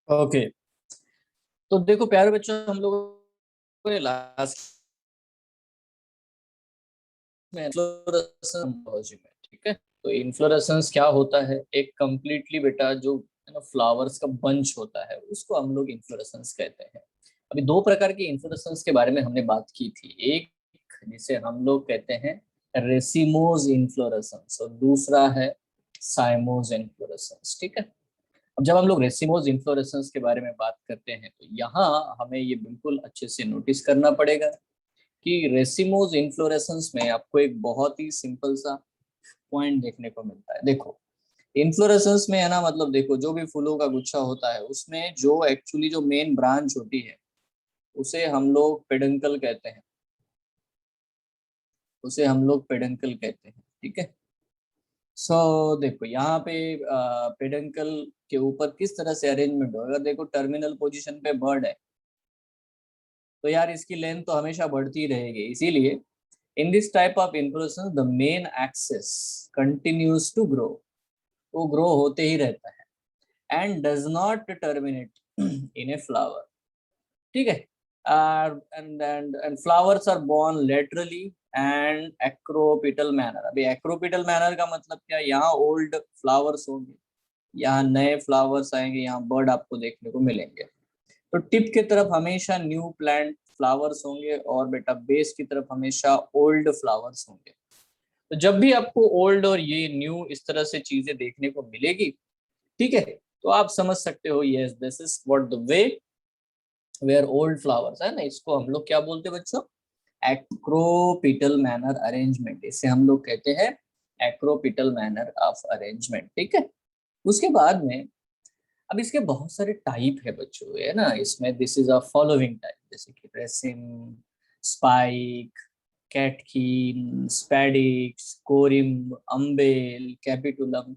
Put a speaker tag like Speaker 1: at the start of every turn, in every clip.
Speaker 1: Okay. तो देखो प्यारे बच्चों, हम लोगों ने लास्ट में इन्फ्लोरेसेंस में, ठीक है। तो इन्फ्लोरेसेंस क्या होता है? एक कंप्लीटली बेटा जो है ना फ्लावर्स का बंच होता है, उसको हम लोग इन्फ्लोरेसेंस कहते हैं। अभी दो प्रकार की इन्फ्लोरेसेंस के बारे में हमने बात की थी। एक जिसे हम लोग कहते हैं रेसिमोज इन्फ्लोरेसेंस और दूसरा है साइमोज इन्फ्लोरेसेंस, ठीक है। अब जब हम लोग रेसिमोज इन्फ्लोरेसेंस के बारे में बात करते हैं तो यहाँ हमें ये बिल्कुल अच्छे से नोटिस करना पड़ेगा कि रेसिमोज इन्फ्लोरेसेंस में आपको एक बहुत ही सिंपल सा पॉइंट देखने को मिलता है। देखो, इन्फ्लोरेसेंस में है ना, मतलब देखो जो भी फूलों का गुच्छा होता है उसमें जो एक्चुअली जो मेन ब्रांच होती है उसे हम लोग पेडंकल कहते हैं, उसे हम लोग पेडंकल कहते हैं, ठीक है। देखो यहाँ पे पेडंकल के ऊपर किस तरह से अरेंजमेंट होगा। देखो टर्मिनल पोजीशन पे बर्ड है तो यार इसकी लेंथ तो हमेशा बढ़ती रहेगी, इसीलिए in this type of inflorescence the main axis continues to grow, वो ग्रो होते ही रहता है and does not terminate in a flower, ठीक है। And flowers are born laterally and acropetal manner. अभी एक्रोपिटल मैनर का मतलब क्या? यहाँ ओल्ड फ्लावर्स होंगे, यहाँ नए फ्लावर्स आएंगे, यहाँ बर्ड आपको देखने को मिलेंगे। तो टिप की तरफ हमेशा न्यू प्लांट फ्लावर्स होंगे और बेटा बेस की तरफ हमेशा ओल्ड फ्लावर्स होंगे। तो जब भी आपको ओल्ड और ये न्यू इस तरह से चीजें देखने को मिलेगी, ठीक है, तो आप समझ सकते हो yes this is what the way where old flowers है ना, इसको हम लोग क्या बोलते हैं बच्चों? एक्रोपिटल मैनर अरेंजमेंट, इसे हम लोग कहते हैं एक्रोपिटल मैनर ऑफ अरेंजमेंट, ठीक है। उसके बाद में अब इसके बहुत सारे टाइप है बच्चों, है ना, इसमें this is a following type, जैसे कि raceme, spike, catkin, spadix, corymb, umbel, capitulum.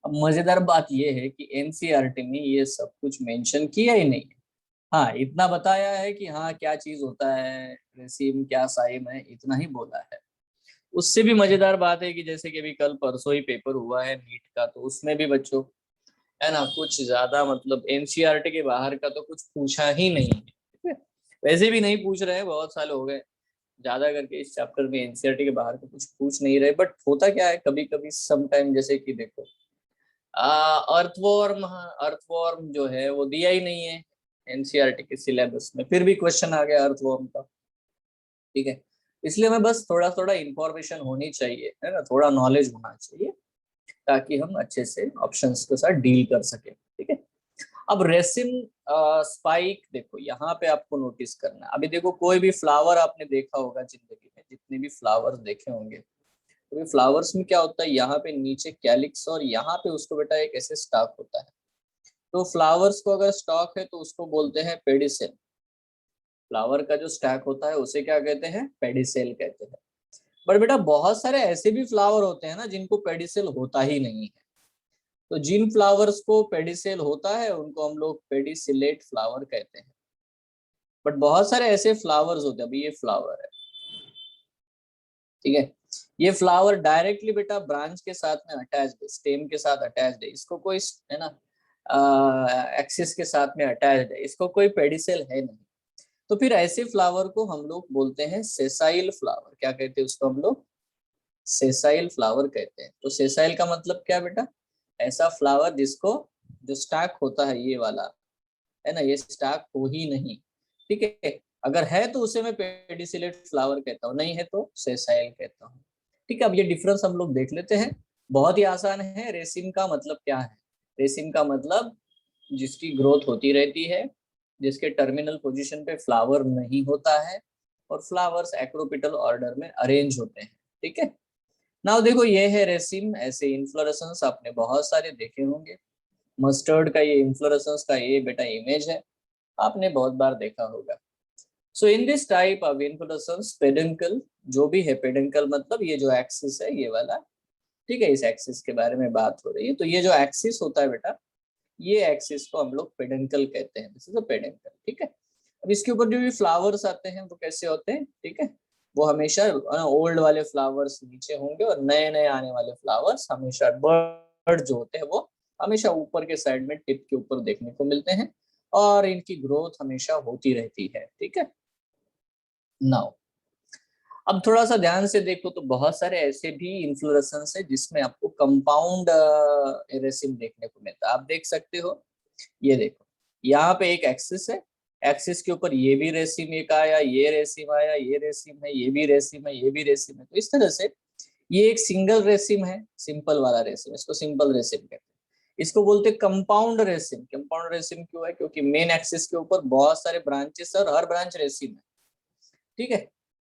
Speaker 1: अब मजेदार बात यह है कि एनसीईआरटी में ये सब कुछ मेंशन किया ही नहीं है। हाँ, इतना बताया है कि हाँ क्या चीज होता है रेसिम, क्या साइम है, इतना ही बोला है। उससे भी मजेदार बात है कि जैसे कि अभी कल परसों ही पेपर हुआ है नीट का, तो उसमें भी बच्चों है ना कुछ ज्यादा मतलब एनसीईआरटी के बाहर का तो कुछ पूछा ही नहीं है, ठीक है। वैसे भी नहीं पूछ रहे हैं, बहुत साल हो गए ज्यादा करके इस चैप्टर में एनसीईआरटी के बाहर का कुछ पूछ नहीं रहे। बट होता क्या है कभी कभी सम टाइम, जैसे कि देखो अर्थवॉर्म, अर्थवॉर्म जो है वो दिया ही नहीं है एनसीईआरटी के सिलेबस में, फिर भी क्वेश्चन आ गया अर्थवॉर्म का, ठीक है। इसलिए हमें बस थोड़ा थोड़ा इंफॉर्मेशन होनी चाहिए, है ना, थोड़ा नॉलेज होना चाहिए ताकि हम अच्छे से ऑप्शंस के साथ डील कर सके, ठीक है। अब रेसिन स्पाइक, देखो यहाँ पे आपको नोटिस करना है। अभी देखो कोई भी फ्लावर आपने देखा होगा जिंदगी में, जितने भी फ्लावर्स देखे होंगे, तो फ्लावर्स में क्या होता है, यहाँ पे नीचे कैलिक्स और यहाँ पे उसको बेटा एक ऐसे स्टॉक होता है। तो फ्लावर्स को अगर स्टॉक है तो उसको बोलते हैं पेडिसेल। फ्लावर का जो स्टैक होता है उसे क्या कहते हैं? पेडिसेल कहते हैं। पर बेटा बहुत सारे ऐसे भी फ्लावर होते हैं ना जिनको पेडिसेल होता ही नहीं है। तो जिन फ्लावर्स को पेडिसेल होता है उनको हम लोग पेडिसिलेट फ्लावर कहते हैं। बट बहुत सारे ऐसे फ्लावर्स होते हैं, अभी ये फ्लावर है, ठीक है, ये फ्लावर डायरेक्टली बेटा ब्रांच के साथ में अटैच्ड है, स्टेम के साथ अटैच्ड है, इसको कोई है ना एक्सिस के साथ में अटैच्ड है, इसको कोई पेडिसेल है नहीं। तो फिर ऐसे फ्लावर को हम लोग बोलते हैं सेसाइल फ्लावर। क्या कहते हैं उसको हम लोग? सेसाइल फ्लावर कहते हैं। तो सेसाइल का मतलब क्या बेटा? ऐसा फ्लावर जिसको जो स्टैक होता है ये वाला, है ना, ये स्टैक हो ही नहीं, ठीक है। अगर है तो उसे मैं पेडिसिलेट फ्लावर कहता हूँ, नहीं है तो सेसाइल कहता हूँ, ठीक है। अब ये डिफरेंस हम लोग देख लेते हैं, बहुत ही आसान है। रेसिन का मतलब क्या है? रेसिन का मतलब जिसकी ग्रोथ होती रहती है, जिसके टर्मिनल पोजीशन पे फ्लावर नहीं होता है और फ्लावर्स एक्रोपिटल ऑर्डर में अरेंज होते हैं, ठीक है। नाउ देखो ये है रेसिन, ऐसे इन्फ्लोरेसेंस आपने बहुत सारे देखे होंगे। मस्टर्ड का ये इन्फ्लोरेसेंस का ये बेटा इमेज है, आपने बहुत बार देखा होगा। So in this type of inflorescence peduncle, जो भी है पेडंकल मतलब ये जो एक्सिस है ये वाला, ठीक है, इस एक्सिस के बारे में बात हो रही है। तो ये जो एक्सिस होता है बेटा, ये एक्सिस को हम लोग पेडंकल कहते हैं, दिस इज अ पेडंकल, ठीक है। अब इसके ऊपर जो भी फ्लावर्स आते हैं वो कैसे होते हैं, ठीक है, वो हमेशा ओल्ड वाले फ्लावर्स नीचे होंगे और नए नए आने वाले फ्लावर्स हमेशा बर्ड जो होते हैं वो हमेशा ऊपर के साइड में टिप के ऊपर देखने को मिलते हैं। और इनकी ग्रोथ हमेशा होती रहती है। ठीक है, नाउ अब थोड़ा सा ध्यान से देखो तो बहुत सारे ऐसे भी इन्फ्लोरेसेंस है जिसमें आपको कंपाउंड रेसिम देखने को मिलता है। आप देख सकते हो, ये देखो यहाँ पे एक एक्सिस है, एक्सिस के ऊपर ये भी रेसिम एक आया, ये रेसिम आया, ये रेसिम है, ये भी रेसिम है, ये भी रेसिम है। तो इस तरह से ये एक सिंगल रेसिम है, सिंपल वाला रेसिम, इसको सिंपल रेसिम कहते हैं। इसको बोलते हैं कंपाउंड रेसिम। कंपाउंड रेसिम क्यों है? क्योंकि मेन एक्सिस के ऊपर बहुत सारे ब्रांचेस है और हर ब्रांच रेसिम है। ठीक है,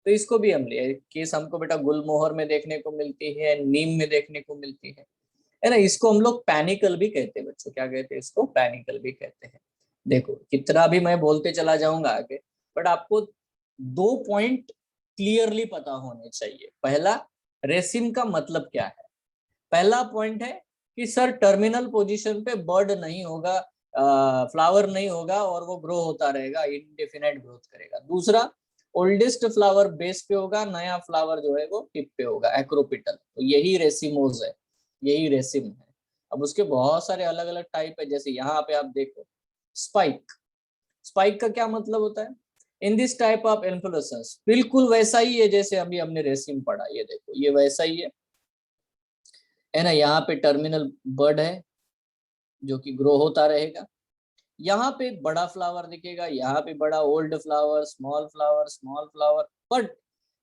Speaker 1: तो इसको भी हम ले केस हमको बेटा गुलमोहर में देखने को मिलती है, नीम में देखने को मिलती है ना। इसको हम लोग पैनिकल भी कहते हैं बच्चों, क्या कहते हैं इसको? पैनिकल भी कहते हैं। देखो कितना भी मैं बोलते चला जाऊंगा आगे, बट आपको 2 पॉइंट क्लियरली पता होने चाहिए। पहला, रेसिम का मतलब क्या है। पहला पॉइंट है कि सर टर्मिनल पोजीशन पे बर्ड नहीं होगा, फ्लावर नहीं होगा और वो ग्रो होता रहेगा, इनडेफिनाइट ग्रोथ करेगा। दूसरा, ओल्डेस्ट फ्लावर बेस पे होगा, नया फ्लावर जो है वो टिप पे होगा, एक्रोपिटल। तो यही रेसिमोज है, यही रेसिम है। अब उसके बहुत सारे अलग अलग टाइप है, जैसे यहाँ पे आप देखो स्पाइक। स्पाइक का क्या मतलब होता है? इन दिस टाइप ऑफ इन्फ्लोरेसेंस बिल्कुल वैसा ही है जैसे अभी हमने रेसिम पढ़ा। ये देखो ये वैसा ही है ना। यहाँ पे टर्मिनल बर्ड है जो कि ग्रो होता रहेगा। यहाँ पे बड़ा फ्लावर दिखेगा, यहाँ पे बड़ा old flower, small flower, small flower, but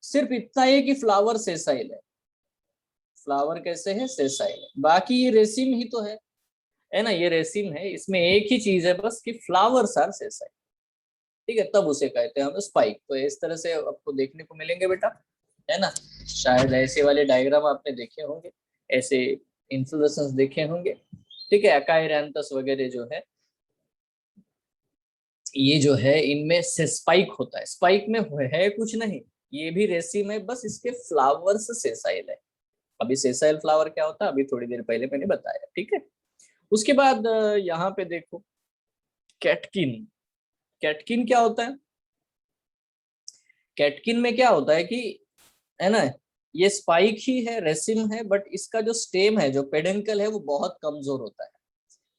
Speaker 1: सिर्फ इतना है कि फ्लावर सेसाइल है। फ्लावर कैसे है? सेसाइल है। बाकी ये रेसिम ही तो है ना। ये रेसिम है, इसमें एक ही चीज है बस कि फ्लावर्स आर सेसाइल। ठीक है, तब उसे कहते हैं हम स्पाइक। तो इस तरह से आपको देखने को मिलेंगे बेटा, है ना। शायद ऐसे वाले डायग्राम आपने देखे होंगे, ऐसे इन्फ्लोरेसेंस देखे होंगे। ठीक है, अकाइरेंथस वगैरह जो ये जो है इनमें से स्पाइक होता है। स्पाइक में है कुछ नहीं, ये भी रेसिम है, बस इसके फ्लावर्स सेसाइल है। अभी सेसाइल फ्लावर क्या होता है अभी थोड़ी देर पहले मैंने बताया। ठीक है, उसके बाद यहाँ पे देखो कैटकिन। कैटकिन क्या होता है? कैटकिन में क्या होता है कि, है ना, ये स्पाइक ही है, रेसिम है, बट इसका जो स्टेम है, जो पेडेंकल है, वो बहुत कमजोर होता है।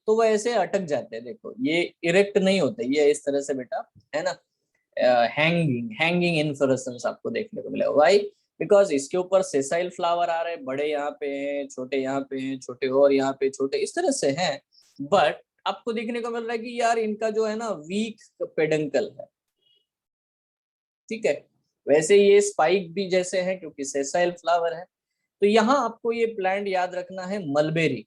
Speaker 1: तो वो ऐसे अटक जाते हैं। देखो ये इरेक्ट नहीं होते, ये इस तरह से बेटा, है ना, हैंगिंग हैंगिंग इन्फ्लोरेसेंस आपको देखने को मिलेगा। व्हाई? बिकॉज इसके ऊपर सेसाइल फ्लावर आ रहे हैं, बड़े यहाँ पे हैं, छोटे यहाँ पे हैं, छोटे और यहाँ पे छोटे, इस तरह से हैं। बट आपको देखने को मिल रहा है कि यार इनका जो है ना वीक पेडंकल है। ठीक है, वैसे ये स्पाइक भी जैसे है क्योंकि सेसाइल फ्लावर है। तो यहाँ आपको ये प्लांट याद रखना है, मलबेरी।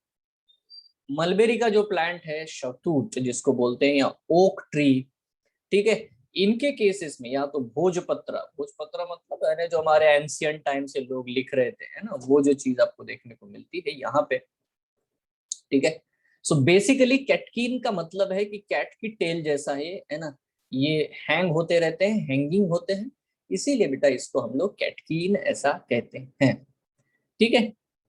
Speaker 1: मलबेरी का जो प्लांट है, शहतूत जिसको बोलते हैं, या ओक ट्री। ठीक है, इनके केसेस में या तो भोजपत्र, भोजपत्र मतलब है जो हमारे एंशियंट टाइम से लोग लिख रहे थे, है ना, वो जो चीज आपको देखने को मिलती है यहाँ पे। ठीक है, सो बेसिकली कैटकीन का मतलब है कि कैट की टेल जैसा है ना, ये हैंग होते रहते हैं, हैंगिंग होते हैं, इसीलिए बेटा इसको हम लोग कैटकीन ऐसा कहते हैं। ठीक है,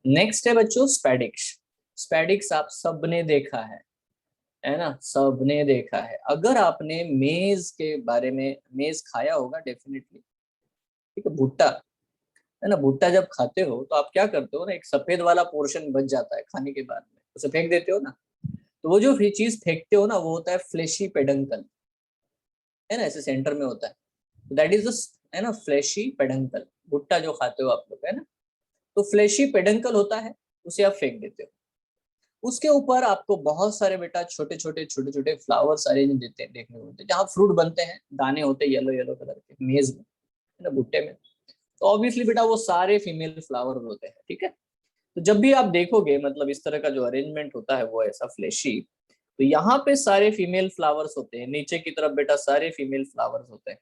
Speaker 1: नेक्स्ट है बच्चों स्पैडिक्स। स्पैडिक्स आप सबने देखा है ना, सबने देखा है। अगर आपने मेज के बारे में, मेज खाया होगा डेफिनेटली। ठीक है, भुट्टा, है ना, भुट्टा जब खाते हो तो आप क्या करते हो ना, एक सफेद वाला पोर्शन बच जाता है खाने के बाद में, उसे फेंक देते हो ना। तो वो जो चीज फेंकते हो ना, वो होता है फ्लेशी पेडंकल, है ना, ऐसे सेंटर में होता है। दैट इज द, है ना, फ्लेशी पेडंकल। भुट्टा जो खाते हो आप लोग, है ना, तो फ्लेशी पेडंकल होता है, उसे आप फेंक देते हो। उसके ऊपर आपको बहुत सारे बेटा छोटे छोटे छोटे छोटे फ्लावर्स अरेंज देते देखने को मिलते हैं, जहाँ फ्रूट बनते हैं, दाने होते हैं येलो येलो कलर के मेज में, है ना, भुट्टे में। तो ऑब्वियसली बेटा वो सारे फीमेल फ्लावर होते हैं। ठीक है, तो जब भी आप देखोगे मतलब इस तरह का जो अरेंजमेंट होता है वो ऐसा फ्लैशी, तो यहाँ पे सारे फीमेल फ्लावर्स होते हैं, नीचे की तरफ बेटा सारे फीमेल फ्लावर्स होते हैं।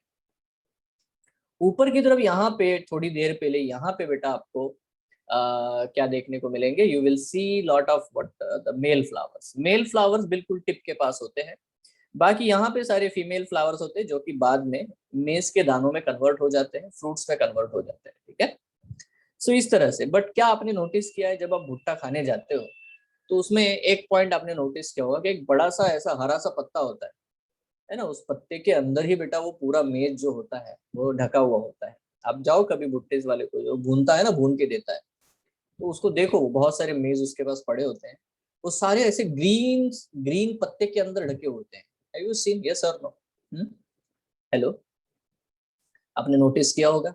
Speaker 1: ऊपर की तरफ यहाँ पे थोड़ी देर पहले यहाँ पे बेटा आपको क्या देखने को मिलेंगे, you will see lot of what the male flowers. Male flowers बिल्कुल टिप के पास होते हैं, बाकी यहाँ पे सारे फीमेल फ्लावर्स होते हैं जो कि बाद में मेज के दानों में कन्वर्ट हो जाते हैं, फ्रूट्स में कन्वर्ट हो जाते हैं। ठीक है, सो इस तरह से। बट क्या आपने नोटिस किया है जब आप भुट्टा खाने जाते हो तो उसमें एक पॉइंट आपने नोटिस किया होगा कि एक बड़ा सा ऐसा हरा सा पत्ता होता है ना, उस पत्ते के अंदर ही बेटा वो पूरा मेज जो होता है वो ढका हुआ होता है। आप जाओ कभी भुट्टे वाले को, जो भूनता है ना, भून के देता है, तो उसको देखो, वो बहुत सारे मेज उसके पास पड़े होते हैं, वो सारे ऐसे ग्रीन ग्रीन पत्ते के अंदर ढके होते हैं। हैव यू सीन, यस और नो? हेलो, आपने नोटिस किया होगा,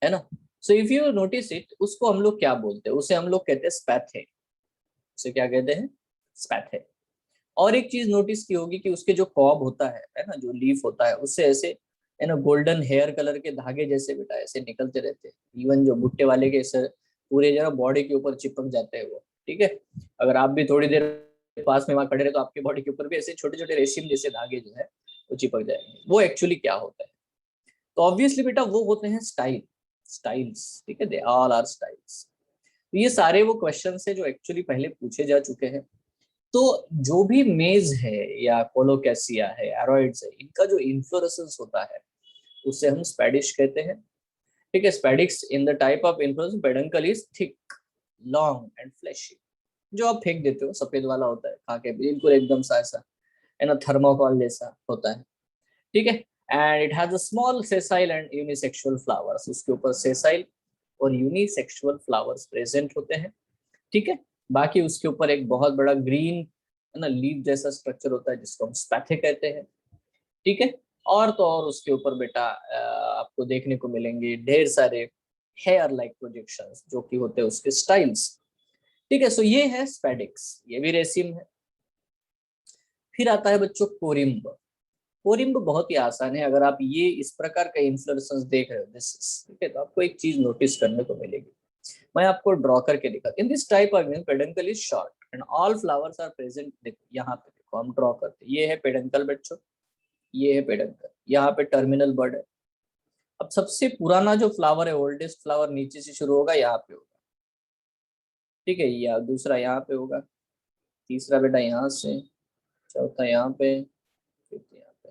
Speaker 1: है ना? So if you notice it, उसको हम लोग क्या बोलते हैं? उसे हम लोग कहते हैं स्पैथे। उसे क्या कहते हैं? स्पैथे। और एक चीज नोटिस की होगी कि उसके जो कॉब होता है ना, जो लीफ होता है, उससे ऐसे है ना गोल्डन हेयर कलर के धागे जैसे बेटा ऐसे निकलते रहते हैं। इवन जो भुट्टे वाले के ऐसे पूरे जरा बॉडी के ऊपर चिपक जाते हैं वो, ठीक है? अगर आप भी थोड़ी देर पास में वहां खड़े रहे तो आपकी बॉडी के ऊपर भी ऐसे छोटे छोटे रेशम जैसे धागे जो है वो चिपक जाएंगे। वो एक्चुअली क्या होता है? तो ऑब्वियसली बेटा वो होते हैं स्टाइल्स, ठीक है? They all are styles. तो ये सारे वो क्वेश्चन है जो एक्चुअली पहले पूछे जा चुके हैं। तो जो भी मेज है या कोलोकेसिया है, एरोइड्स है, इनका जो इन्फ्लोरेसेंस होता है उसे हम स्पैडिश कहते हैं, ठीक है? Spadix in the type of inflorescence, peduncle is thick, long and fleshy. जो आप फेंक देते हो सफेद वाला होता है, खा के बिल्कुल एकदम सा ऐसा, है ना, थर्मोकॉल जैसा होता है, ठीक है? And it has a small sessile and unisexual flowers. उसके ऊपर सेसाइल और यूनिसेक्सुअल फ्लावर्स प्रेजेंट होते हैं, ठीक है? बाकी उसके ऊपर एक बहुत बड़ा ग्रीन, है ना, लीफ जैसा स्ट्रक्चर होता है जिसको हम स्पैथे कहते हैं, ठीक है? और तो और उसके ऊपर बेटा आपको देखने को मिलेंगे ढेर सारे हेयर लाइक प्रोजेक्शंस जो कि होते हैं उसके स्टाइल्स, ठीक है? सो ये है स्पैडिक्स, ये भी रेसिम है। फिर आता है बच्चों कोरिम्ब। कोरिम्ब बहुत ही आसान है। अगर आप ये इस प्रकार का इन्फ्लोरेसेंस देख रहे हो, दिस, ठीक है, तो आपको एक चीज नोटिस करने को मिलेगी। मैं आपको ड्रॉ करके दिखा। In this type of peduncle is short and all flowers are present. देखो यहाँ पे, देखो हम ड्रॉ करते हैं, ये है पेडंकल बच्चों, ये है पेडंकल, यहाँ पे टर्मिनल बर्ड है। अब सबसे पुराना जो फ्लावर है, ओल्डेस्ट फ्लावर नीचे से शुरू होगा, यहाँ पे होगा, ठीक है? या दूसरा यहाँ पे होगा, तीसरा बेटा यहाँ से, चौथा यहाँ पे, फिफ्थ यहाँ पे।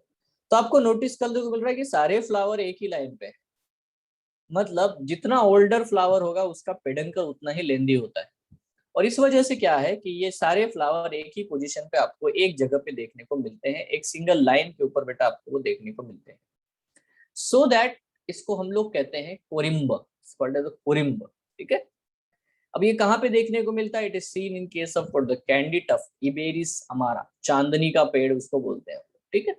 Speaker 1: तो आपको नोटिस करने को मिल रहा है कि सारे फ्लावर एक ही लाइन पे है। मतलब जितना ओल्डर फ्लावर होगा उसका पेडंकल उतना ही लेंदी होता है। और इस वजह से क्या है कि ये सारे फ्लावर एक ही पोजीशन पे आपको एक जगह पे देखने को मिलते हैं, एक सिंगल लाइन के ऊपर बेटा आपको वो देखने को मिलते हैं। सो दैट इसको हम लोग कहते हैं कोरिम्ब, कोरिम्ब, ठीक है? अब ये कहाँ पे देखने को मिलता है? It is seen in case of the candytuft Iberis amara, चांदनी का पेड़ उसको बोलते हैं, ठीक है?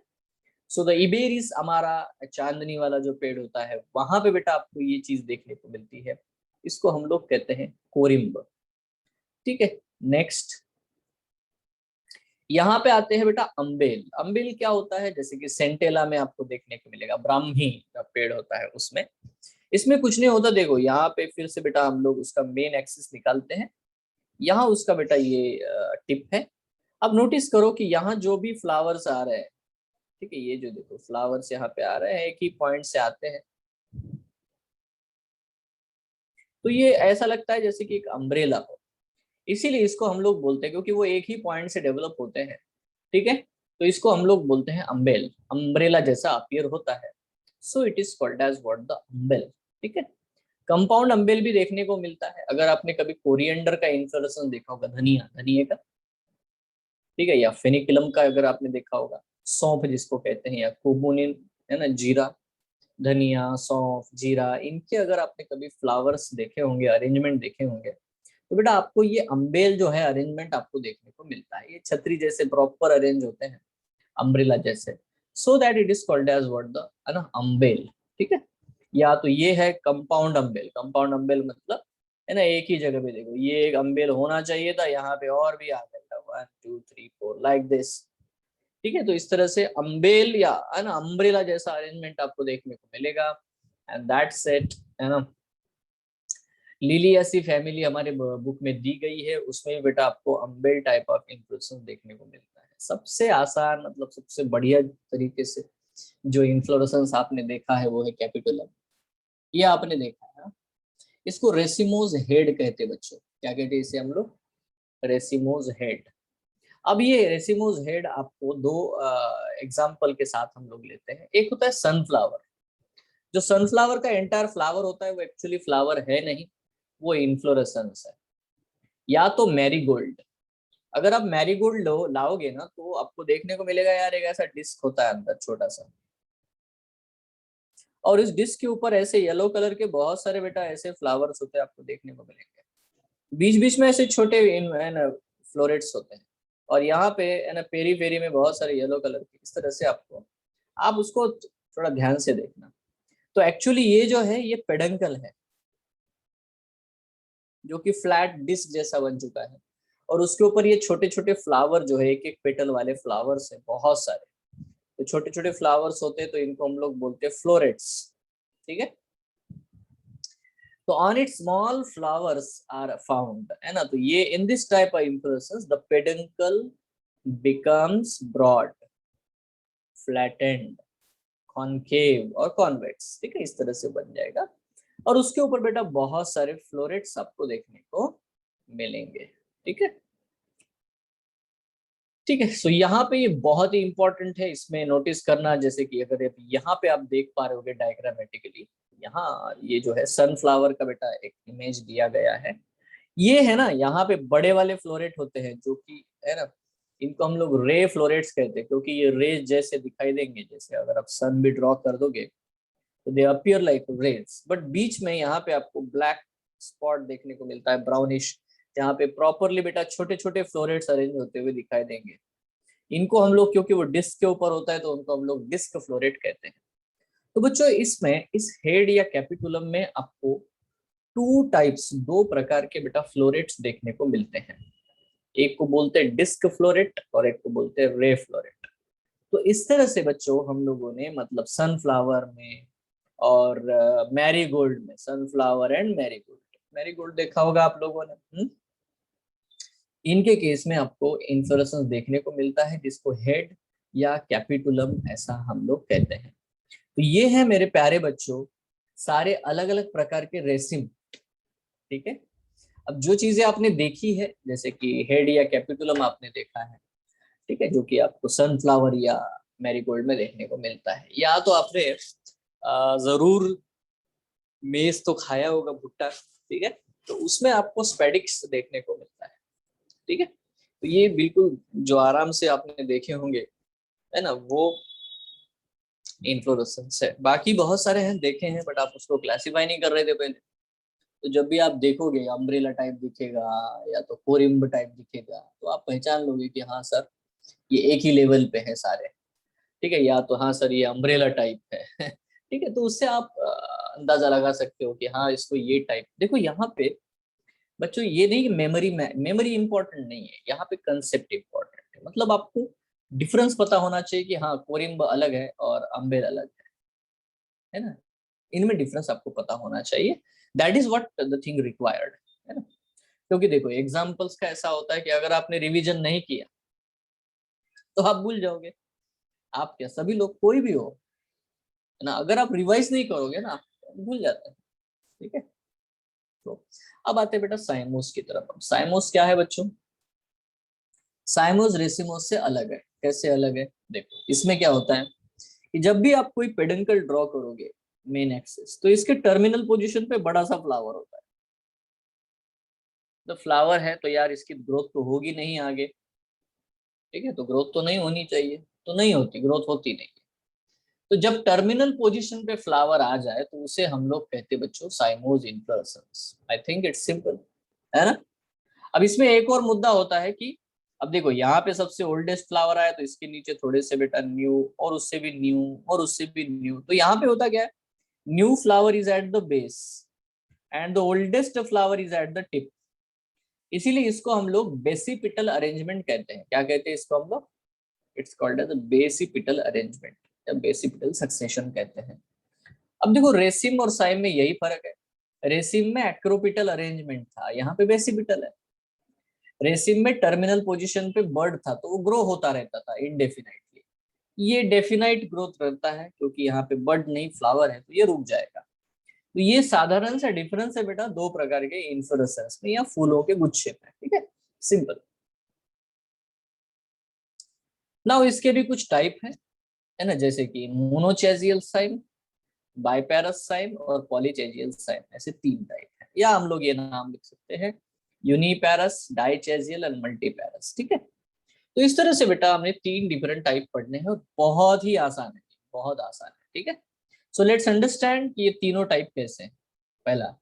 Speaker 1: सो द इबेरिस अमारा, चांदनी वाला जो पेड़ होता है, वहां पे बेटा आपको ये चीज देखने को मिलती है। इसको हम लोग कहते हैं कोरिम्ब, ठीक है? नेक्स्ट यहाँ पे आते हैं बेटा अम्बेल। अम्बेल क्या होता है? जैसे कि सेंटेला में आपको देखने को मिलेगा, ब्राह्मी का पेड़ होता है उसमें। इसमें कुछ नहीं होता। देखो यहाँ पे फिर से बेटा हम लोग उसका मेन एक्सिस निकालते हैं, यहाँ उसका बेटा ये टिप है। अब नोटिस करो कि यहाँ जो भी फ्लावर्स आ रहे हैं, ठीक है, ये जो देखो फ्लावर्स यहाँ पे आ रहे हैं एक ही पॉइंट से आते हैं, तो ये ऐसा लगता है जैसे कि एक अम्ब्रेला हो। इसीलिए इसको हम लोग बोलते हैं, क्योंकि वो एक ही पॉइंट से डेवलप होते हैं, ठीक है? तो इसको हम लोग बोलते हैं अम्बेल, अम्ब्रेला जैसा अपीयर होता है। So it is called as what, the umbel, ठीक है? कंपाउंड अम्बेल भी देखने को मिलता है। अगर आपने कभी कोरिएंडर का इन्फ्लोरेसेंस देखा होगा, धनिया, धनिया का, ठीक है, या फेनिकुलम का अगर आपने देखा होगा, सौंफ जिसको कहते हैं, या कुमुनिन, है ना, जीरा, धनिया, सौंफ, जीरा, इनके अगर आपने कभी फ्लावर्स देखे होंगे, अरेंजमेंट देखे होंगे, तो बेटा आपको ये अम्बेल जो है अरेंजमेंट आपको देखने को मिलता है। ये छतरी जैसे प्रॉपर अरेंज होते हैं, अम्ब्रेला जैसे। So that it is called as what, the, है ना, अम्बेल, ठीक है? या तो ये है कंपाउंड अम्बेल। कंपाउंड अम्बेल मतलब, है ना, एक ही जगह पे देखो, ये एक अम्बेल होना चाहिए था, यहाँ पे और भी आ जाएगा, 1 2 3 4 लाइक दिस, ठीक है? तो इस तरह से अम्बेल या, है ना, अम्ब्रेला जैसा अरेंजमेंट आपको देखने को मिलेगा। एंड दैट्स इट, है ना? लिलियासी फैमिली हमारे बुक में दी गई है, उसमें भी बेटा आपको अम्बेल टाइप ऑफ इन्फ्लोरेसेंस देखने को मिलता है। सबसे आसान, मतलब सबसे बढ़िया तरीके से जो इन्फ्लोरेसेंस आपने देखा है वो है कैपिटुलम। ये आपने देखा है ना? इसको रेसिमोज हेड कहते हैं बच्चों। क्या कहते हैं इसे हम लोग? Racemose head. अब ये रेसिमोज हेड आपको दो एग्जाम्पल के साथ हम लोग लेते हैं। एक होता है सनफ्लावर। जो सनफ्लावर का एंटायर फ्लावर होता है वो एक्चुअली फ्लावर है नहीं, वो इन्फ्लोरेसेंस है। या तो मैरीगोल्ड। अगर आप मैरीगोल्ड लाओगे ना तो आपको देखने को मिलेगा यार एक ऐसा डिस्क होता है अंदर छोटा सा, और इस डिस्क के ऊपर ऐसे येलो कलर के बहुत सारे बेटा ऐसे फ्लावर्स होते हैं आपको देखने को मिलेंगे। बीच बीच में ऐसे छोटे फ्लोरेट्स होते हैं, और यहाँ पे है ना पेरी फेरी में बहुत सारे येलो कलर के, इस तरह से आपको, आप उसको थोड़ा ध्यान से देखना। तो एक्चुअली ये जो है ये पेडंकल है, जो कि फ्लैट डिस्क जैसा बन चुका है, और उसके ऊपर ये छोटे छोटे फ्लावर जो है, एक एक पेटल वाले फ्लावर्स है बहुत सारे। तो छोटे छोटे फ्लावर्स होते हैं, तो इनको हम लोग बोलते हैं फ्लोरेट्स। ठीक है, तो on it small flowers are found, है ना। तो ये in this type of inflorescence the peduncle becomes broad, flattened, concave और कॉन्वेक्स। ठीक है, इस तरह से बन जाएगा, और उसके ऊपर बेटा बहुत सारे फ्लोरेट्स आपको देखने को मिलेंगे। ठीक है, ठीक है। सो यहाँ पे ये बहुत ही इंपॉर्टेंट है, इसमें नोटिस करना, जैसे कि अगर यहाँ पे आप देख पा रहे होगे डायग्रामेटिकली, यहाँ ये जो है सनफ्लावर का बेटा एक इमेज दिया गया है। ये है ना, यहाँ पे बड़े वाले फ्लोरेट होते हैं जो कि है ना, इनको हम लोग रे फ्लोरेट्स कहते हैं, क्योंकि ये रेज जैसे दिखाई देंगे। जैसे अगर आप सन भी ड्रॉ कर दोगे तो they appear like rays, but बीच में यहाँ पे आपको ब्लैक स्पॉट देखने को मिलता है, ब्राउनिश, जहाँ पे प्रॉपरली बेटा छोटे छोटे फ्लोरेट्स अरेंज होते हुए दिखाई देंगे। इनको हम लोग, क्योंकि वो डिस्क के ऊपर होता है, तो उनको हम लोग डिस्क फ्लोरेट कहते हैं। तो बच्चों इसमें इस हेड या कैपिटुलम में आपको टू टाइप्स, दो प्रकार के बेटा फ्लोरेट्स देखने को मिलते हैं। एक को बोलते हैं डिस्क फ्लोरेट और एक को बोलते हैं रे फ्लोरेट। तो इस तरह से बच्चों हम लोगों ने मतलब सनफ्लावर में और मैरीगोल्ड में, सनफ्लावर एंड मैरीगोल्ड, मैरीगोल्ड देखा होगा आप लोगों ने। इनके केस में आपको इन्फ्लोरेसेंस देखने को मिलता है, जिसको हेड या कैपिटुलम ऐसा हम लोग कहते हैं। तो ये है मेरे प्यारे बच्चों सारे अलग अलग प्रकार के रेसिम। ठीक है, अब जो चीजें आपने देखी है, जैसे कि हेड या कैपिटुलम आपने देखा है, ठीक है, जो कि आपको सनफ्लावर या मैरीगोल्ड में देखने को मिलता है, या तो आपने जरूर मेज तो खाया होगा, भुट्टा। ठीक है, तो उसमें आपको स्पेडिक्स देखने को मिलता है। ठीक है, तो ये बिल्कुल जो आराम से आपने देखे होंगे, है ना, वो इन्फ्लोरेसेंस है। बाकी बहुत सारे हैं देखे हैं, बट आप उसको क्लासिफाई नहीं कर रहे थे पहले। तो जब भी आप देखोगे अम्ब्रेला टाइप दिखेगा या तो कोरिम्ब टाइप दिखेगा, तो आप पहचान लोगे कि हाँ सर ये एक ही लेवल पे है सारे। ठीक है, या तो हाँ सर ये अम्ब्रेला टाइप है ठीक है, तो उससे आप अंदाजा लगा सकते हो कि हाँ इसको ये टाइप। देखो यहाँ पे बच्चों ये नहीं कि मेमोरी इंपॉर्टेंट नहीं है, यहाँ पे कंसेप्ट इंपॉर्टेंट है। मतलब आपको डिफरेंस पता होना चाहिए कि हाँ कोरिम्ब अलग है और अम्बेर अलग है ना, इनमें डिफरेंस आपको पता होना चाहिए। That is what the thing required, है ना। क्योंकि देखो एग्जाम्पल्स का ऐसा होता है कि अगर आपने रिवीजन नहीं किया तो आप भूल जाओगे। आप क्या, सभी लोग, कोई भी हो, है ना, अगर आप रिवाइज नहीं करोगे ना आप भूल जाते हैं। ठीक है, तो अब आते हैं बेटा साइमोस की तरफ। अब साइमोस क्या है बच्चों? साइमोस रेसिमोस से अलग है। कैसे अलग है? देखो इसमें क्या होता है कि जब भी आप कोई पेडंकल ड्रॉ करोगे मेन एक्सिस, तो इसके टर्मिनल पोजीशन पे बड़ा सा फ्लावर होता है। तो फ्लावर है तो यार इसकी ग्रोथ तो होगी नहीं आगे। ठीक है, तो ग्रोथ तो नहीं होनी चाहिए, तो नहीं होती, ग्रोथ होती नहीं। तो जब टर्मिनल पोजीशन पे फ्लावर आ जाए तो उसे हम लोग कहते हैं बच्चों साइमोस inflorescence. I think it's simple, है ना। अब इसमें एक और मुद्दा होता है कि अब देखो यहाँ पे सबसे ओल्डेस्ट फ्लावर आया, तो इसके नीचे थोड़े से बेटा न्यू, और उससे भी न्यू, और उससे भी न्यू। तो यहाँ पे होता क्या है, new flower is at the base and the oldest flower is at the tip. इसीलिए इसको हम लोग बेसिपिटल अरेंजमेंट कहते हैं। क्या कहते हैं इसको हम लोग? It's called as basipetal arrangement या बेसिपिटल सक्सेशन कहते हैं। अब देखो रेसिम और साइम में यही फर्क है। रेसिम में एक्रोपिटल अरेंजमेंट था, यहाँ पे बेसिपिटल है। रेसिम में टर्मिनल पोजीशन पे बर्ड था, तो वो ग्रो होता रहता था इनडेफिनाइटली। ये डेफिनाइट ग्रोथ रहता है, क्योंकि यहाँ पे बर्ड नहीं फ्लावर है, तो ये रुक जाएगा। तो ये साधारण सा डिफरेंस है बेटा दो प्रकार के इन्फ्लोरेसेंस में या फूलों के गुच्छे में। ठीक है, सिंपल। नाउ इसके भी कुछ टाइप है ना, जैसे कि मोनोचेजियल साइम, बाइपेरस साइम और पॉलीचेजियल साइम, ऐसे तीन टाइप है। या हम लोग ये नाम लिख सकते हैं यूनिपेरस, डाइचेजियल और मल्टीपेरस। ठीक है, तो इस तरह से बेटा हमने तीन डिफरेंट टाइप पढ़ने हैं, और बहुत ही आसान है, बहुत आसान है। ठीक है, सो लेट्स अंडरस्टैंड कि ये तीनों टाइप कैसे हैं। पहला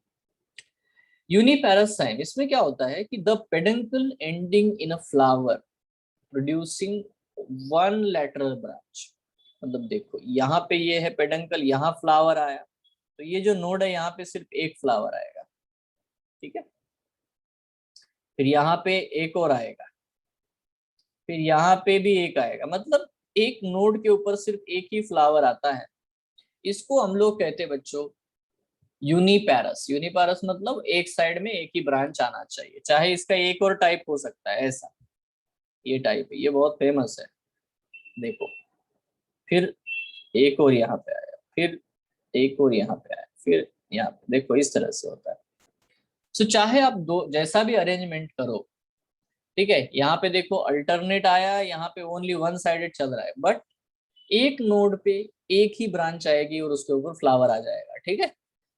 Speaker 1: यूनिपेरस साइम, इसमें क्या होता है कि the peduncle ending in a flower producing one lateral branch. मतलब देखो यहाँ पे ये है पेडंकल, यहाँ फ्लावर आया, तो ये जो नोड है यहाँ पे सिर्फ एक फ्लावर आएगा, ठीक है। फिर यहाँ पे एक और आएगा, फिर यहाँ पे भी एक आएगा, मतलब एक नोड के ऊपर सिर्फ एक ही फ्लावर आता है। इसको हम लोग कहते हैं बच्चों यूनिपैरस। यूनिपैरस मतलब एक साइड में एक ही ब्रांच आना चाहिए, चाहे इसका एक और टाइप हो सकता है ऐसा, ये टाइप है, ये बहुत फेमस है। देखो फिर एक और यहाँ पे आया, फिर एक और यहाँ पे आया, फिर यहाँ पे, देखो इस तरह से होता है। सो चाहे आप दो जैसा भी अरेंजमेंट करो, ठीक है, यहाँ पे देखो अल्टरनेट आया, यहाँ पे ओनली वन साइडेड चल रहा है, बट एक नोड पे एक ही ब्रांच आएगी और उसके ऊपर फ्लावर आ जाएगा, ठीक है।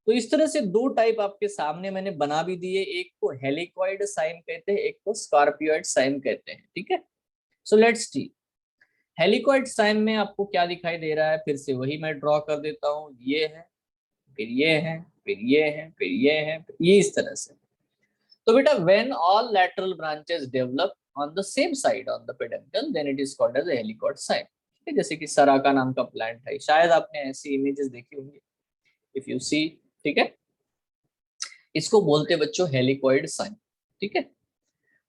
Speaker 1: तो इस तरह से दो टाइप आपके सामने मैंने बना भी दिए, एक को हेलिकॉइड साइम कहते हैं, एक को स्कॉर्पियोइड साइम कहते हैं, ठीक है। So let's see, helicoid cyme में आपको क्या दिखाई दे रहा है, फिर से वही मैं ड्रॉ कर देता हूँ, ये है, फिर ये है, फिर ये है, फिर ये है, फिर ये, इस तरह से। तो बेटा when all lateral branches develop on the same side on the peduncle then it is called as helicoid cyme. जैसे कि सराका नाम का प्लांट है, शायद आपने ऐसी इमेजेस देखी होंगी इफ यू सी, ठीक है। इसको बोलते हैं बच्चों हेलिकॉइड साइम, ठीक है।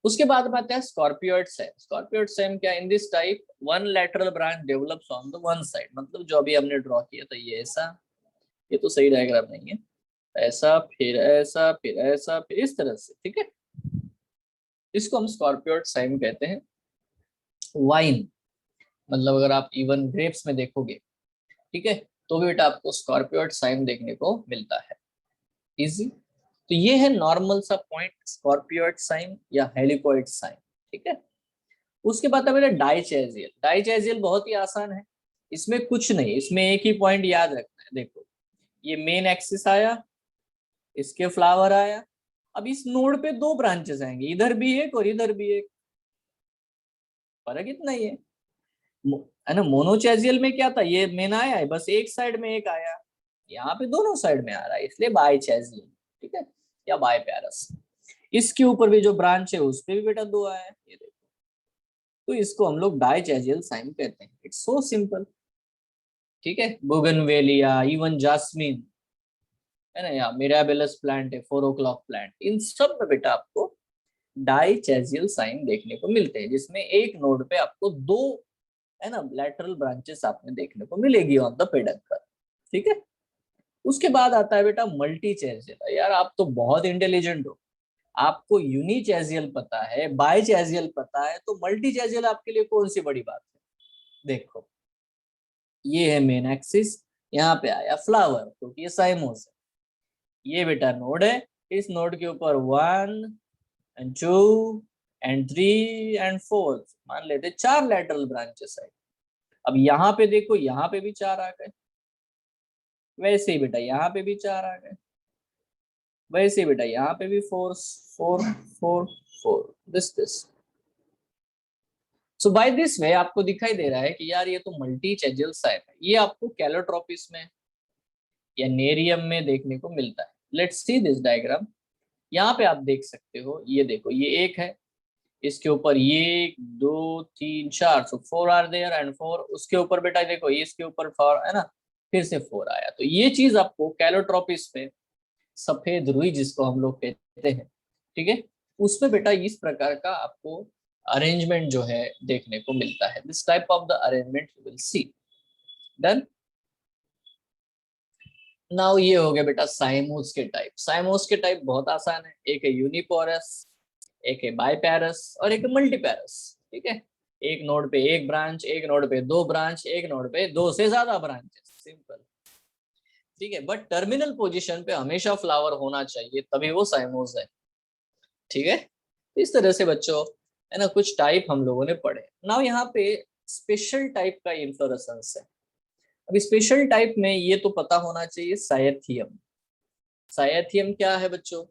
Speaker 1: उसके बाद में आता है स्कॉर्पियोइड साइम। स्कॉर्पियोइड साइम क्या, इन this type one lateral branch develops on the one side, मतलब जो अभी हमने ड्रॉ किया था ये ऐसा, ये तो सही डायग्राम नहीं है, ऐसा फिर ऐसा फिर ऐसा फिर इस तरह से, ठीक है। इसको हम स्कॉर्पियोइड साइम कहते हैं। वाइन मतलब अगर आप इवन ग्रेप्स में देखोगे, ठीक है, तो भी बेटा आपको स्कॉर्पियोइड साइम देखने को मिलता है। इजी। तो ये है नॉर्मल सा पॉइंट, स्कॉर्पियोइड साइम या हेलिकॉइड साइम, ठीक है। उसके बाद है मेरा डाइचेजियल। डाइचेजियल बहुत ही आसान है, इसमें कुछ नहीं, इसमें एक ही पॉइंट याद रखना है। देखो ये मेन एक्सिस आया, इसके फ्लावर आया, अब इस नोड पे दो ब्रांचेस आएंगे, इधर भी एक और इधर भी एक, फर्क इतना ही है ना। मोनोचेजियल में क्या था, ये मेन आया है, बस एक साइड में एक आया, यहाँ पे दोनों साइड में आ रहा है, इसलिए बाइचेजियल, ठीक है, या बाइपैरस। इसके ऊपर भी जो ब्रांच है उस पे भी बेटा दो आया है, ये देखो, तो इसको हम लोग डाइचेजियल साइम कहते हैं। इट्स सो सिंपल, ठीक है। बोगनवेलिया, इवन जास्मिन है ना, या मिराबेलस प्लांट है, 4 o'clock प्लांट, इन सब में बेटा आपको डाइचेजियल साइन देखने को मिलते हैं, जिसमें एक नोड पे आपको दो है ना लैटरल ब्रांचेस आपने देखने को मिलेगी ऑन द पेडंकल, ठीक है। उसके बाद आता है बेटा मल्टीचेजियल। यार आप तो बहुत इंटेलिजेंट हो, आपको यूनिचेजियल पता है, बाइचेजियल पता है, तो मल्टीचेजियल आपके लिए कौन सी बड़ी बात है। देखो ये है मेन एक्सिस, यहाँ पे आया फ्लावर क्योंकि ये साइमोस है, ये बेटा नोड है, इस नोड के ऊपर 1 and 2 and 3 and 4 मान लेते चार लैटरल ब्रांचेस है। अब यहाँ पे देखो, यहाँ पे भी चार आ गए, वैसे ही बेटा यहाँ पे भी चार आ गए, वैसे ही बेटा यहाँ पे भी 4 4 4 4 दिस। सो बाय दिस वे आपको दिखाई दे रहा है कि यार ये तो मल्टी चेजियल साइम है, ये आपको कैलोट्रोपिस में या नेरियम में देखने को मिलता है। Let's see this diagram. यहाँ पे आप देख सकते हो, ये देखो ये एक है, इसके ऊपर ये 1 2 3 4, सो 4 आर देयर एंड 4, उसके ऊपर बेटा देखो ये इसके ऊपर 4 है ना, फिर से 4 आया। तो ये चीज आपको कैलोट्रोपिस में, सफेद रुई जिसको हम लोग कहते हैं, ठीक है, उसमें बेटा इस प्रकार का आपको अरेंजमेंट जो है देखने को मिलता है। This type of the arrangement you will see. Done. Now ये हो गया बेटा साइमोस के टाइप। साइमोस के टाइप बहुत आसान है, एक है यूनिपोरस, एक है बाइपैरस और एक है मल्टीपैरस, ठीक है। एक नोड पे एक ब्रांच, एक नोड पे दो ब्रांच, एक नोड पे दो से ज्यादा ब्रांचेस, सिंपल, ठीक है। बट टर्मिनल पोजीशन पे हमेशा फ्लावर होना चाहिए, तभी वो साइमोस है, ठीक है। इस तरह से बच्चों है ना कुछ टाइप हम लोगों ने पढ़े। नाउ यहाँ पे स्पेशल टाइप का इन्फ्लोरेसेंस है। अब स्पेशल टाइप में ये तो पता होना चाहिए साइथियम। साइथियम क्या है बच्चों,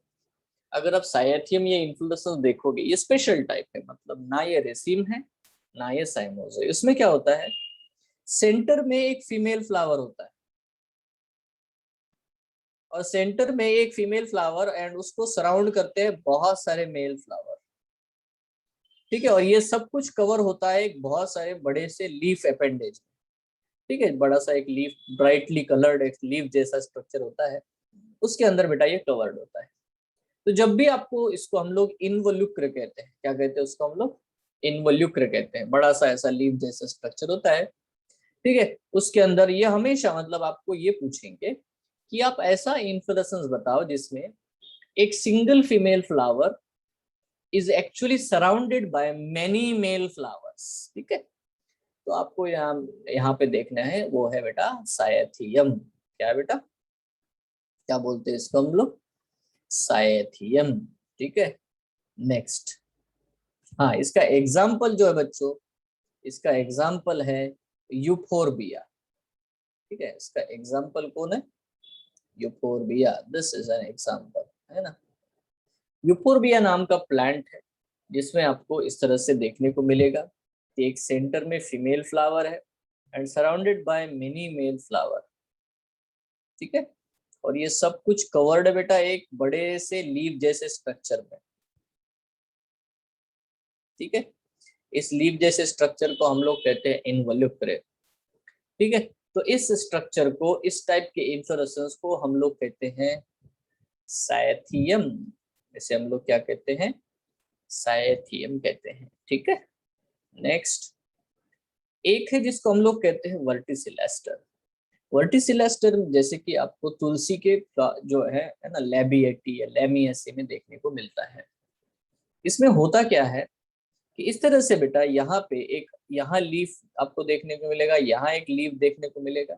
Speaker 1: अगर आप साइथियम या इन्फ्लोरेसेंस देखोगे, ये स्पेशल टाइप है, मतलब ना ये रेसिम है ना ये साइमोस है। इसमें क्या होता है, सेंटर में एक फीमेल फ्लावर होता है और सेंटर में एक फीमेल फ्लावर एंड उसको सराउंड करते हैं बहुत सारे मेल फ्लावर, ठीक है। और ये सब कुछ कवर होता है एक बहुत सारे बड़े से लीफ अपेंडेज, ठीक है, बड़ा सा एक लीफ, ब्राइटली कलर्ड एक लीफ जैसा स्ट्रक्चर होता है, उसके अंदर बेटा ये कवर्ड होता है। तो जब भी आपको, इसको हम लोग इनवोल्यूक्र कहते हैं, क्या कहते हैं उसको हम लोग, इनवोल्यूक्र कहते हैं, बड़ा सा ऐसा लीफ जैसा स्ट्रक्चर होता है, ठीक है। उसके अंदर ये हमेशा मतलब आपको ये पूछेंगे कि आप ऐसा इन्फ्लोरेसेंस बताओ जिसमें एक single female flower is actually surrounded by many male flowers, ठीक है। तो आपको यहाँ यहाँ पे देखना है, वो है बेटा साइथियम। क्या है बेटा, क्या बोलते हैं इसको हम लोग, साइथियम, ठीक है। नेक्स्ट, हाँ, इसका एग्जाम्पल जो है बच्चों, इसका एग्जाम्पल है यूफोरबिया, ठीक है। इसका एग्जाम्पल कौन है, euphorbia, this is an example, है ना। यूफोरबिया नाम का प्लांट है जिसमें आपको इस तरह से देखने को मिलेगा कि एक सेंटर में फीमेल फ्लावर है and surrounded by many male flower, ठीक है। और ये सब कुछ कवर्ड है बेटा एक बड़े से लीफ जैसे स्ट्रक्चर में, ठीक है। इस लीफ जैसे स्ट्रक्चर को हम लोग कहते हैं इनवोल्यूक्र, ठीक है। तो इस स्ट्रक्चर को, इस टाइप के इन्फ्लोरेसेंस को हम लोग कहते हैं साइथियम। इसे हम लोग क्या कहते हैं, साइथियम कहते हैं, ठीक है। नेक्स्ट, एक है जिसको हम लोग कहते हैं वर्टिसिलेस्टर। वर्टिसिलेस्टर जैसे कि आपको तुलसी के जो है ना, लेबिएटी या लेमिएसी में देखने को मिलता है। इसमें होता क्या है कि इस तरह से बेटा यहाँ पे एक, यहाँ लीफ आपको देखने को मिलेगा, यहाँ एक लीफ देखने को मिलेगा,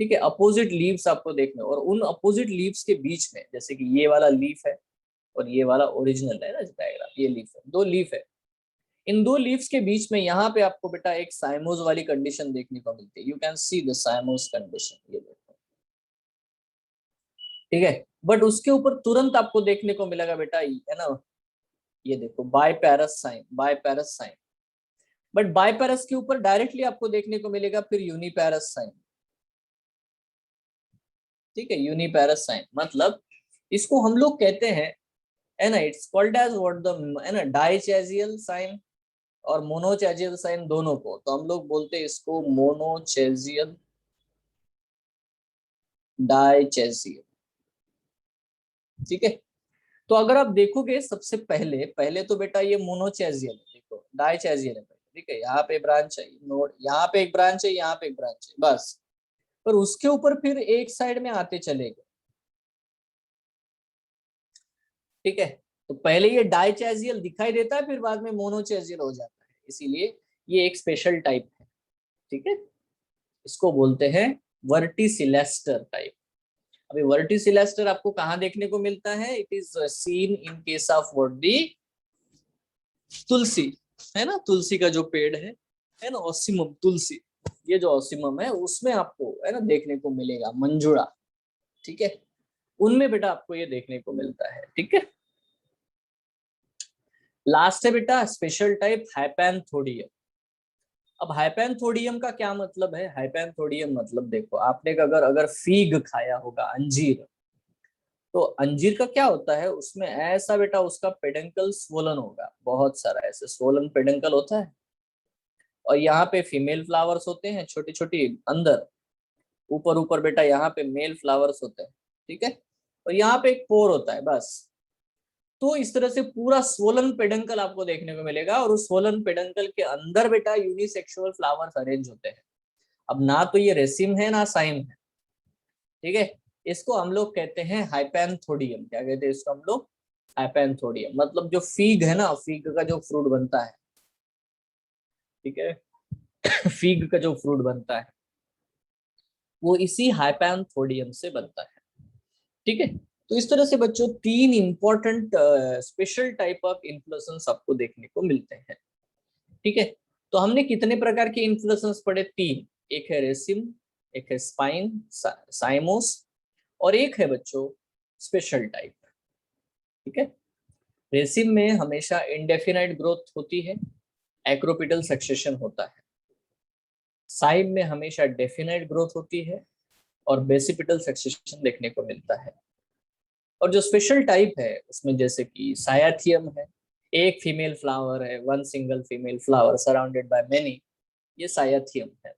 Speaker 1: ठीक है। अपोजिट लीव्स आपको देखने, और उन अपोजिट लीव्स के बीच में, जैसे कि ये वाला लीफ है और ये वाला ओरिजिनल है ना डायग्राम, ये लीफ है, दो लीफ है, इन दो लीव्स के बीच में यहाँ पे आपको बेटा एक साइमोस वाली कंडीशन देखने को मिलती है। You can see the साइमोस condition, ये देखो, ठीक है। बट उसके ऊपर तुरंत आपको देखने को मिलेगा बेटा, है ना, ये देखो बायपैरस साइन, बायपैरस साइन। बट बायपैरस के ऊपर डायरेक्टली आपको देखने को मिलेगा फिर यूनिपैरस साइन, ठीक है। यूनिपैरस साइन मतलब इसको हम लोग कहते हैं, है ना, it's called as what the, है ना, डाइचेजियल साइन और मोनोचेजियल साइन दोनों को, तो हम लोग बोलते हैं इसको मोनोचेजियल, डाइचेजियल, ठीक है। तो अगर आप देखोगे सबसे पहले पहले तो बेटा ये मोनोचेजियल है, देखो डाइचेजियल है, ठीक है। यहाँ पे ब्रांच है, नोड यहाँ पे एक ब्रांच है, यहाँ पे एक ब्रांच है, बस। पर उसके ऊपर फिर एक साइड में आते चले गए, ठीक है। तो पहले ये डाइचेजियल दिखाई देता है, फिर बाद में मोनोचेजियल हो जाता है, इसीलिए ये एक स्पेशल टाइप है, ठीक है। इसको बोलते हैं वर्टिसिलेस्टर टाइप। अभी वर्टिसिलेस्टर आपको कहाँ देखने को मिलता है, it is seen in case of what the tulsi, है ना, तुलसी का जो पेड़ है ना, ऑसिमम तुलसी, ये जो ऑसिमम है उसमें आपको, है ना, देखने को मिलेगा मंजुळा, ठीक है। उनमें बेटा आपको ये देखने को मिलता है, ठीक है। लास्ट है बेटा स्पेशल टाइप हाइपैंथोडियम। अब हाइपैंथोडियम का क्या मतलब है, हाइपैंथोडियम मतलब देखो, आपने अगर अगर फीग खाया होगा, अंजीर, तो अंजीर का क्या होता है, उसमें ऐसा बेटा उसका पेडंकल स्वोलन होगा, बहुत सारा ऐसे स्वोलन पेडंकल होता है, और यहाँ पे फीमेल फ्लावर्स होते हैं छोटी छोटी अंदर, ऊपर ऊपर बेटा यहाँ पे मेल फ्लावर्स होते हैं, ठीक है। और यहाँ पे एक पोर होता है, बस। तो इस तरह से पूरा स्वोलन पेडंकल आपको देखने को मिलेगा, और उस स्वोलन पेडंकल के अंदर बेटा यूनिसेक्सुअल फ्लावर्स अरेंज होते हैं। अब ना तो ये रेसिम है ना साइम है, ठीक है। इसको हम लोग कहते हैं हाइपैंथोडियम। क्या कहते हैं इसको हम लोग, हाइपैंथोडियम। मतलब जो फीग है ना, फीग का जो फ्रूट बनता है, ठीक है, फीग का जो फ्रूट बनता है वो इसी हाइपैंथोडियम से बनता है, ठीक है। तो इस तरह से बच्चों तीन important special type of inflorescence आपको देखने को मिलते हैं, ठीक है। तो हमने कितने प्रकार के इन्फ्लोरेसेंस पढ़े, तीन। एक है रेसिम, एक है स्पाइन साइमोस, और एक है बच्चों स्पेशल टाइप, ठीक है। रेसिम में हमेशा इंडेफिनाइट ग्रोथ होती है, एक्रोपिटल सक्सेशन होता है। साइम में हमेशा डेफिनाइट ग्रोथ होती है और बेसिपिटल सक्सेशन देखने को मिलता है। और जो स्पेशल टाइप है उसमें जैसे कि सायाथियम है, एक फीमेल फ्लावर है, one single female flower surrounded by many, ये साइथियम है।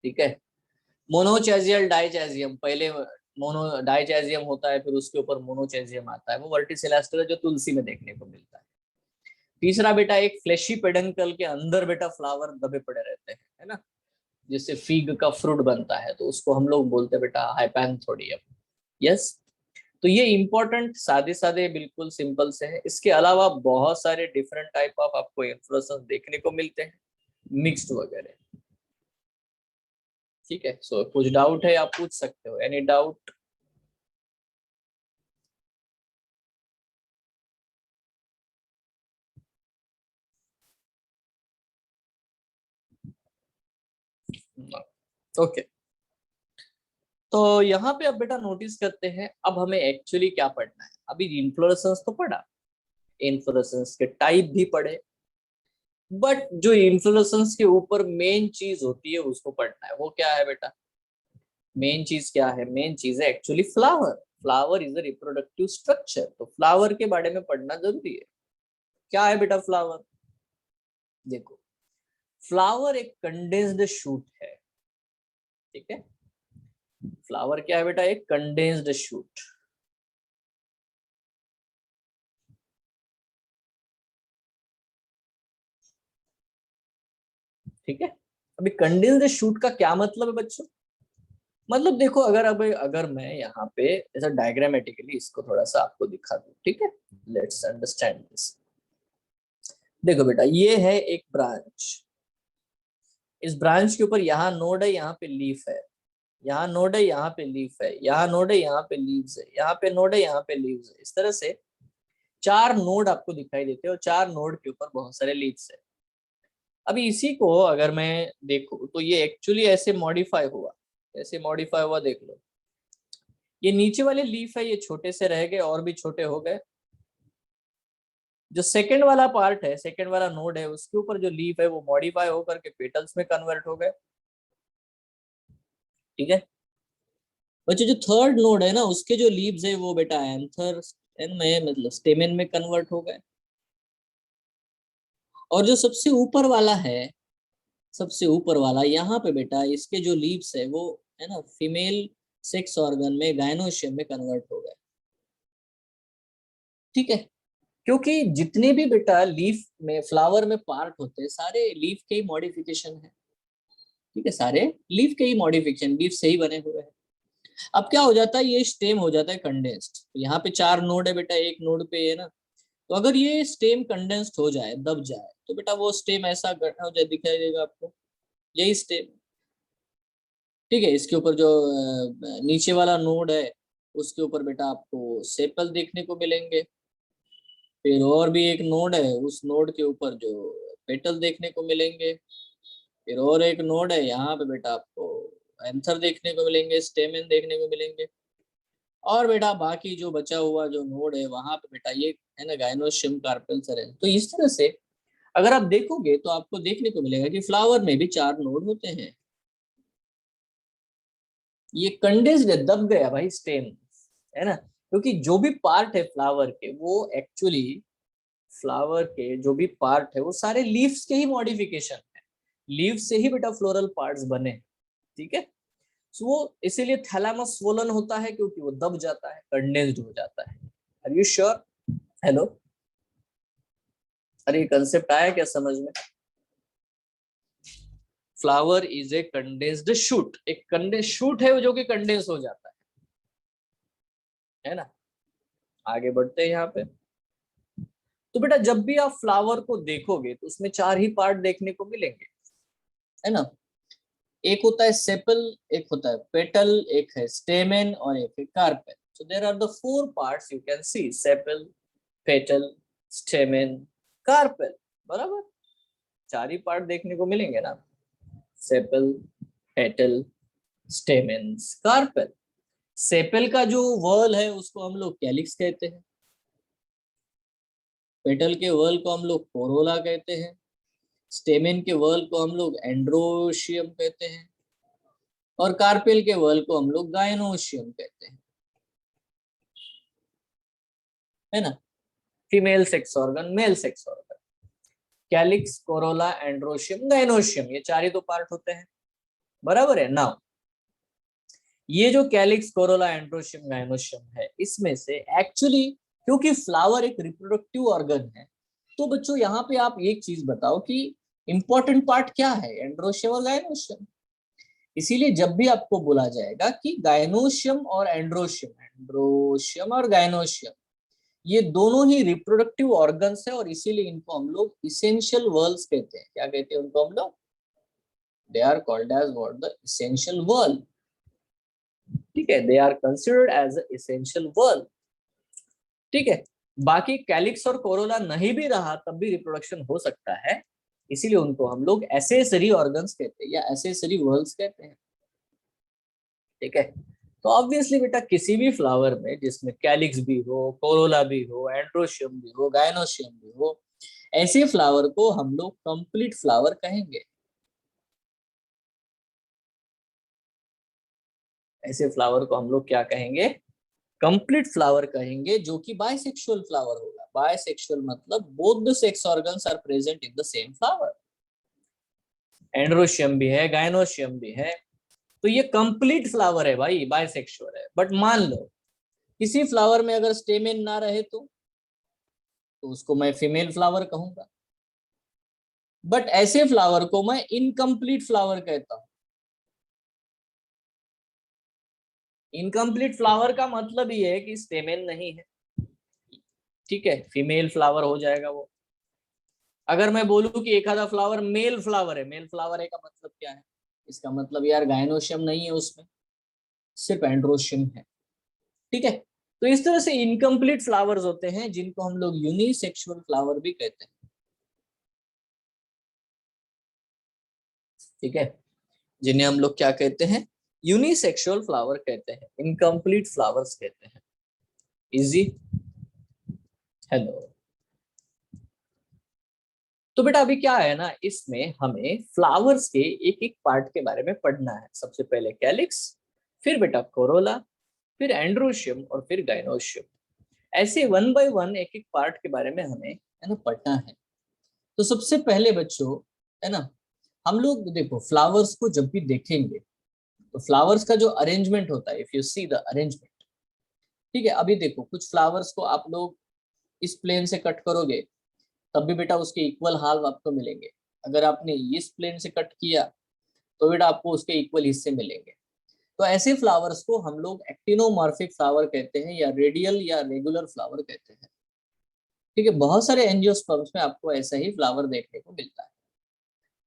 Speaker 1: ठीक है। मोनोचेजियल डाइचेजियम, पहले मोनो डाइचेजियम होता है, फिर उसके ऊपर मोनोचेजियम आता है, वो वर्टिसिलास्टर है जो तुलसी में देखने को मिलता है। तीसरा बेटा एक फ्लैशी पेडंकल के अंदर बेटा फ्लावर दबे पड़े रहते हैं, है ना, जिससे फिग का फ्रूट बनता है, तो उसको हम लोग बोलते हैं बेटा हाइपैंथोडियम। यस। तो ये इंपॉर्टेंट सादे सादे बिल्कुल सिंपल से है। इसके अलावा बहुत सारे डिफरेंट टाइप ऑफ आपको इन्फ्लोरेसेंस देखने को मिलते हैं, मिक्स्ड वगैरह। ठीक है। सो कुछ डाउट है आप पूछ सकते हो, एनी डाउट? ओके। तो यहाँ पे अब बेटा नोटिस करते हैं, अब हमें एक्चुअली क्या पढ़ना है। अभी इन्फ्लोरेसेंस तो पढ़ा, इन्फ्लोरेसेंस के टाइप भी पढ़े, बट जो इन्फ्लोरेसेंस के ऊपर मेन चीज होती है उसको पढ़ना है। वो क्या है बेटा? मेन चीज क्या है? मेन चीज है actually flower. Flower is a reproductive structure, तो फ्लावर के बारे में पढ़ना जरूरी है। क्या है बेटा फ्लावर? देखो, फ्लावर एक कंडेंस्ड शूट है। ठीक है। फ्लावर क्या है बेटा? एक कंडेंस्ड शूट। ठीक है। अभी कंडेंस्ड शूट का क्या मतलब है बच्चों? मतलब देखो, अगर मैं यहाँ पे ऐसा डायग्रामेटिकली इसको थोड़ा सा आपको दिखा दूं, ठीक है, लेट्स अंडरस्टैंड दिस। देखो बेटा, ये है एक ब्रांच। इस ब्रांच के ऊपर यहाँ नोड है, यहाँ पे लीफ है, यहाँ नोड है, यहाँ पे लीफ है, यहाँ नोड है, यहाँ पे लीव्स है, यहाँ पे नोड है, यहाँ पे लीव्स है। इस तरह से चार नोड आपको दिखाई देते हैं और चार नोड के ऊपर बहुत सारे लीव्स है। अभी इसी को अगर मैं देखूं तो ये एक्चुअली ऐसे मॉडिफाई हुआ, ऐसे मॉडिफाई हुआ, देख लो। ये नीचे वाले लीफ है, ये छोटे से रह गए और भी छोटे हो गए। जो सेकंड वाला पार्ट है, सेकंड वाला नोड है, उसके ऊपर जो लीफ है वो मॉडिफाई होकर के पेटल्स में कन्वर्ट हो गए। ठीक है। बच्चे जो थर्ड नोड है ना, उसके जो लीव्स है वो बेटा एंथर में, मतलब स्टेमेन में कन्वर्ट हो गए। और जो सबसे ऊपर वाला है, सबसे ऊपर वाला यहाँ पे बेटा, इसके जो लीव्स है वो है ना फीमेल सेक्स ऑर्गन में गायनोशियम में कन्वर्ट हो गए। ठीक है। क्योंकि जितने भी बेटा लीफ में, फ्लावर में पार्ट होते हैं, सारे लीफ के ही मॉडिफिकेशन है। ठीक है, सारे लीफ के ही मॉडिफिकेशन, लीफ से ही बने हुए हैं। अब क्या हो जाता है, ये स्टेम हो जाता है कंडेंस्ड। तो यहाँ पे चार नोड है बेटा, एक नोड पे है ना, तो अगर ये स्टेम कंडेंस्ड हो जाए, दब जाए, तो बेटा वो स्टेम ऐसा हो जाए, दिखाई देगा आपको, यही स्टेम। ठीक है। इसके ऊपर जो नीचे वाला नोड है, उसके ऊपर बेटा आपको सेपल देखने को मिलेंगे। फिर और भी एक नोड है, उस नोड के ऊपर जो पेटल देखने को मिलेंगे। फिर और एक नोड है, यहाँ पे बेटा आपको एंथर देखने को मिलेंगे, स्टेमेन देखने को मिलेंगे। और बेटा बाकी जो बचा हुआ जो नोड है वहां पे बेटा ये है ना गायनोशियम कार्पेल सर है। तो इस तरह से अगर आप देखोगे तो आपको देखने को मिलेगा कि फ्लावर में भी चार नोड होते हैं। ये कंडेंस्ड है, दब गया भाई स्टेम, है ना, क्योंकि जो भी पार्ट है फ्लावर के, वो एक्चुअली फ्लावर के जो भी पार्ट है वो सारे लीव्स के ही मॉडिफिकेशन है। लीव से ही बेटा फ्लोरल पार्ट्स बने। ठीक है। सो वो इसीलिए थैलामस स्वोलन होता है, क्योंकि वो दब जाता है, कंडेंस्ड हो जाता है। Are you sure? हेलो? अरे कंसेप्ट आया क्या समझ में? Flower is a condensed shoot, एक कंडेंस शूट है जो कि कंडेंस हो जाता है ना। आगे बढ़ते हैं यहाँ पे। तो बेटा जब भी आप फ्लावर को देखोगे तो उसमें चार ही पार्ट देखने को मिलेंगे, है ना। एक होता है सेपल, एक होता है पेटल, एक है स्टेमेन और एक है carpel. So there are the four parts you can see, sepal, petal, stamen, carpel. बराबर, चार ही पार्ट देखने को मिलेंगे ना, sepal, petal, stamens, carpel. Sepal का जो वर्ल है उसको हम लोग कैलिक्स कहते हैं, पेटल के वर्ल को हम लोग कोरोला कहते हैं, स्टेमेन के वर्ल को हम लोग एंड्रोशियम कहते हैं, और कार्पेल के वर्ल को हम लोग गायनोशियम कहते हैं, है ना। Female sex organ, male sex organ, calyx, Corolla, androecium, gynoecium, ये चार ही तो पार्ट होते हैं, बराबर है ना। ये जो कैलिक्स, कोरोला, एंड्रोशियम, गाइनोशियम है, इसमें से एक्चुअली क्योंकि फ्लावर एक रिप्रोडक्टिव ऑर्गन है, तो बच्चों यहाँ पे आप एक चीज बताओ कि इंपॉर्टेंट पार्ट क्या है, एंड्रोशियम और गाइनोशियम। इसीलिए जब भी आपको बोला जाएगा कि गाइनोशियम और एंड्रोशियम, एंड्रोशियम और गाइनोशियम, ये दोनों ही रिप्रोडक्टिव ऑर्गन्स है, और इसीलिए इनको हम लोग इसेंशियल वर्ल्स कहते हैं। क्या कहते हैं उनको हम लोग? They are called as what? The essential whorl. ठीक है, they are considered as essential whorl. ठीक है, बाकी कैलिक्स और कोरोला नहीं भी रहा तब भी रिप्रोडक्शन हो सकता है, इसीलिए उनको हम लोग एसेसरी ऑर्गन्स कहते हैं या एसेसरी वर्ल्स कहते हैं। ठीक है, तो ऑब्वियसली बेटा किसी भी फ्लावर में जिसमें कैलिक्स भी हो, कोरोला भी हो, एंड्रोशियम भी हो, गाइनोशियम भी हो, ऐसे फ्लावर को हम लोग कंप्लीट फ्लावर कहेंगे। ऐसे फ्लावर को हम लोग क्या कहेंगे? कंप्लीट फ्लावर कहेंगे, जो कि बाइसेक्सुअल फ्लावर होगा। बाइसेक्सुअल मतलब both the sex organs are present in the same flower. Androecium भी है, गाइनोशियम भी है, तो ये कंप्लीट फ्लावर है भाई, बाइसेक्सुअल है। बट मान लो किसी फ्लावर में अगर स्टेमेन ना रहे तो उसको मैं फीमेल फ्लावर कहूंगा। बट ऐसे फ्लावर को मैं इनकम्प्लीट फ्लावर कहता हूं। इनकम्प्लीट फ्लावर का मतलब ये है कि स्टेमेन नहीं है। ठीक है, फीमेल फ्लावर हो जाएगा वो। अगर मैं बोलूं कि एक आधा फ्लावर मेल फ्लावर है, मेल फ्लावर है का मतलब क्या है? इसका मतलब यार गाइनोशियम नहीं है उसमें, सिर्फ एंड्रोशियम है। ठीक है, तो इस तरह से इनकम्प्लीट फ्लावर्स होते हैं जिनको हम लोग यूनिसेक्सुअल फ्लावर भी कहते हैं। ठीक है, जिन्हें हम लोग क्या कहते हैं? यूनिसेक्सुअल फ्लावर कहते हैं, इनकम्प्लीट फ्लावर्स कहते हैं। इजी? हेलो। तो बेटा अभी क्या है ना, इसमें हमें फ्लावर्स के एक एक पार्ट के बारे में पढ़ना है। सबसे पहले कैलिक्स, फिर बेटा कोरोला, फिर एंड्रोशियम और फिर गाइनोशियम। ऐसे वन बाय वन एक एक पार्ट के बारे में हमें है ना पढ़ना है। तो सबसे पहले बच्चों, है ना, हम लोग देखो फ्लावर्स को जब भी देखेंगे तो फ्लावर्स का जो अरेंजमेंट होता है, if you see the arrangement, ठीक है, अभी देखो कुछ फ्लावर्स को आप लोग इस प्लेन से कट करोगे तब भी बेटा उसके इक्वल हाल आपको मिलेंगे। अगर आपने इस प्लेन से कट किया तो बेटा आपको उसके इक्वल हिस्से मिलेंगे। तो ऐसे फ्लावर्स को हम लोग एक्टिनोमॉर्फिक फ्लावर कहते हैं, या रेडियल या रेगुलर फ्लावर कहते हैं। ठीक है, बहुत सारे एंजियोस्पर्म्स में आपको ऐसा ही फ्लावर देखने को मिलता है।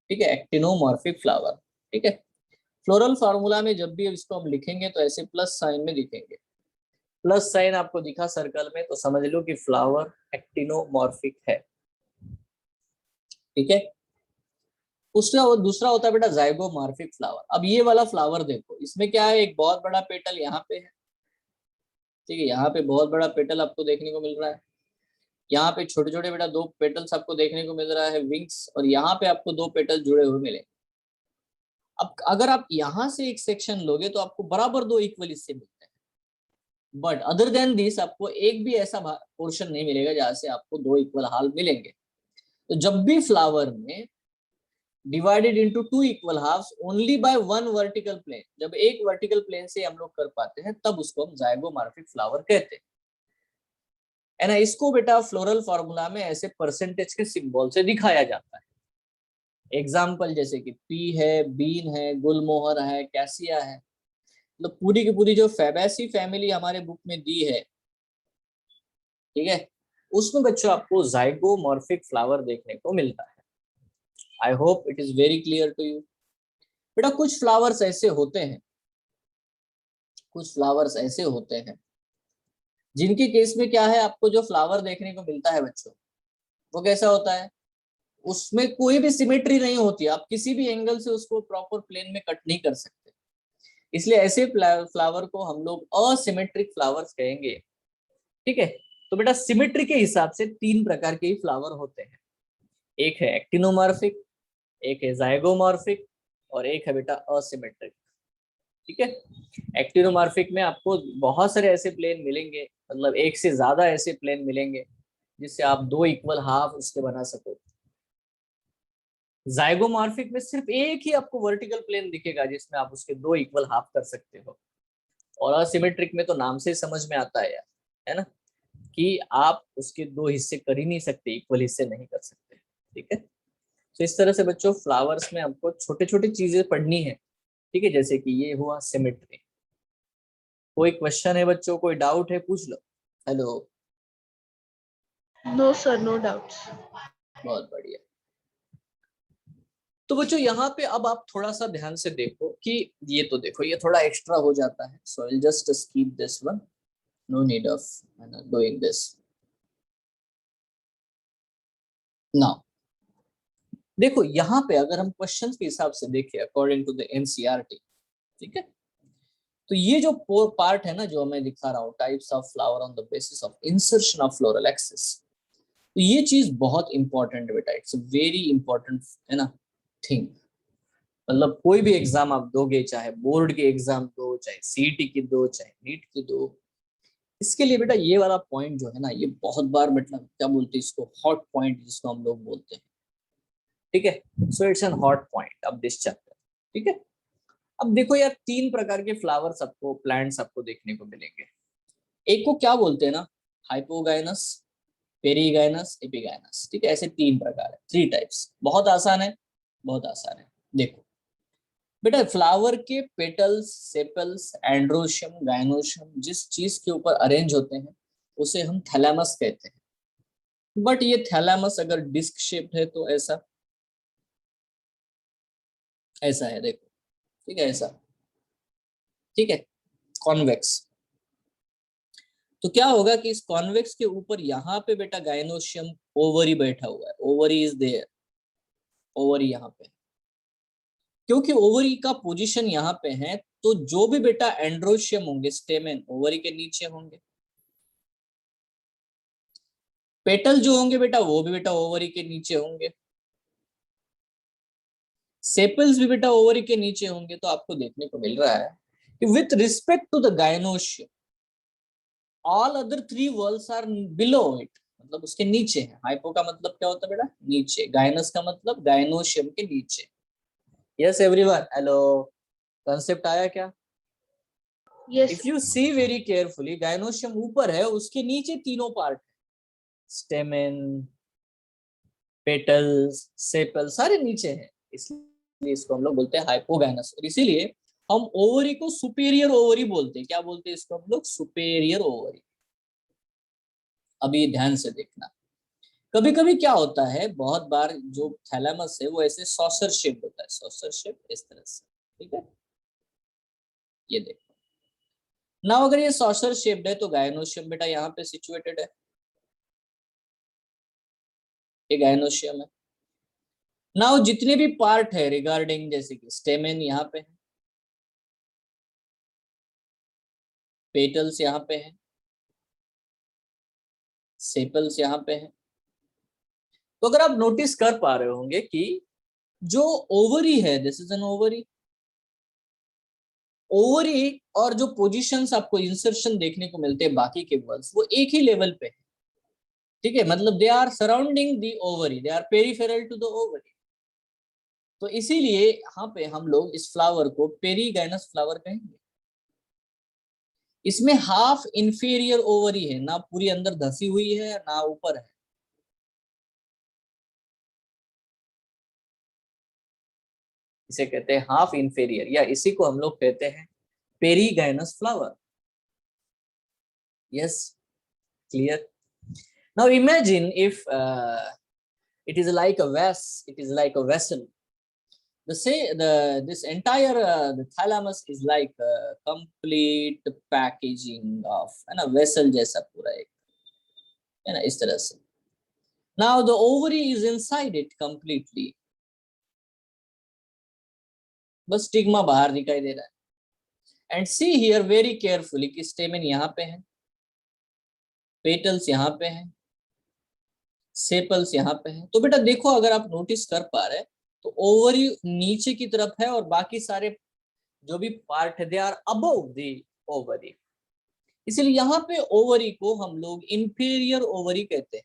Speaker 1: ठीक है, एक्टिनोमॉर्फिक फ्लावर। ठीक है, फ्लोरल फार्मूला में जब भी इसको हम लिखेंगे तो ऐसे प्लस साइन में लिखेंगे। प्लस साइन आपको दिखा सर्कल में, तो समझ लो कि फ्लावर एक्टिनोमॉर्फिक है। ठीक है, उसका वो दूसरा होता है बेटा जाइगोमॉर्फिक फ्लावर। अब ये वाला फ्लावर देखो, इसमें क्या है, एक बहुत बड़ा पेटल यहाँ पे है। ठीक है, यहाँ पे बहुत बड़ा पेटल आपको देखने को मिल रहा है। यहाँ पे छोटे छोटे बेटा दो पेटल्स आपको देखने को मिल रहा है, विंग्स, और यहाँ पे आपको दो पेटल जुड़े हुए मिले। अब अगर आप यहाँ से एक सेक्शन लोगे तो आपको बराबर दो इक्वल हिस्से मिलते हैं। बट अदर देन दिस आपको एक भी ऐसा पोर्शन नहीं मिलेगा जहां से आपको दो इक्वल हाल मिलेंगे। तो जब भी फ्लावर में divided into two equal halves only by one vertical plane, जब एक वर्टिकल प्लेन से हम लोग कर पाते हैं तब उसको हम जाइगोमॉर्फिक फ्लावर कहते हैं। है ना, इसको बेटा फ्लोरल फार्मूला में ऐसे परसेंटेज के सिंबल से दिखाया जाता है। एग्जाम्पल जैसे कि पी है, बीन है, गुलमोहर है, कैसिया है, मतलब पूरी की पूरी जो फैबेसी फैमिली हमारे बुक में दी है, ठीक है, उसमें बच्चों आपको जाइगोमॉर्फिक फ्लावर देखने को मिलता है। I hope it is very clear to you. बेटा कुछ फ्लावर्स ऐसे होते हैं, कुछ फ्लावर्स ऐसे होते हैं जिनके केस में क्या है, आपको जो फ्लावर देखने को मिलता है बच्चों, वो कैसा होता है, उसमें कोई भी सिमेट्री नहीं होती। आप किसी भी एंगल से उसको प्रॉपर प्लेन में कट नहीं कर सकते। इसलिए ऐसे फ्लावर को हम लोग असिमेट्रिक फ्लावर्स कहेंगे। ठीक है, तो बेटा सिमेट्री के हिसाब से तीन प्रकार के ही फ्लावर होते हैं। एक है एक्टिनोमॉर्फिक, एक है जाइगोमॉर्फिक, और एक है बेटा असिमेट्रिक। ठीक है, एक्टिनोमॉर्फिक में आपको बहुत सारे ऐसे प्लेन मिलेंगे, मतलब एक से ज्यादा ऐसे प्लेन मिलेंगे जिससे आप दो इक्वल हाफ उसके बना सको। जाइगोमॉर्फिक में सिर्फ एक ही आपको वर्टिकल प्लेन दिखेगा जिसमें आप उसके दो इक्वल हाफ कर सकते हो। और असिमेट्रिक में तो नाम से ही समझ में आता है यार, है ना, कि आप उसके दो हिस्से कर ही नहीं सकते, इक्वल हिस्से नहीं कर सकते। ठीक है, तो इस तरह से बच्चों फ्लावर्स में हमको छोटे छोटे चीजें पढ़नी है। ठीक है, जैसे कि ये हुआ सिमेट्री। कोई क्वेश्चन है बच्चों, कोई डाउट है, पूछ लो। Hello.
Speaker 2: No sir, no doubts.
Speaker 1: बहुत बढ़िया। तो बच्चों यहाँ पे अब आप थोड़ा सा ध्यान से देखो कि ये तो देखो ये थोड़ा एक्स्ट्रा हो जाता है, so I just skip this one, no need of doing this now. देखो यहाँ पे अगर हम क्वेश्चंस के हिसाब से देखें अकॉर्डिंग टू द एनसीईआरटी, ठीक है, तो ये जो पार्ट है ना जो मैं दिखा रहा हूँ, types of flower on the basis of insertion of floral axis, तो ये चीज बहुत इंपॉर्टेंट है बेटा, इट्स वेरी इंपॉर्टेंट, है ना, थिंग। मतलब कोई भी एग्जाम आप दोगे, चाहे बोर्ड के एग्जाम दो, चाहे सीईटी की दो, चाहे नीट की दो, इसके लिए बेटा ये वाला पॉइंट जो है ना, ये बहुत बार मतलब क्या बोलते हैं इसको, हॉट पॉइंट जिसको हम लोग बोलते हैं। ठीक है, so it's an hot point of this chapter. ठीक है, अब देखो यार तीन प्रकार के फ्लावर्स आपको, प्लांट्स आपको देखने को मिलेंगे। एक को क्या बोलते हैं ना, हाइपोगाइनस, पेरीगाइनस, एपिगाइनस। ठीक है, ऐसे तीन प्रकार है, थ्री टाइप्स। बहुत आसान है, बहुत आसान है। देखो बेटा फ्लावर के पेटल्स, सेपल्स, एंड्रोशियम, गाइनोशियम जिस चीज के ऊपर अरेंज होते हैं उसे हम थैलेमस कहते हैं। बट ये थैलेमस अगर डिस्क शेप्ड है तो ऐसा, ऐसा है देखो। ठीक है, ऐसा। ठीक है, कॉन्वेक्स। तो क्या होगा कि इस कॉन्वेक्स के ऊपर यहाँ पे बेटा गाइनोशियम ओवरी बैठा हुआ है, ओवरी इज देयर, ओवरी यहाँ पे। क्योंकि ओवरी का पोजीशन यहाँ पे है, तो जो भी बेटा एंड्रोशियम होंगे, स्टेमेन ओवरी के नीचे होंगे। पेटल जो होंगे बेटा वो भी बेटा ओवरी के नीचे होंगे। सेपल्स भी बेटा ओवरी के नीचे होंगे। तो आपको देखने को मिल रहा है कि with respect to the gynoecium all other three whorls are below it, मतलब उसके नीचे है। हाइपो का मतलब क्या होता है बेटा, नीचे। गाइनस का मतलब गाइनोशियम के नीचे। यस एवरीवन, हेलो, कॉन्सेप्ट आया क्या?
Speaker 2: Yes.
Speaker 1: If you see very carefully, gynoecium ऊपर है, उसके नीचे तीनों पार्ट, स्टेमेन, पेटल्स, सेपल सारे नीचे हैं, इसलिए इसको हम लोग बोलते हैं हाइपोगाइनस। और इसीलिए हम ओवरी को सुपेरियर ओवरी बोलते हैं। क्या बोलते हैं इसको हम लोग? Superior ovary. अभी ध्यान से देखना, कभी कभी क्या होता है, बहुत बार जो थैलेमस है वो ऐसे सॉसर शेप होता है, सॉसर शेप इस तरह से। ठीक है, ये देखो ना, अगर ये सॉसर शेप्ड है तो गायनोशियम बेटा यहाँ पे सिचुएटेड है, ये गायनोशियम है। नाउ जितने भी पार्ट है रिगार्डिंग, जैसे कि स्टेमेन यहाँ पे है, पेटल्स यहाँ पे है, सेपल्स यहाँ पे है। तो अगर आप नोटिस कर पा रहे होंगे कि जो ओवरी है, this is an ovary, ovary और जो पोजीशंस आपको इंसर्शन देखने को मिलते हैं बाकी के वर्ड्स, वो एक ही लेवल पे है। ठीक है, मतलब they are surrounding the ovary, they are peripheral to the ovary. तो इसीलिए यहाँ पे हम लोग इस फ्लावर को पेरीगाइनस फ्लावर कहेंगे। इसमें हाफ इंफीरियर ओवरी है, ना पूरी अंदर धसी हुई है ना ऊपर है। इसे कहते हैं हाफ इंफीरियर, या इसी को हम लोग कहते हैं perigynous flower. Yes, clear. Now imagine if it is like a it is like a vessel. This entire the thalamus is like a complete packaging of, है ना, vessel जैसा पूरा एक, है ना, इस तरह से। now the ovary is inside it completely, बस स्टिग्मा बाहर दिखाई दे रहा है। And see here very carefully कि स्टेमेन यहाँ पे है, पेटल्स यहाँ पे है, सेपल्स यहाँ पे है। तो बेटा देखो, अगर आप नोटिस कर पा रहे हैं तो ओवरी नीचे की तरफ है और बाकी सारे जो भी पार्ट है they are above the ovary. इसलिए यहाँ पे ओवरी को हम लोग इंफीरियर ओवरी कहते हैं।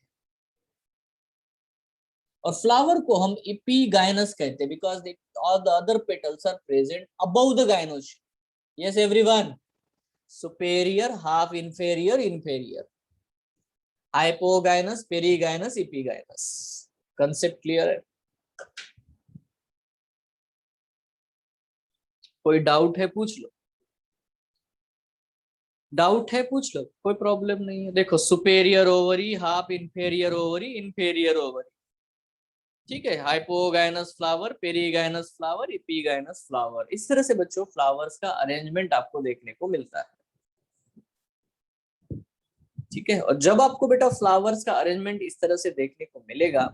Speaker 1: और फ्लावर को हम एपिगाइनस कहते हैं because all the other petals are present above the gynoecium. Yes everyone, superior, half inferior, inferior, hypogynous, perigynous, epigynous. Concept clear है? कोई डाउट है पूछ लो, डाउट है पूछ लो, कोई प्रॉब्लम नहीं है। देखो, superior ovary, half inferior ovary, inferior ovary, ठीक है, hypogynous flower, perigynous flower, epigynous flower. इस तरह से बच्चों फ्लावर्स का अरेंजमेंट आपको देखने को मिलता है, ठीक है। और जब आपको बेटा फ्लावर्स का अरेंजमेंट इस तरह से देखने को मिलेगा,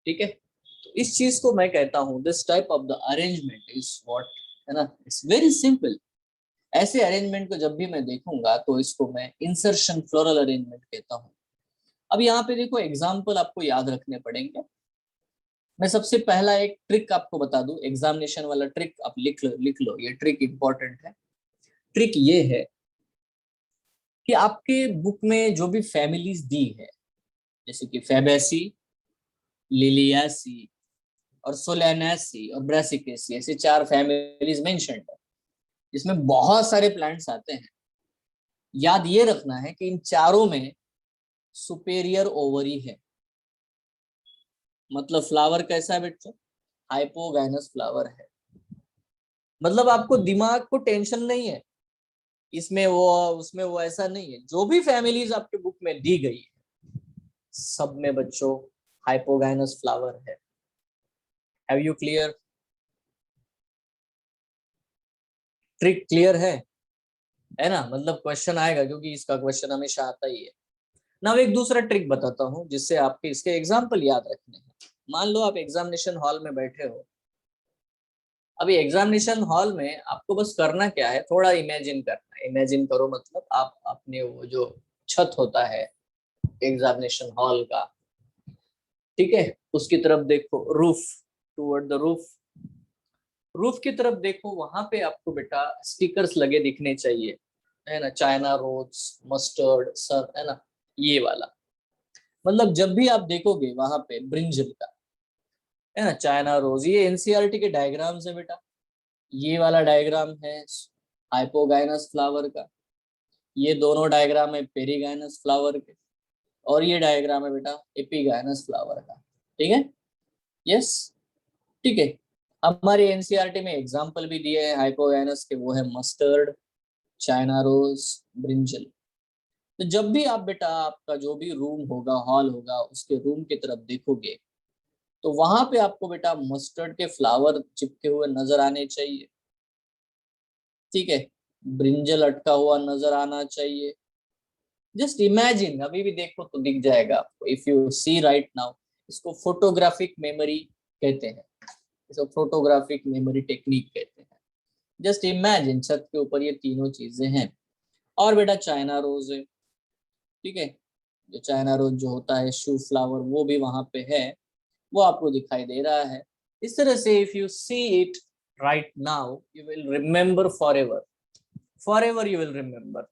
Speaker 1: ठीक है, तो इस चीज को मैं कहता हूं this type of the arrangement is what, है ना, इट्स वेरी सिंपल। ऐसे अरेंजमेंट को जब भी मैं देखूंगा तो इसको मैं इंसर्शन फ्लोरल अरेंजमेंट कहता हूं। अब यहाँ पे देखो एग्जाम्पल आपको याद रखने पड़ेंगे। मैं सबसे पहला एक ट्रिक आपको बता दूं, एग्जामिनेशन वाला ट्रिक आप लिख लो, ये ट्रिक इंपॉर्टेंट है। ट्रिक ये है कि आपके बुक में जो भी फैमिलीज दी है, जैसे कि फेबेसी, लिलियासी और सोलेनासी और ब्रासिकेसी, ऐसे 4 फैमिलीज मेंशन्ड है, इसमें बहुत सारे प्लांट्स आते हैं। याद ये रखना है कि इन चारों में सुपेरियर ओवरी है, मतलब फ्लावर कैसा है बच्चों, हाइपोगाइनस फ्लावर है। मतलब आपको दिमाग को टेंशन नहीं है, इसमें वो उसमें वो, ऐसा नहीं है। जो भी फैमिलीज आपके बुक में दी गई है सब में बच्चों हाइपोगाइनस फ्लावर है। Have you clear? Trick clear है ना? मतलब क्वेश्चन आएगा क्योंकि इसका क्वेश्चन हमेशा आता ही है ना। एक दूसरा ट्रिक बताता हूं जिससे आपके इसके एग्जाम्पल याद रखने हैं। मान लो आप एग्जामिनेशन हॉल में बैठे हो। अभी एग्जामिनेशन हॉल में आपको बस करना क्या है, थोड़ा इमेजिन करना है। इमेजिन करो मतलब आप अपने वो जो छत होता है एग्जामिनेशन हॉल का, ठीक है, उसकी तरफ देखो, roof, toward the roof. Roof की तरफ देखो, वहां पे आपको बेटा स्टिकर्स लगे दिखने चाहिए, है ना, चाइना रोज, मस्टर्ड, सर, है ना, ये वाला। मतलब जब भी आप देखोगे वहां पे ब्रिंजल का, है ना, चाइना रोज, ये एनसीईआरटी के डायग्राम्स है बेटा। ये वाला डायग्राम है हाइपोगाइनस फ्लावर का, ये दोनों डायग्राम है पेरीगाइनस फ्लावर के, और ये डायग्राम है बेटा एपिगाइनस फ्लावर का, ठीक है। यस, ठीक है। हमारे एनसीईआरटी में एग्जाम्पल भी दिए हैं हाइपोगाइनस के, वो है मस्टर्ड, चाइना रोज, ब्रिंजल। तो जब भी आप बेटा आपका जो भी रूम होगा, हॉल होगा, उसके रूम की तरफ देखोगे तो वहां पे आपको बेटा मस्टर्ड के फ्लावर चिपके हुए नजर आने चाहिए, ठीक है, ब्रिंजल अटका हुआ नजर आना चाहिए। जस्ट इमेजिन, अभी भी देखो तो दिख जाएगा आपको, if you see right now. इसको फोटोग्राफिक मेमोरी कहते हैं, इसको फोटोग्राफिक मेमोरी टेक्निक कहते हैं। जस्ट इमेजिन छत के ऊपर ये तीनों चीजें हैं। और बेटा चाइना रोज है, ठीक है, जो चाइना रोज जो होता है शू फ्लावर, वो भी वहां पे है, वो आपको दिखाई दे रहा है। इस तरह से if you see it right now you will remember for ever you will remember.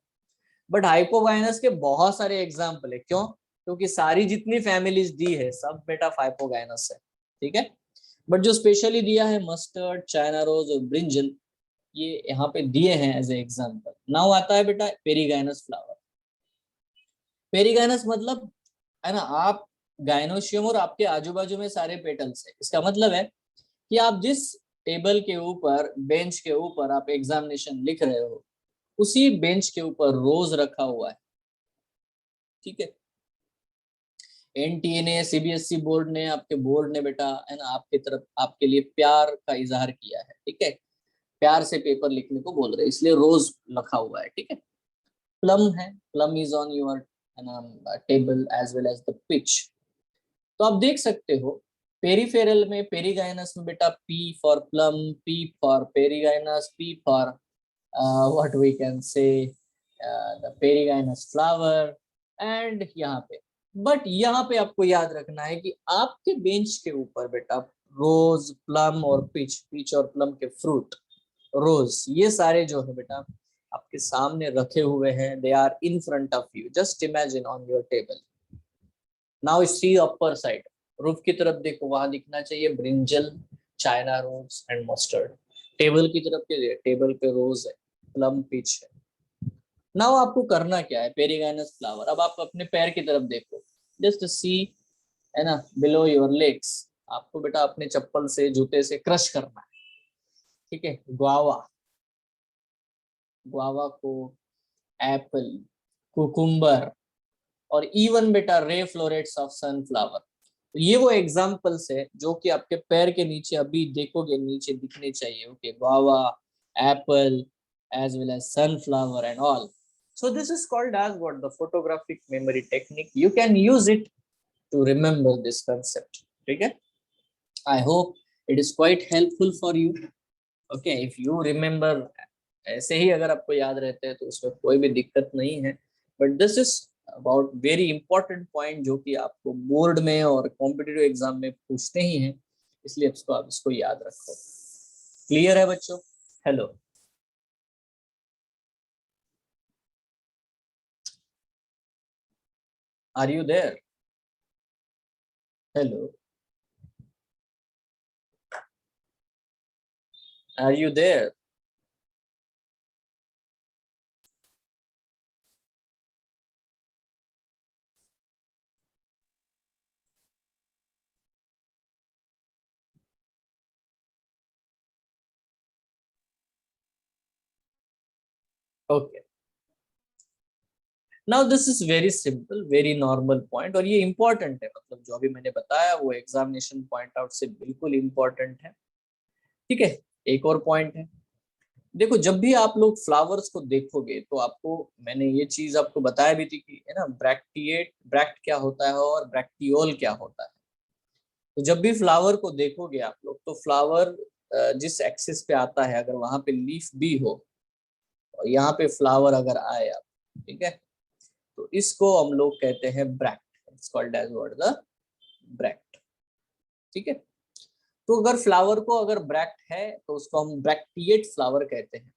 Speaker 1: But hypogynous के बहुत सारे एग्जाम्पल है, क्यों? क्योंकि सारी जितनी फैमिलीज दी है सब बेटा हाइपोगाइनस है, ठीक है। बट जो स्पेशली दिया है मस्टर्ड, चाइना रोज और ब्रिंजल, ये यहाँ पे दिए हैं एज ए एग्जाम्पल। नाउ आता है बेटा पेरीगाइनस फ्लावर। पेरीगाइनस मतलब, है ना, आप गाइनोशियम और आपके आजू बाजू में सारे पेटल्स है। इसका मतलब है कि आप जिस टेबल के ऊपर, बेंच के ऊपर आप एग्जामिनेशन लिख रहे हो, उसी बेंच के ऊपर रोज रखा हुआ है, ठीक है। एनटीए ने, सीबीएसई बोर्ड ने, आपके बोर्ड ने बेटा, है ना, आपके तरफ आपके लिए प्यार का इजहार किया है, ठीक है। प्यार से पेपर लिखने को बोल रहे, इसलिए रोज लिखा हुआ है, ठीक है। प्लम है, plum is on your table as well as the peach. तो आप देख सकते हो पेरीफेरल में, पेरीगाइनस में बेटा P for plum, P for perigynous, P for what we can say the perigynous flower, and यहाँ पे। बट यहाँ पे आपको याद रखना है कि आपके बेंच के ऊपर बेटा रोज, प्लम और पीच और प्लम के फ्रूट, रोज, ये सारे जो है बेटा आपके सामने रखे हुए हैं। They are in front of you, just imagine on your table. Now see upper side, roof की तरफ देखो, वहां दिखना चाहिए brinjal, China rose and mustard. Table की तरफ के, टेबल पे रोज है, प्लम पीच है। नाउ आपको करना क्या है, पेरिगाइनस फ्लावर। अब आप अपने पैर की तरफ देखो, जस्ट सी, है ना, बिलो योर लेग्स। आपको बेटा अपने चप्पल से, जूते से क्रश करना है, ठीक है। गुआवा, गुआवा को, एप्पल, कुकुम्बर, और इवन बेटा रे फ्लोरेट्स ऑफ सनफ्लावर। तो ये वो एग्जांपल्स है जो कि आपके पैर के नीचे अभी देखोगे, नीचे दिखने चाहिए। Okay, guava, Apple, as well as sunflower and all. So this is called as what, the photographic memory technique. You can use it to remember this concept. ठीक है? I hope it is quite helpful for you. Okay, if you remember, ऐसे ही अगर आपको याद रहते हैं तो उसमें कोई भी दिक्कत नहीं है। But this is about very important point जो कि आपको बोर्ड में और कॉम्पिटिटिव एग्जाम में पूछते ही हैं, इसलिए आप इसको याद रखो। क्लियर है बच्चों? Hello, are you there? Hello, are you there? Okay, now this is very simple, very normal point, और ये इंपॉर्टेंट है। मतलब जो अभी मैंने बताया वो एग्जामिनेशन पॉइंट आउट से बिल्कुल इंपॉर्टेंट है। ठीक है, एक और पॉइंट है, देखो जब भी आप लोग फ्लावर्स को देखोगे तो आपको, मैंने ये चीज आपको बताया भी थी कि, है ना, ब्रैक्टिएट, ब्रैक्ट क्या होता है और ब्रैक्टियोल क्या होता है। तो जब भी फ्लावर को देखोगे आप लोग, तो फ्लावर जिस एक्सिस पे आता है, अगर वहां पे लीफ भी हो और यहाँ पे फ्लावर अगर आए आप, ठीक है, तो इसको हम लोग कहते हैं bract. It's called as what, the bract. ठीक है, तो अगर फ्लावर को अगर ब्रैक्ट है तो उसको हम ब्रैक्टिएट फ्लावर कहते हैं।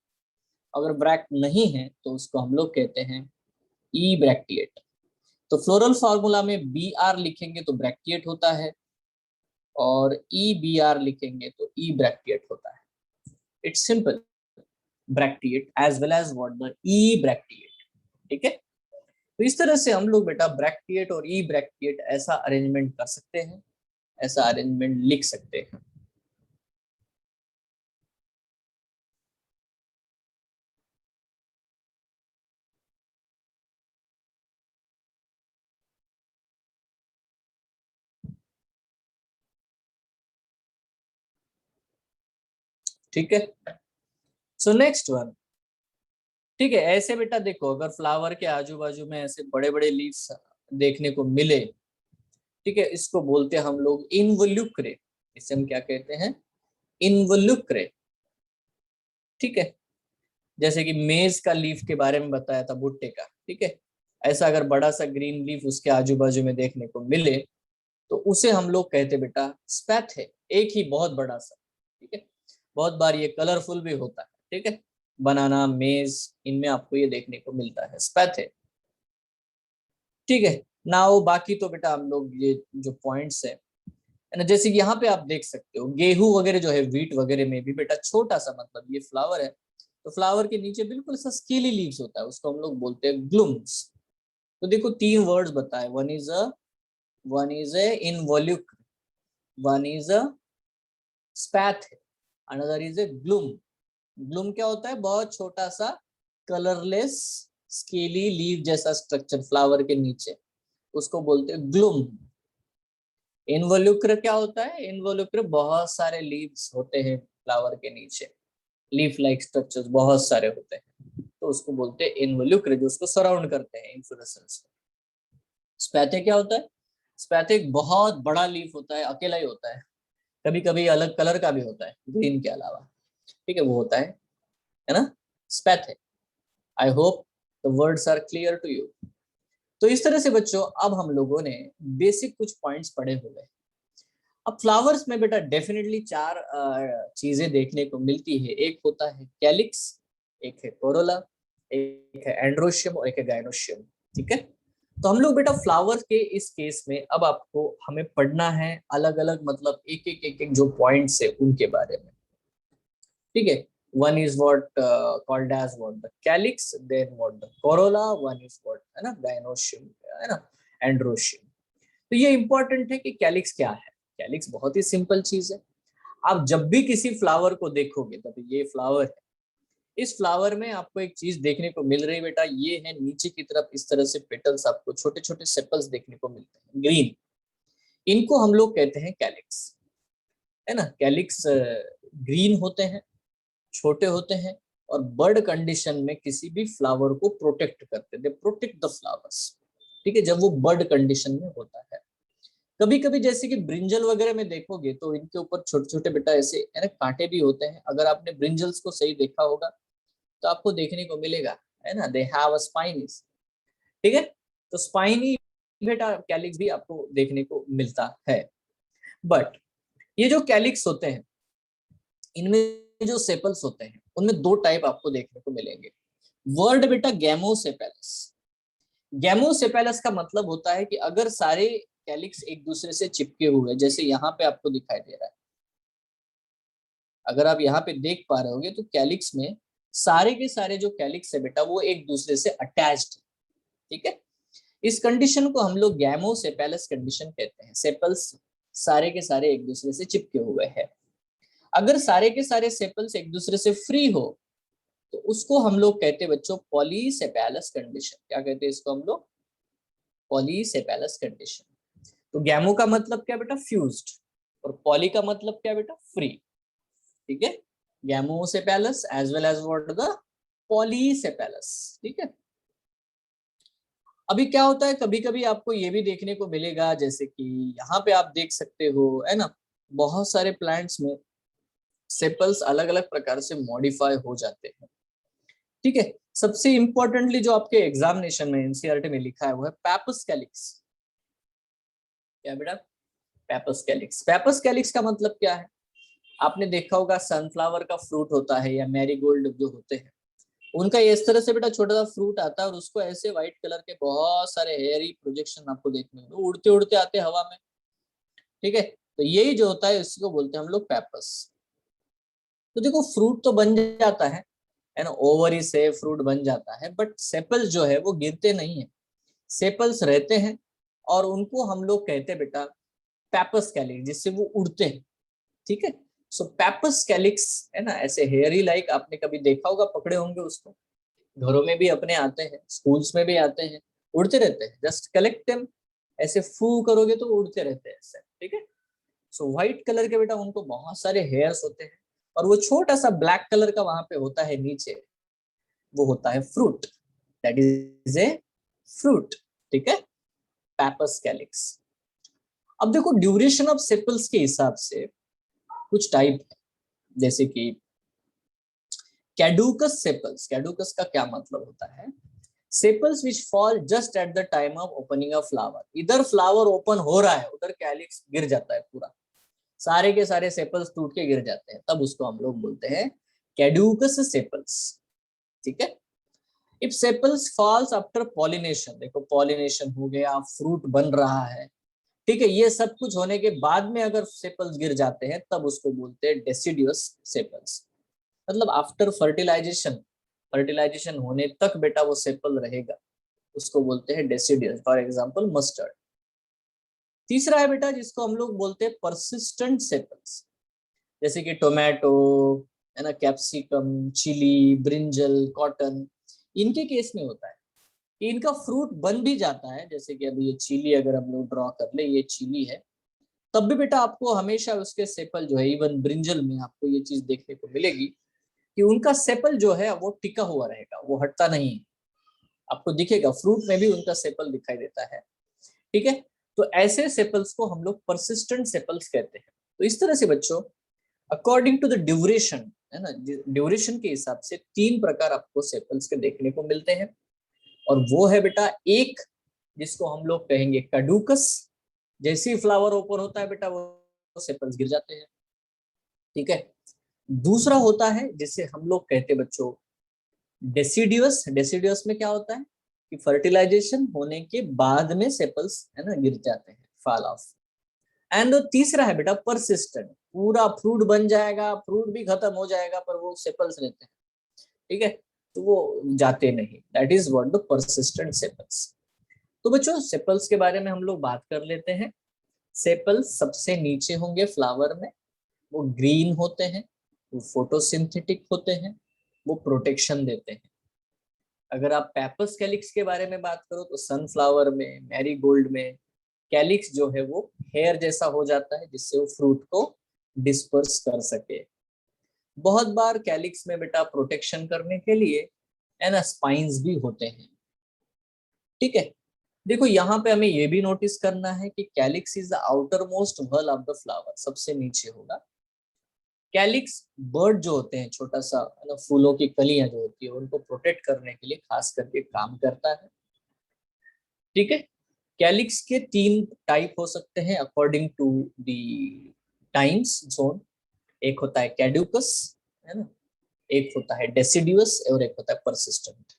Speaker 1: अगर ब्रैक्ट नहीं है तो उसको हम लोग कहते हैं ई ब्रैक्टिएट। तो फ्लोरल फार्मूला में बी आर लिखेंगे तो ब्रैक्टिएट होता है, और ई बी आर लिखेंगे तो ई ब्रैक्टिएट होता है। It's simple, bracteate as well as what, the ebracteate. ठीक है, तो इस तरह से हम लोग बेटा ब्रैक्टिएट और ई ब्रैक्टिएट ऐसा अरेंजमेंट कर सकते हैं, ऐसा अरेंजमेंट लिख सकते हैं। ठीक है, सो नेक्स्ट वन। ठीक है, ऐसे बेटा देखो, अगर फ्लावर के आजू बाजू में ऐसे बड़े बड़े लीव्स देखने को मिले, ठीक है, इसको बोलते हैं हम लोग इनवोल्यूक्रे। इसे हम क्या कहते हैं? इनवोल्यूक्रे। ठीक है, जैसे कि मेज का लीफ के बारे में बताया था, भुट्टे का। ठीक है, ऐसा अगर बड़ा सा ग्रीन लीफ उसके आजू बाजू में देखने को मिले तो उसे हम लोग कहते बेटा स्पैथ है, एक ही बहुत बड़ा सा। ठीक है, बहुत बार ये कलरफुल भी होता है। ठीक है, बनाना, मेज, इनमें आपको ये देखने को मिलता है, स्पैथ है। ठीक है, नाउ बाकी तो बेटा हम लोग ये जो पॉइंट्स है ना, जैसे कि यहाँ पे आप देख सकते हो, गेहूं वगैरह जो है, व्हीट वगैरह में भी बेटा छोटा सा, मतलब ये फ्लावर है तो फ्लावर के नीचे बिल्कुल सा स्केली लीव्स होता है, उसको हम लोग बोलते हैं ग्लूम्स। तो देखो तीन वर्ड्स बताए, one is a involucre, one is a spathe, another is a glume. Glume क्या होता है? बहुत छोटा सा कलरलेस स्केली लीव जैसा स्ट्रक्चर फ्लावर के नीचे, उसको बोलते हैं ग्लूम। इनवोल्यूक्र क्या होता है? इनवोल्यूक्र बहुत सारे लीव्स होते हैं फ्लावर के नीचे, लीफ लाइक स्ट्रक्चर्स बहुत सारे होते हैं, तो उसको बोलते हैं इनवोल्यूक्र, जो उसको सराउंड करते हैं, इन्फ्लोरेसेंस को। स्पैथे क्या होता है? स्पैथे एक बहुत बड़ा लीफ होता है, अकेला ही होता है, कभी कभी अलग कलर का भी होता है ग्रीन के अलावा। ठीक है, वो होता है ना, spathe. I hope the words are clear to you. तो इस तरह से बच्चों अब हम लोगों ने बेसिक कुछ पॉइंट्स पढ़े हुए हैं। अब फ्लावर्स में बेटा डेफिनेटली चार चीजें देखने को मिलती है। एक होता है कैलिक्स, एक है कोरोला, एक है एंड्रोशियम और एक है गाइनोशियम। ठीक है, तो हम लोग बेटा फ्लावर के इस केस में अब आपको हमें पढ़ना है अलग अलग, मतलब एक एक जो पॉइंट्स है उनके बारे में, ठीक है। One is what called as what the calyx, then what the corolla, one is what, है ना, गाइनोशियम, है ना, एंड्रोशियम। तो ये इंपॉर्टेंट है कि कैलिक्स क्या है। कैलिक्स बहुत ही सिंपल चीज है। आप जब भी किसी फ्लावर को देखोगे, तब ये फ्लावर है, इस फ्लावर में आपको एक चीज देखने को मिल रही है बेटा, ये है नीचे की तरफ इस तरह से पेटल्स, आपको छोटे छोटे सेपल्स देखने को मिलते हैं ग्रीन। इनको हम लोग कहते हैं कैलिक्स, है ना। कैलिक्स ग्रीन होते हैं, छोटे होते हैं, और बर्ड कंडीशन में किसी भी फ्लावर को प्रोटेक्ट करते हैं, दे प्रोटेक्ट द फ्लावर्स, ठीक है, जब वो बर्ड कंडीशन में होता है। कभी कभी जैसे कि ब्रिंजल वगैरह में देखोगे तो इनके ऊपर छोटे छोटे बेटा ऐसे, है ना, कांटे भी होते हैं। अगर आपने ब्रिंजल्स को सही देखा होगा तो आपको देखने को मिलेगा, है ना, दे हैव अ स्पाइनीज, ठीक है। तो स्पाइनी बेटा कैलिक्स भी आपको देखने को मिलता है। बट ये जो कैलिक्स होते हैं, इनमें जो सेपल्स होते हैं उनमें दो टाइप आपको देखने को मिलेंगे। वर्ड बेटा गैमोसेपेलस। गैमोसेपेलस का मतलब होता है कि अगर सारे कैलिक्स एक दूसरे से चिपके हुए, जैसे यहाँ पे आपको दिखाई दे रहा है, अगर आप यहाँ पे देख पा रहे होगे तो कैलिक्स में सारे के सारे जो कैलिक्स है बेटा वो एक दूसरे से अटैच्ड, ठीक है। इस कंडीशन को हम लोग गैमोसेपेलस कंडीशन कहते हैं। सेपल्स सारे के सारे एक दूसरे से चिपके हुए हैं। अगर सारे के सारे सेपल्स एक दूसरे से फ्री हो तो उसको हम लोग कहते हैं बच्चों पॉलीसेपेलस कंडीशन। क्या कहते हैं इसको हम लोग? पॉलीसेपेलस कंडीशन। तो गैमो का मतलब क्या बेटा? फ्यूज्ड। और पॉली का मतलब क्या बेटा? फ्री, ठीक है। Gamosepalous as well as what the polysepalous, ठीक है। अभी क्या होता है, कभी कभी आपको ये भी देखने को मिलेगा, जैसे कि यहाँ पे आप देख सकते हो, है ना, बहुत सारे प्लांट्स में सेपल्स अलग अलग प्रकार से मॉडिफाई हो जाते हैं, ठीक है। सबसे इंपॉर्टेंटली जो आपके एग्जामिनेशन में एनसीईआरटी में लिखा है वो है पैपस कैलिक्स। क्या बेटा? पैपस कैलिक्स। पैपस कैलिक्स का मतलब क्या है? आपने देखा होगा सनफ्लावर का फ्रूट होता है या मैरीगोल्ड जो होते हैं, उनका इस तरह से बेटा छोटा सा फ्रूट आता है और उसको ऐसे व्हाइट कलर के बहुत सारे हेयरी प्रोजेक्शन आपको देखने को, उड़ते उड़ते आते हवा में, ठीक है। तो यही जो होता है इसको बोलते हैं हम लोग पैपस। तो देखो फ्रूट तो बन जाता है ना, ओवरी से फ्रूट बन जाता है, बट सेपल्स जो है वो गिरते नहीं है, सेपल्स रहते हैं, और उनको हम लोग कहते हैं बेटा पैपस कैलिक्स, जिससे वो उड़ते हैं, ठीक है। सो पैपस कैलिक्स, है ना, ऐसे हेयरी लाइक आपने कभी देखा होगा, पकड़े होंगे उसको, घरों में भी अपने आते हैं, स्कूल्स में भी आते हैं, उड़ते रहते हैं, जस्ट कलेक्ट देम, ऐसे फू करोगे तो उड़ते रहते हैं ऐसे, ठीक है। सो व्हाइट कलर के बेटा उनको बहुत सारे हेयर्स होते हैं, और वो छोटा सा ब्लैक कलर का वहां पे होता है नीचे, वो होता है fruit, that is a fruit, ठीक है, पैपस कैलिक्स। अब देखो ड्यूरेशन ऑफ सेपल्स के हिसाब से कुछ टाइप है, जैसे कि कैडुकस सेपल्स। कैडुकस का क्या मतलब होता है? Sepals which fall just at the time of opening a flower. इधर फ्लावर ओपन हो रहा है, उधर कैलिक्स गिर जाता है पूरा, सारे के सारे सेपल्स टूट के गिर जाते हैं, तब उसको हम लोग बोलते हैं कैडुकस सेपल्स, ठीक है। If sepals falls after pollination, देखो पॉलिनेशन हो गया, फ्रूट बन रहा है, ठीक है, ये सब कुछ होने के बाद में अगर सेपल्स गिर जाते हैं तब उसको बोलते हैं डेसिडियस सेपल्स। मतलब आफ्टर फर्टिलाइजेशन, फर्टिलाइजेशन होने तक बेटा वो सेपल रहेगा, उसको बोलते हैं डेसिडियस। For example mustard. तीसरा है बेटा जिसको हम लोग बोलते हैं परसिस्टेंट सेपल्स, जैसे कि टोमेटो, है ना, कैप्सिकम, चिली, ब्रिंजल, कॉटन। इनके केस में होता है कि इनका फ्रूट बन भी जाता है, जैसे कि अभी ये चिली अगर हम लोग ड्रॉ कर ले, ये चिली है, तब भी बेटा आपको हमेशा उसके सेपल जो है, इवन ब्रिंजल में आपको ये चीज देखने को मिलेगी कि उनका सेपल जो है वो टिका हुआ रहेगा, वो हटता नहीं है, आपको दिखेगा, फ्रूट में भी उनका सेपल दिखाई देता है, ठीक है। तो ऐसे सेपल्स को हम लोग परसिस्टेंट सेपल्स कहते हैं। तो इस तरह से बच्चों अकॉर्डिंग टू द ड्यूरेशन, है ना, ड्यूरेशन के हिसाब से तीन प्रकार आपको सेपल्स के देखने को मिलते हैं, और वो है बेटा एक जिसको हम लोग कहेंगे कैडुकस, जैसे ही फ्लावर ओपन होता है बेटा वो सेपल्स गिर जाते हैं, ठीक है। दूसरा होता है जिसे हम लोग कहते हैं बच्चों डेसिडियस। डेसिडियस में क्या होता है? कि फर्टिलाइजेशन होने के बाद में सेपल्स है ना गिर जाते हैं, फॉल ऑफ। एंड तीसरा है बेटा परसिस्टेंट, पूरा फ्रूट बन जाएगा, फ्रूट भी खत्म हो जाएगा पर वो सेपल्स रहते हैं, ठीक है, तो वो जाते नहीं, that is what the persistent sepals. तो बच्चों सेपल्स के बारे में हम लोग बात कर लेते हैं। सेपल्स सबसे नीचे होंगे फ्लावर में, वो ग्रीन होते हैं, वो फोटोसिंथेटिक होते हैं, वो प्रोटेक्शन देते हैं। अगर आप पेपस कैलिक्स के बारे में बात करो तो सनफ्लावर में, मैरीगोल्ड में कैलिक्स जो है वो हेयर जैसा हो जाता है जिससे वो फ्रूट को डिस्पर्स कर सके। बहुत बार कैलिक्स में बेटा प्रोटेक्शन करने के लिए है ना स्पाइंस भी होते हैं, ठीक है। देखो यहाँ पे हमें ये भी नोटिस करना है कि calyx is the outer most whorl of the flower, सबसे नीचे होगा। कैलिक्स बर्ड जो होते हैं, छोटा सा फूलों की कलियां जो होती है उनको प्रोटेक्ट करने के लिए खास करके काम करता है, ठीक है। कैलिक्स के 3 टाइप हो सकते हैं according to the times zone. एक होता है कैड्यूकस, है ना, एक होता है डेसिडियस और एक होता है परसिस्टेंट,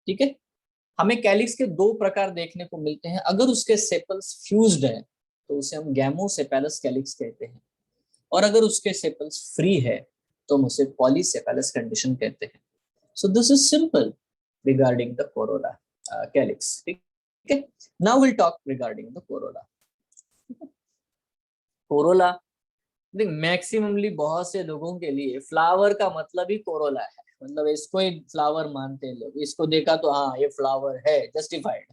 Speaker 1: ठीक है। हमें कैलिक्स के 2 प्रकार देखने को मिलते हैं। अगर उसके सेपल्स फ्यूज्ड है तो उसे हम गैमोसेपेलस कैलिक्स कहते हैं, और अगर उसके सेपल्स फ्री है तो हम उसे पॉलीसेपेलस कंडीशन कहते हैं। So this is simple regarding the Corolla calyx, ठीक है। Now will talk regarding the Corolla. Corolla देख मैक्सिममली बहुत से लोगों के लिए फ्लावर का मतलब ही कोरोला है, मतलब इसको ही फ्लावर मानते हैं लोग, इसको देखा तो हाँ ये फ्लावर है, justified.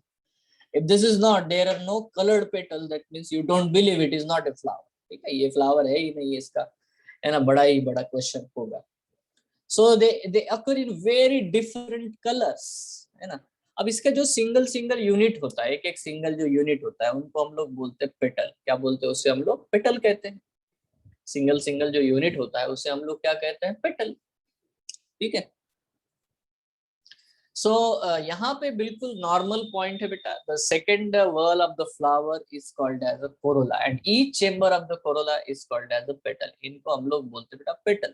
Speaker 1: If this is not, there are no coloured petal, that means you don't believe it is not a flower, ठीक है, ये फ्लावर है ही नहीं इसका, है ना, बड़ा ही बड़ा क्वेश्चन होगा। सो दे अकर इन वेरी डिफरेंट कलर्स, है ना। अब इसका जो सिंगल सिंगल यूनिट होता है, एक एक सिंगल जो यूनिट होता है उनको हम लोग बोलते हैं पेटल। क्या बोलते हैं उसे? हम लोग पेटल कहते हैं। सिंगल सिंगल जो यूनिट होता है उसे हम लोग क्या कहते हैं? पेटल, ठीक है। सो यहाँ पे बिल्कुल नॉर्मल पॉइंट है बेटा, the second whorl of the flower is called as a corolla and each chamber of the corolla is called as a petal. इनको हम लोग बोलते हैं बेटा पेटल।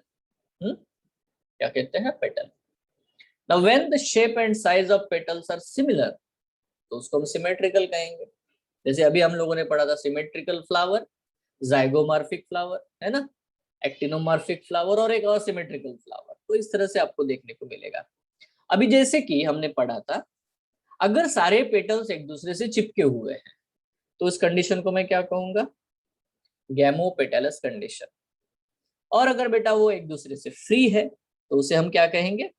Speaker 1: क्या कहते हैं? Petal. Now when the shape and size of petals are similar तो उसको हम सिमेट्रिकल कहेंगे। जैसे अभी हम लोगों ने पढ़ा था सिमेट्रिकल फ्लावर, जाइगोमॉर्फिक फ्लावर, है ना, एक्टिनोमॉर्फिक फ्लावर और एक असिमेट्रिकल फ्लावर। तो इस तरह से आपको देखने को मिलेगा। अभी जैसे कि हमने पढ़ा था, अगर सारे पेटल्स एक दूसरे से चिपके हुए हैं तो इस कंडीशन को मैं क्या कहूंगा? Gamopetalous condition. और अगर बेटा वो एक दूसरे से फ्री है तो उसे हम क्या कहेंगे?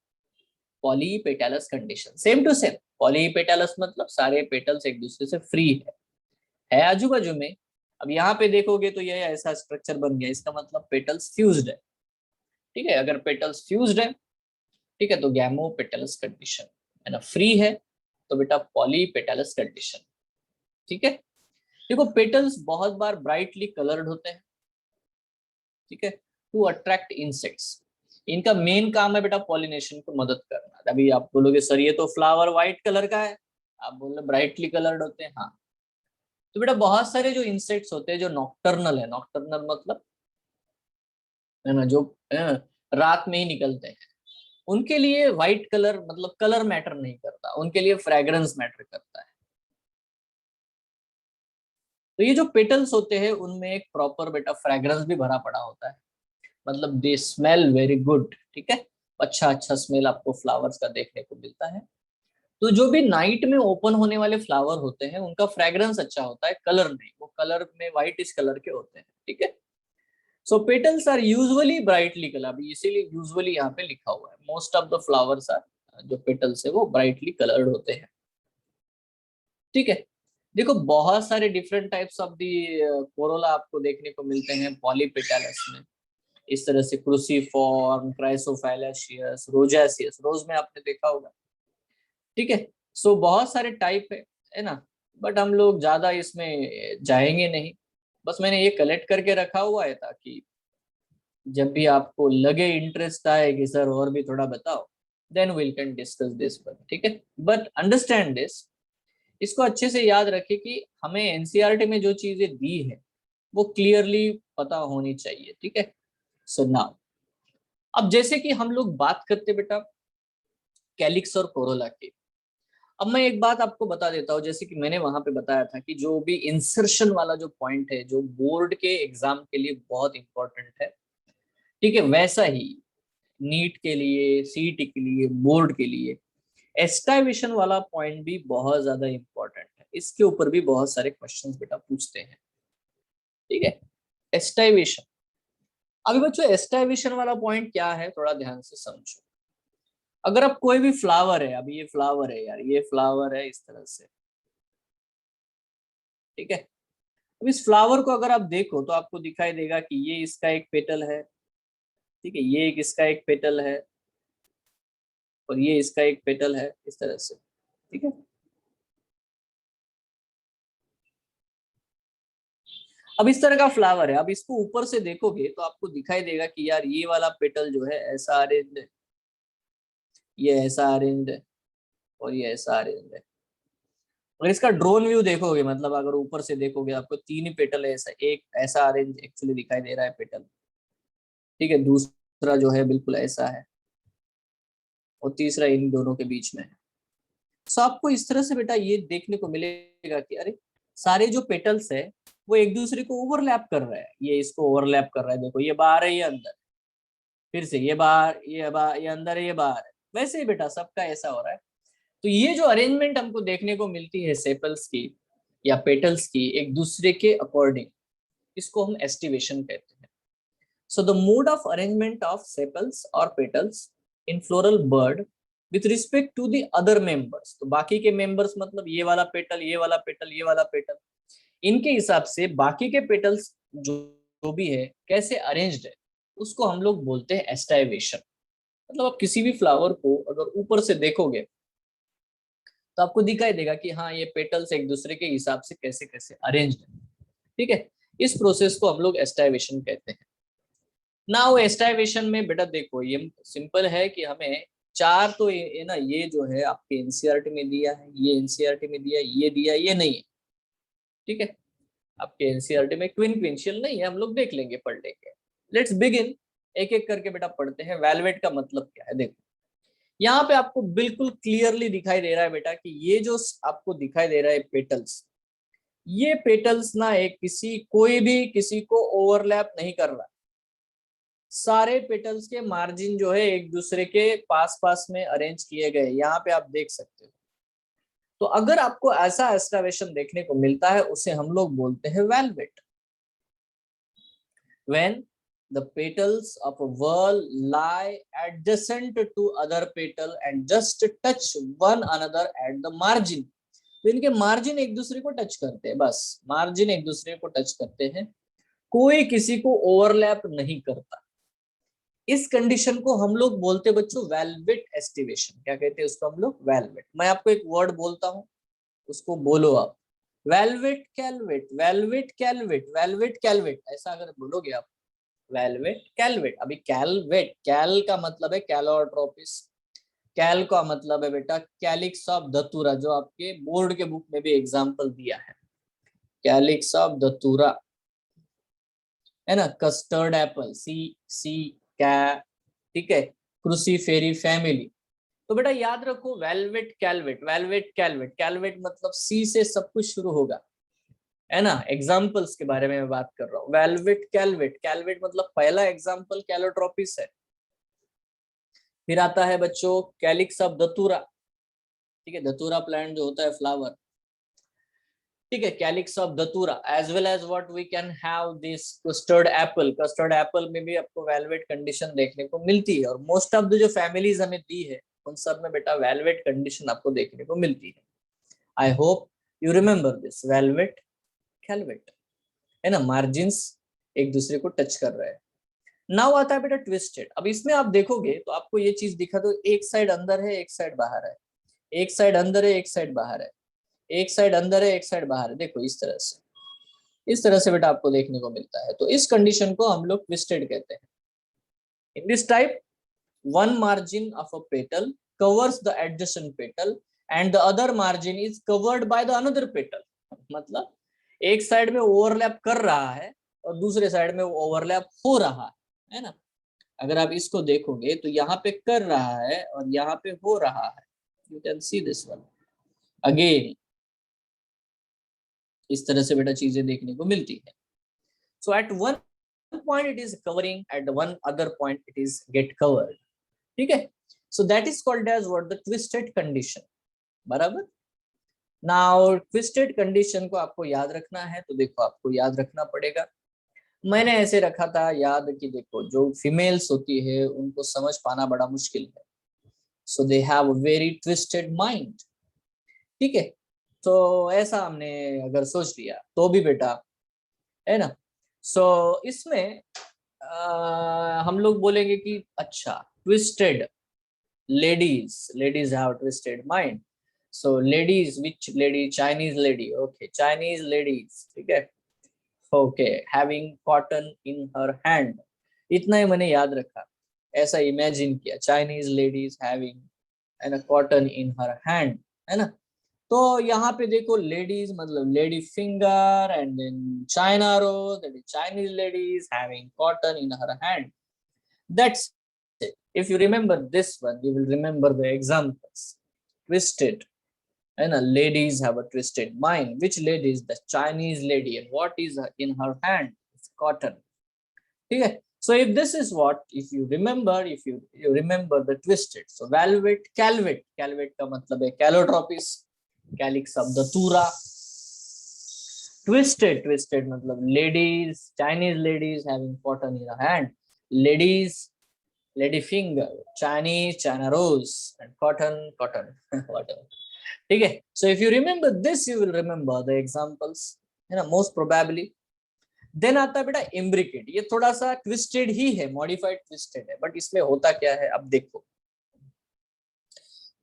Speaker 1: Polypetalous condition. Same to same, polypetalous मतलब सारे पेटल्स एक दूसरे से फ्री है आजू बाजू में। अब यहाँ पे देखोगे तो ये ऐसा स्ट्रक्चर बन गया, इसका मतलब पेटल्स फ्यूज्ड है, ठीक है। अगर पेटल्स फ्यूज्ड है, ठीक है, तो गैमोपेटलस कंडीशन, है ना। फ्री है तो बेटा पॉलीपेटलस कंडीशन, ठीक है। देखो पेटल्स बहुत बार ब्राइटली कलर्ड होते हैं, ठीक है, टू अट्रैक्ट इंसेक्ट्स। इनका मेन काम है बेटा पॉलिनेशन को मदद करना। अभी आप बोलोगे सर ये तो फ्लावर व्हाइट कलर का है, आप बोल रहे ब्राइटली कलर्ड होते हैं, हाँ। तो बेटा बहुत सारे जो इंसेक्ट्स होते हैं जो नॉक्टर्नल है, नॉक्टर्नल मतलब है ना जो है ना, रात में ही निकलते हैं, उनके लिए व्हाइट कलर मतलब कलर मैटर नहीं करता, उनके लिए फ्रेग्रेंस मैटर करता है। तो ये जो पेटल्स होते हैं उनमें एक प्रॉपर बेटा फ्रेग्रेंस भी भरा पड़ा होता है, मतलब दे स्मेल वेरी गुड, ठीक है। अच्छा अच्छा स्मेल आपको फ्लावर्स का देखने को मिलता है। तो जो भी नाइट में ओपन होने वाले फ्लावर होते हैं उनका फ्रेग्रेंस अच्छा होता है, कलर नहीं, वो कलर में व्हाइट इस कलर के होते हैं, ठीक है। So petals are usually brightly colour, अभी इसीलिए यूजुअली यहाँ पे लिखा हुआ है, most of the flowers are, जो पेटल्स है वो ब्राइटली कलर्ड होते हैं, ठीक है। देखो बहुत सारे different types of the corolla आपको देखने को मिलते हैं पॉलीपेटलस में। इस तरह से क्रूसीफॉर्म, क्राइसोफैलेशियस, रोजेसियस, रोज में आपने देखा होगा, ठीक है। सो बहुत सारे टाइप है ना, बट हम लोग ज्यादा इसमें जाएंगे नहीं। बस मैंने ये कलेक्ट करके रखा हुआ है ताकि जब भी आपको लगे इंटरेस्ट आए कि सर और भी थोड़ा बताओ, then we can discuss this one, ठीक है। बट अंडरस्टैंड दिस, इसको अच्छे से याद रखें कि हमें एनसीईआरटी में जो चीजें दी है वो क्लियरली पता होनी चाहिए, ठीक है। सो नाउ अब जैसे कि हम लोग बात करते बेटा कैलिक्स और कोरोला की, अब मैं एक बात आपको बता देता हूँ, जैसे कि मैंने वहां पे बताया था कि जो भी इंसर्शन वाला जो पॉइंट है जो बोर्ड के एग्जाम के लिए बहुत इंपॉर्टेंट है, ठीक है, वैसा ही नीट के लिए, सीईटी के लिए, बोर्ड के लिए एस्टाइवेशन वाला पॉइंट भी बहुत ज्यादा इंपॉर्टेंट है। इसके ऊपर भी बहुत सारे क्वेश्चंस बेटा पूछते हैं, ठीक है। एस्टाइवेशन, अभी बच्चों एस्टाइवेशन वाला पॉइंट क्या है थोड़ा ध्यान से समझो। अगर आप कोई भी फ्लावर है, अभी ये फ्लावर है यार, ये फ्लावर है इस तरह से, ठीक है। अब इस फ्लावर को अगर आप देखो तो आपको दिखाई देगा कि ये इसका एक पेटल है, ठीक है, ये एक इसका एक पेटल है और ये इसका एक पेटल है, इस तरह से, ठीक है। अब इस तरह का फ्लावर है, अब इसको ऊपर से देखोगे तो आपको दिखाई देगा कि यार ये वाला पेटल जो है ऐसा अरेंज्ड है, ये ऐसा अरेंज्ड है और ये ऐसा अरेंज्ड है। अगर इसका ड्रोन व्यू देखोगे, मतलब अगर ऊपर से देखोगे आपको तीन ही पेटल है, ऐसा एक ऐसा अरेंज एक्चुअली दिखाई दे रहा है पेटल, ठीक है, दूसरा जो है बिल्कुल ऐसा है और तीसरा इन दोनों के बीच में है। सो आपको इस तरह से बेटा ये देखने को मिलेगा कि अरे सारे जो पेटल्स है वो एक दूसरे को ओवरलैप कर रहे हैं, ये इसको ओवरलैप कर रहा है, देखो ये बाहर है ये अंदर, फिर से ये बाहर, ये अंदर है ये बाहर है, वैसे ही बेटा सबका ऐसा हो रहा है। तो ये जो अरेंजमेंट हमको देखने को मिलती है सेपल्स की या पेटल्स की एक दूसरे के अकॉर्डिंग, इसको हम एस्टिवेशन कहते हैं। So the mode of arrangement of sepals और petals in floral bud with respect to the other members, तो बाकी के मेंबर्स मतलब ये वाला पेटल, ये वाला पेटल, ये वाला पेटल, इनके हिसाब से बाकी के पेटल्स जो भी है कैसे अरेंज्ड है उसको हम लोग बोलते हैं एस्टाइवेशन। मतलब आप किसी भी फ्लावर को अगर ऊपर से देखोगे तो आपको दिखाई देगा कि हाँ ये पेटल्स एक दूसरे के हिसाब से कैसे कैसे अरेंज्ड है, ठीक है। इस प्रोसेस को हम लोग एस्टाइवेशन कहते हैं। ना वो एस्टाइवेशन में बेटा देखो ये सिंपल है कि हमें चार तो ये ना, ये जो है आपके एनसीईआरटी में दिया है, ये एनसीईआरटी में दिया है, ये दिया, ये नहीं है, ठीक है। आपके एनसीईआरटी में क्विंशियल नहीं है, हम लोग देख लेंगे, पढ़ लेंगे। लेट्स बिगिन, एक एक करके बेटा पढ़ते हैं। वेलवेट का मतलब क्या है, देखो यहाँ पे आपको बिल्कुल क्लियरली दिखाई दे रहा है बेटा कि ये जो आपको दिखाई दे रहा है पेटल्स, ये पेटल्स ना एक किसी कोई भी किसी को ओवरलैप नहीं कर रहा। सारे पेटल्स के मार्जिन जो है एक दूसरे के पास पास में अरेंज किए गए, यहाँ पे आप देख सकते हो। तो अगर आपको ऐसा एस्टावेशन देखने को मिलता है उसे हम लोग बोलते हैं velvet. When the petals of a whorl lie adjacent to other petal and just touch one another at the margin, तो इनके मार्जिन एक दूसरे को टच करते हैं, बस मार्जिन एक दूसरे को टच करते हैं, कोई किसी को ओवरलैप नहीं करता। इस कंडीशन को हम लोग बोलते हैं बच्चों वेलवेट एस्टिवेशन। क्या कहते हैं उसको हम लोग? वेलवेट। मैं आपको एक वर्ड बोलता हूं, उसको बोलो आप। वेलवेट कैलवेट, वेलवेट कैलवेट, वेलवेट कैलवेट, ऐसा अगर बोलोगे आप वेलवेट कैलवेट। अभी कैलवेट, कैल का मतलब है कैलोट्रोपिस, कैल का मतलब है बेटा कैलिक्स ऑफ धतूरा, जो आपके बोर्ड के बुक में भी एग्जांपल दिया है, कैलिक्स ऑफ धतूरा, है ना। कस्टर्ड एप्पल, सी सी कै, ठीक है, क्रूसीफेरी फैमिली। तो बेटा याद रखो वेलवेट कैलवेट, वेलवेट कैलवेट, कैलवेट मतलब सी से सब कुछ शुरू होगा, है ना। एग्जाम्पल्स के बारे में मैं बात कर रहा हूँ। वेलवेट कैलवेट, कैलवेट मतलब पहला एग्जाम्पल कैलोट्रोपिस है। फिर आता है बच्चों कैलिक्स ऑफ धतूरा, ठीक है, धतूरा प्लांट जो होता है फ्लावर, ठीक है, कैलिक्स ऑफ धतूरा। As well as what we can have this custard apple, custard apple में भी आपको वेलवेट कंडीशन देखने को मिलती है। और मोस्ट ऑफ द जो फैमिलीज हमें दी है उन सब में बेटा वेलवेट कंडीशन आपको देखने को मिलती है। I hope you remember this, valvate कैलवेट, है ना। मार्जिन्स एक दूसरे को टच कर रहे हैं। नाउ आता है बेटा ट्विस्टेड। अब इसमें आप देखोगे तो आपको ये चीज दिखा, तो एक साइड अंदर है एक साइड बाहर है, एक साइड अंदर है एक साइड बाहर है, एक साइड अंदर है एक साइड बाहर है, देखो इस तरह से, इस तरह से बेटा आपको देखने को मिलता है। तो इस कंडीशन को हम लोग ट्विस्टेड कहते हैं। इन this type one margin of a petal covers the adjacent petal and the other margin is covered by the another petal. मतलब एक साइड में ओवरलैप कर रहा है और दूसरे साइड में ओवरलैप हो रहा है ना। अगर आप इसको देखोगे तो यहाँ पे कर रहा है और यहाँ पे हो रहा है, you can see this one. Again इस तरह से बेटा चीजें देखने को मिलती है. So at one point it is covering, at one other point it is get covered. ठीक है. So that is called as what, the twisted condition. बराबर. नाउ ट्विस्टेड कंडीशन को आपको याद रखना है, तो देखो आपको याद रखना पड़ेगा. मैंने ऐसे रखा था याद कि देखो जो फीमेल्स होती है उनको समझ पाना बड़ा मुश्किल है. So they have a very twisted mind. ठीक है. तो ऐसा हमने अगर सोच लिया तो भी बेटा, है ना. सो इसमें हम लोग बोलेंगे कि अच्छा, twisted ladies, ladies have twisted mind. So ladies, which lady? Chinese lady. Okay, Chinese ladies. ठीक है. Okay, having cotton in her hand. इतना ही मैंने याद रखा, ऐसा इमेजिन किया, Chinese ladies having an cotton in her hand, है ना. तो यहाँ पे देखो लेडीज मतलब lady finger, and then China rose, that is Chinese ladies having cotton in her hand. That's it. If you remember this one, you will remember the examples. Twisted, and ladies have a twisted mind. Which lady is the Chinese lady, and what is in her hand? It's cotton. Okay. So if this is what, if you remember, if you remember the twisted, so valvet, calvet, calvet का मतलब है calotropis, calyx शब्द तूरा. Twisted, twisted मतलब ladies, Chinese ladies having cotton in her hand. Ladies, lady finger, Chinese, China rose, and cotton, cotton. Whatever. ठीक है. So if you remember this, you will remember the examples, है ना, most probably. Then आता है बेटा imbricate. ये थोड़ा सा ट्विस्टेड ही है, मॉडिफाइड ट्विस्टेड है, बट इसमें होता क्या है अब देखो.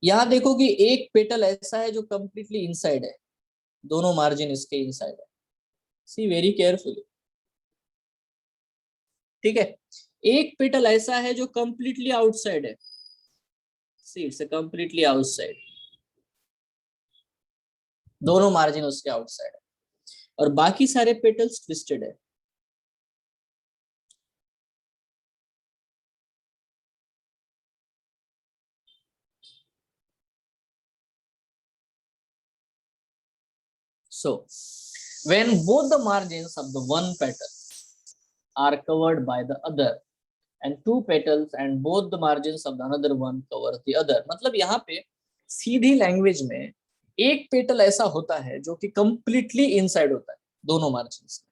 Speaker 1: यहाँ देखो कि एक पेटल ऐसा है जो कंप्लीटली इनसाइड है, दोनों मार्जिन इसके इनसाइड है. सी वेरी केयरफुली. ठीक है. एक पेटल ऐसा है जो कंप्लीटली आउटसाइड है. सी इट्स कंप्लीटली आउटसाइड, दोनों मार्जिन उसके आउटसाइड है, और बाकी सारे पेटल्स ट्विस्टेड है. So when both the margins of the one petal are covered by the other, and two petals and both the margins of the another one cover the other, मतलब यहाँ पे सीधी language में एक petal ऐसा होता है जो कि कंप्लीटली इनसाइड होता है दोनों मार्जिन्स में,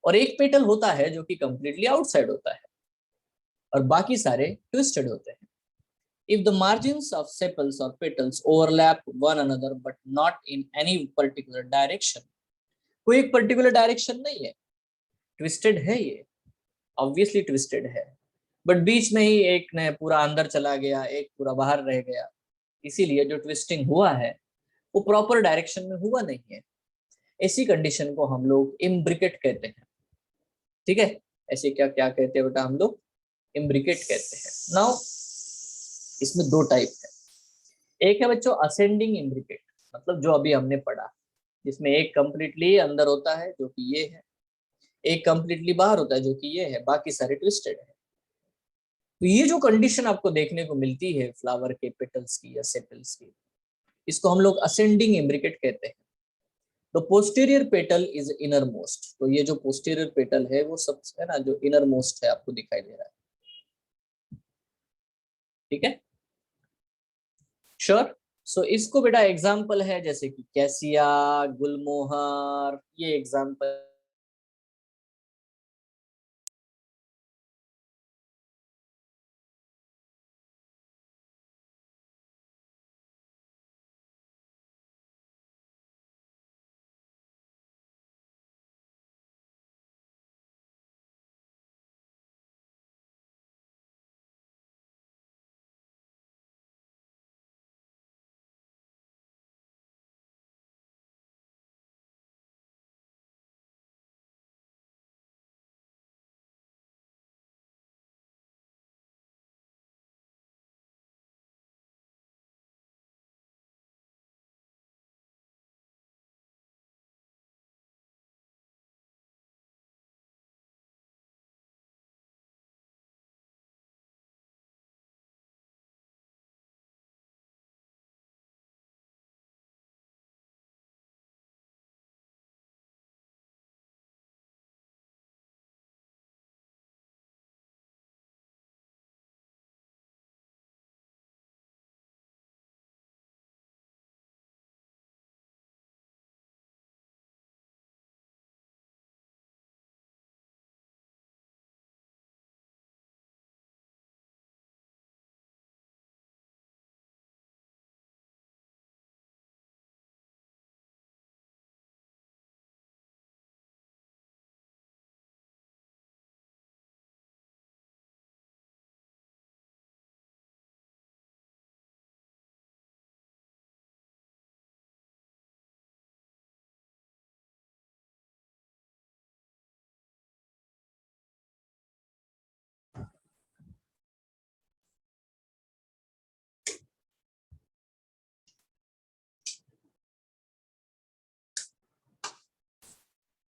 Speaker 1: और एक पेटल होता है जो कि कंप्लीटली आउटसाइड होता है, और बाकी सारे ट्विस्टेड होते हैं. If the margins of sepals or petals overlap one another but not in any particular direction, कोई एक पर्टिकुलर डायरेक्शन नहीं है, ट्विस्टेड है ये, ऑब्वियसली ट्विस्टेड है, बट बीच में ही एक ने पूरा अंदर चला गया, एक पूरा बाहर रह गया, इसीलिए जो ट्विस्टिंग हुआ है वो प्रॉपर डायरेक्शन में हुआ नहीं है. ऐसी कंडीशन को हम लोग इम्ब्रिकेट कहते हैं. ठीक है. ऐसे क्या क्या कहते हैं बेटा हम लोग? इम्ब्रिकेट कहते हैं. नाउ इसमें दो टाइप है. एक है बच्चों असेंडिंग इम्ब्रिकेट, मतलब जो अभी हमने पढ़ा, जिसमें एक कंप्लीटली अंदर होता है जो कि ये है, एक कंप्लीटली बाहर होता है जो कि ये है, बाकी सारे ट्विस्टेड है. तो ये जो कंडीशन आपको देखने को मिलती है फ्लावर के पेटल्स की या सेपल्स की, इसको हम लोग असेंडिंग इम्ब्रिकेट कहते हैं. तो posterior petal is inner most. तो ये जो पोस्टीरियर पेटल है वो सबसे, है ना, जो इनर मोस्ट है आपको दिखाई दे रहा है. ठीक है. श्योर. सो इसको बेटा एग्जाम्पल है जैसे कि कैसिया, गुलमोहर, ये एग्जाम्पल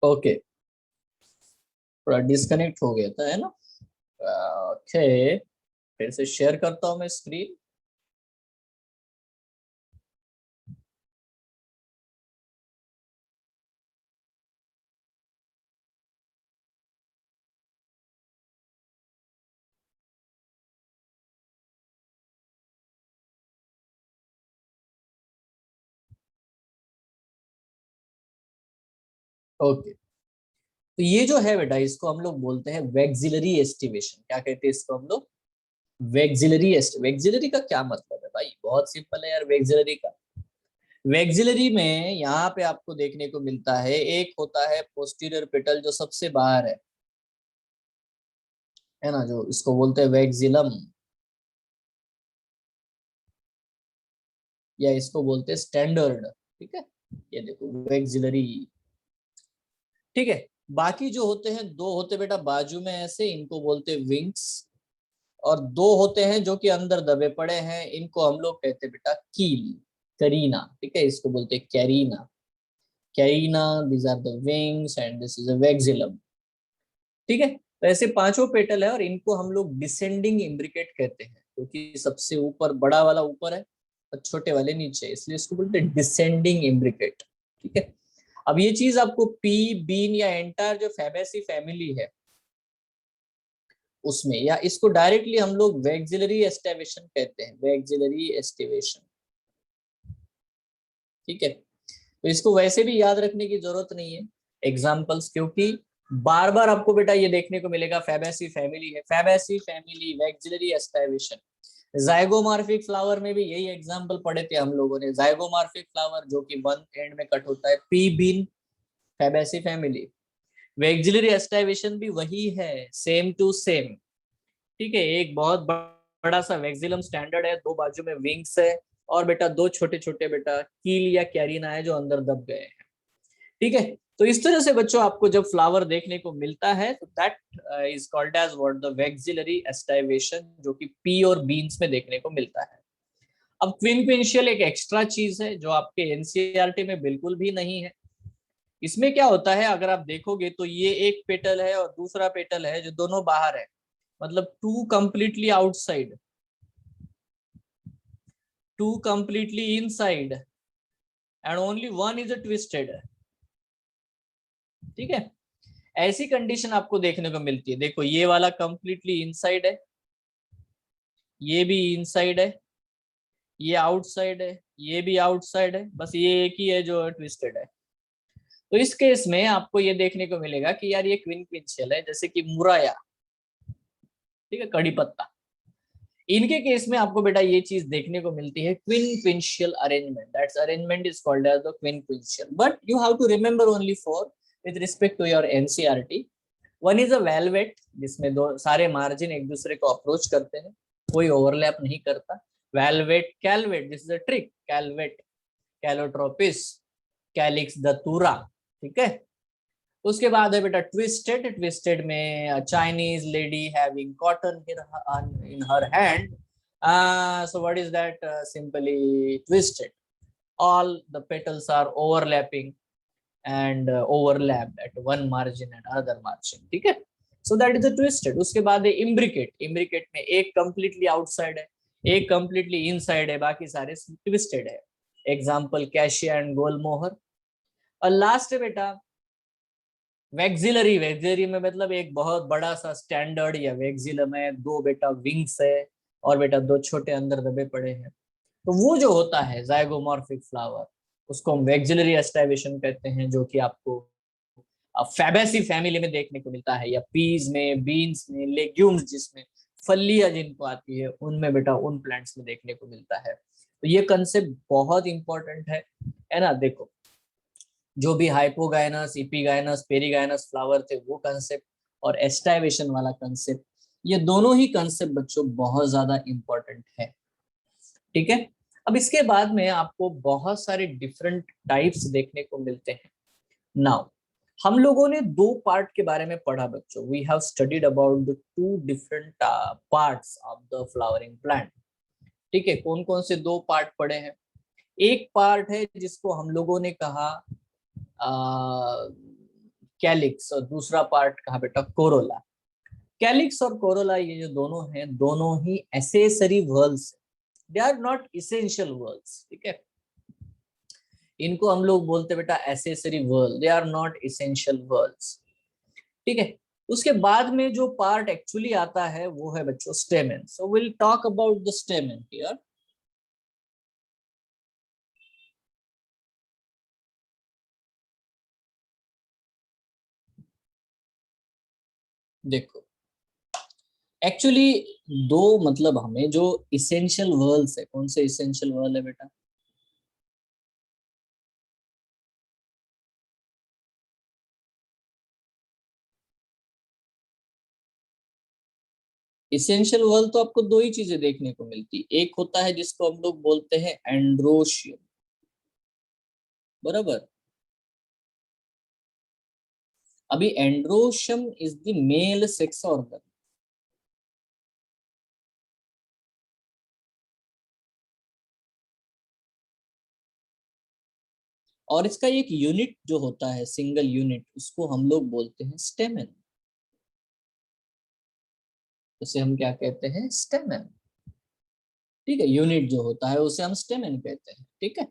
Speaker 1: ओके, थोड़ा डिस्कनेक्ट हो गया था, है ना? ओके, फिर से शेयर करता हूँ मैं स्क्रीन। ओके, तो ये जो है बेटा, इसको हम लोग बोलते हैं वैक्सिलरी एस्टिवेशन। क्या कहते हैं इसको हम लोग? वैक्सिलरी का क्या मतलब है भाई? बहुत सिंपल है यार वैक्सिलरी का। वैक्सिलरी में यहाँ पे आपको देखने को मिलता है, एक होता है पोस्टीरियर पेटल जो सबसे बाहर है ना, जो इसको बोलते हैं वैक्सिलम, या इसको बोलते हैं स्टैंडर्ड। ठीक है, ये देखो वैक्सिलरी। ठीक है, बाकी जो होते हैं, दो होते बेटा बाजू में ऐसे, इनको बोलते हैं विंग्स। और दो होते हैं जो कि अंदर दबे पड़े हैं, इनको हम लोग कहते हैं बेटा कील, करीना। ठीक है, इसको बोलते हैं carina. Carina, these are the wings and this is a vexillum। ठीक है, तो ऐसे पांचों पेटल है और इनको हम लोग डिसेंडिंग इम्ब्रिकेट कहते हैं, क्योंकि सबसे ऊपर बड़ा वाला ऊपर है और छोटे वाले नीचे, इसलिए इसको बोलते हैं डिसेंडिंग इम्ब्रिकेट। ठीक है, अब ये चीज आपको पी, बीन या एंटायर जो फैबेसी फैमिली है उसमें, या इसको डायरेक्टली हम लोग वैक्सिलरी एस्टिवेशन कहते हैं, वैक्सिलरी एस्टिवेशन। ठीक है, तो इसको वैसे भी याद रखने की जरूरत नहीं है एग्जाम्पल्स, क्योंकि बार बार आपको बेटा ये देखने को मिलेगा फैबेसी फैमिली है, Fabaceae family vexillary aestivation. Zygomorphic flower में भी यही एग्जाम्पल पढ़े थे हम लोगों ने, जाइगोमॉर्फिक फ्लावर जो कि वन एंड में कट होता है, pea bean, Fabaceae family. Vexillary aestivation भी वही है, सेम टू सेम। ठीक है, एक बहुत बड़ा सा वैक्सिलम स्टैंडर्ड है, दो बाजू में विंग्स है, और बेटा दो छोटे छोटे बेटा कील या कैरिना है जो अंदर दब गए हैं। ठीक है, तो इस तरह से बच्चों आपको जब फ्लावर देखने को मिलता है तो that is called as what, the vexillary aestivation, जो कि पी और बीन्स में देखने को मिलता है। अब क्विनक्विंशियल एक एक्स्ट्रा चीज है जो आपके एनसीईआरटी में बिल्कुल भी नहीं है। इसमें क्या होता है, अगर आप देखोगे तो ये एक पेटल है और दूसरा पेटल है जो दोनों बाहर है, मतलब two completely outside, two completely inside and only one is a twisted। ठीक है, ऐसी कंडीशन आपको देखने को मिलती है। देखो ये वाला कंप्लीटली इनसाइड है, ये भी इनसाइड है, ये आउटसाइड है, ये भी आउटसाइड है, बस ये एक ही है जो ट्विस्टेड है। तो इस केस में आपको ये देखने को मिलेगा कि यार ये क्विनक्विंशियल है, जैसे कि मुराया। ठीक है, कड़ी पत्ता, इनके केस में आपको बेटा ये चीज देखने को मिलती है, quincuncial arrangement. That's arrangement is called as the quincuncial, but you have to remember only for with respect to your NCERT. One is a valvate, जिसमें दो सारे मार्जिन एक दूसरे को अप्रोच करते हैं, कोई ओवरलैप नहीं करता। वेलवेट, कैलवेट, दिस इज अ ट्रिक, कैलवेट, कैलोट्रोपिस, कैलिक्स दतूरा। ठीक है, उसके बाद है बेटा ट्विस्टेड। ट्विस्टेड में Chinese lady having cotton in her hand, so what is that? Simply twisted, all the petals are overlapping and overlapped at one margin and other margin। ठीक है, so that is the twisted। उसके बाद है imbricate। imbricate में एक completely outside है, एक completely inside है, बाकी सारे twisted है। Example cassia and gulmohar. और लास्ट है बेटा वैक्सिलरी। वैक्सिलरी में मतलब एक बहुत बड़ा सा स्टैंडर्ड या वैक्सिलम है, दो बेटा विंग्स है और बेटा दो छोटे अंदर दबे पड़े हैं। तो वो जो होता है जाइगोमॉर्फिक फ्लावर, उसको हम वैक्सिलरी एस्टिवेशन कहते हैं, जो कि आपको फैबेसी फैमिली में देखने को मिलता है, या पीज में, बीन्स में, लेग्यूम्स जिसमें फलियां जिनको आती है उनमें बेटा, उन प्लांट्स में देखने को मिलता है। तो ये कंसेप्ट बहुत इंपॉर्टेंट है ना? देखो जो भी हाइपोगाइनस, इपिगाइनस, पेरिगाइनस फ्लावर थे वो कंसेप्ट, और एस्टाइवेशन वाला कंसेप्ट, ये दोनों ही कंसेप्ट बच्चों बहुत ज्यादा इंपॉर्टेंट है। ठीक है, अब इसके बाद में आपको बहुत सारे डिफरेंट टाइप्स देखने को मिलते हैं। नाउ हम लोगों ने दो पार्ट के बारे में पढ़ा बच्चों, we have studied about the two different parts of the flowering plant. ठीक है, कौन कौन से दो पार्ट पढ़े हैं? एक पार्ट है जिसको हम लोगों ने कहा कैलिक्स और दूसरा पार्ट कहा बेटा कोरोला। कैलिक्स और कोरोला ये जो दोनों हैं, दोनों ही accessory whorls, they are not essential whorls, ठीक है। इनको हम लोग बोलते बेटा accessory whorl, they are not essential whorls, ठीक है। उसके बाद में जो पार्ट एक्चुअली आता है वो है बच्चों stamen. So will talk about the stamen here. देखो एक्चुअली दो मतलब हमें जो इसेंशियल वर्ल्स है, कौन से इसेंशियल वर्ल है बेटा? इसेंशियल वर्ल तो आपको दो ही चीजें देखने को मिलती, एक होता है जिसको हम लोग बोलते हैं एंड्रोशियम, बराबर। अभी androecium is the male sex organ, और इसका एक यूनिट जो होता है, सिंगल यूनिट, उसको हम लोग बोलते हैं स्टेमेन। उसे हम क्या कहते हैं? स्टेमेन, ठीक है। यूनिट जो होता है उसे हम स्टेमेन कहते हैं, ठीक है।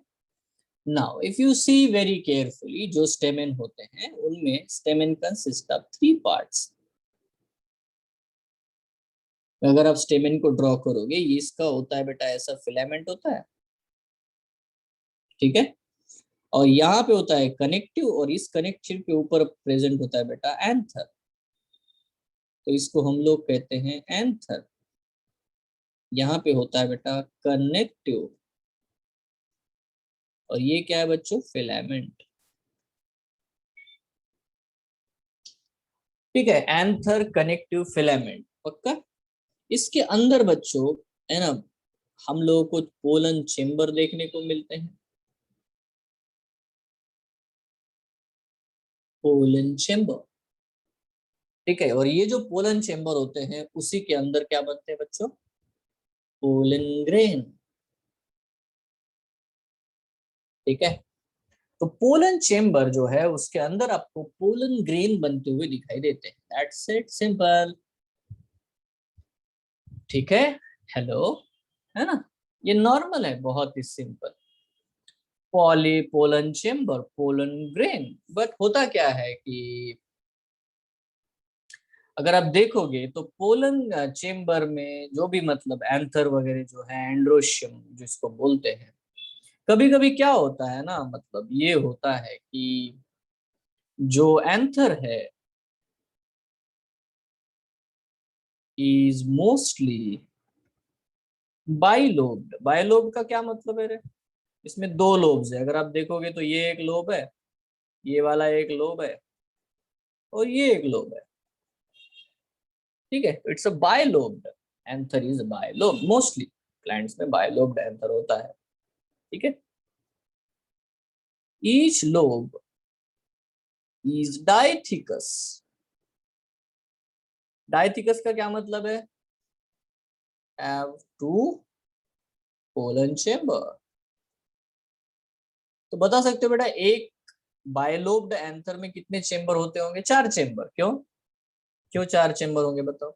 Speaker 1: Now if you see very carefully, जो स्टेमेन होते हैं उनमें स्टेमेन कंसिस्ट ऑफ 3 पार्ट्स। अगर आप स्टेमेन को ड्रॉ करोगे, ये इसका होता है बेटा ऐसा फिलामेंट होता है, ठीक है। और यहाँ पे होता है कनेक्टिव, और इस कनेक्टिव के ऊपर प्रेजेंट होता है बेटा एंथर, तो इसको हम लोग कहते हैं एंथर। यहाँ पे होता है बेटा कनेक्टिव, और ये क्या है बच्चों? फिलामेंट, ठीक है। एंथर कनेक्टिव फिलामेंट, पक्का। इसके अंदर बच्चों, है ना, हम लोगों को पोलन चेम्बर देखने को मिलते हैं, पोलन चेम्बर, ठीक है। और ये जो पोलन चेम्बर होते हैं उसी के अंदर क्या बनते हैं बच्चों? पोलन ग्रेन, ठीक है। तो पोलन चेम्बर जो है उसके अंदर आपको पोलन ग्रेन बनते हुए दिखाई देते हैं, दैट्स इट, सिंपल, ठीक है। हेलो, है ना, ये नॉर्मल है, बहुत ही simple. Poly pollen chamber, pollen grain. But होता क्या है कि अगर आप देखोगे तो पोलन चेम्बर में जो भी मतलब एंथर वगैरह जो है, एंड्रोशियम जिसको बोलते हैं, कभी कभी क्या होता है ना, मतलब ये होता है कि जो एंथर है इज मोस्टली बाइलोब्ड। बाइलोब का क्या मतलब है रे? इसमें दो लोब्स है, अगर आप देखोगे तो ये एक लोब है, ये वाला एक लोब है, और ये एक लोब है, ठीक है। It's a bilobed anther, is bilobe, mostly plants में बाइलोब्ड एंथर होता है, ठीक है। Each lobe is dithecous. Dithecous का क्या मतलब है? Have two pollen chamber. तो बता सकते हो बेटा एक बायलोब्ड एंथर में कितने चेम्बर होते होंगे? 4 चेम्बर। क्यों क्यों 4 चेम्बर होंगे बताओ?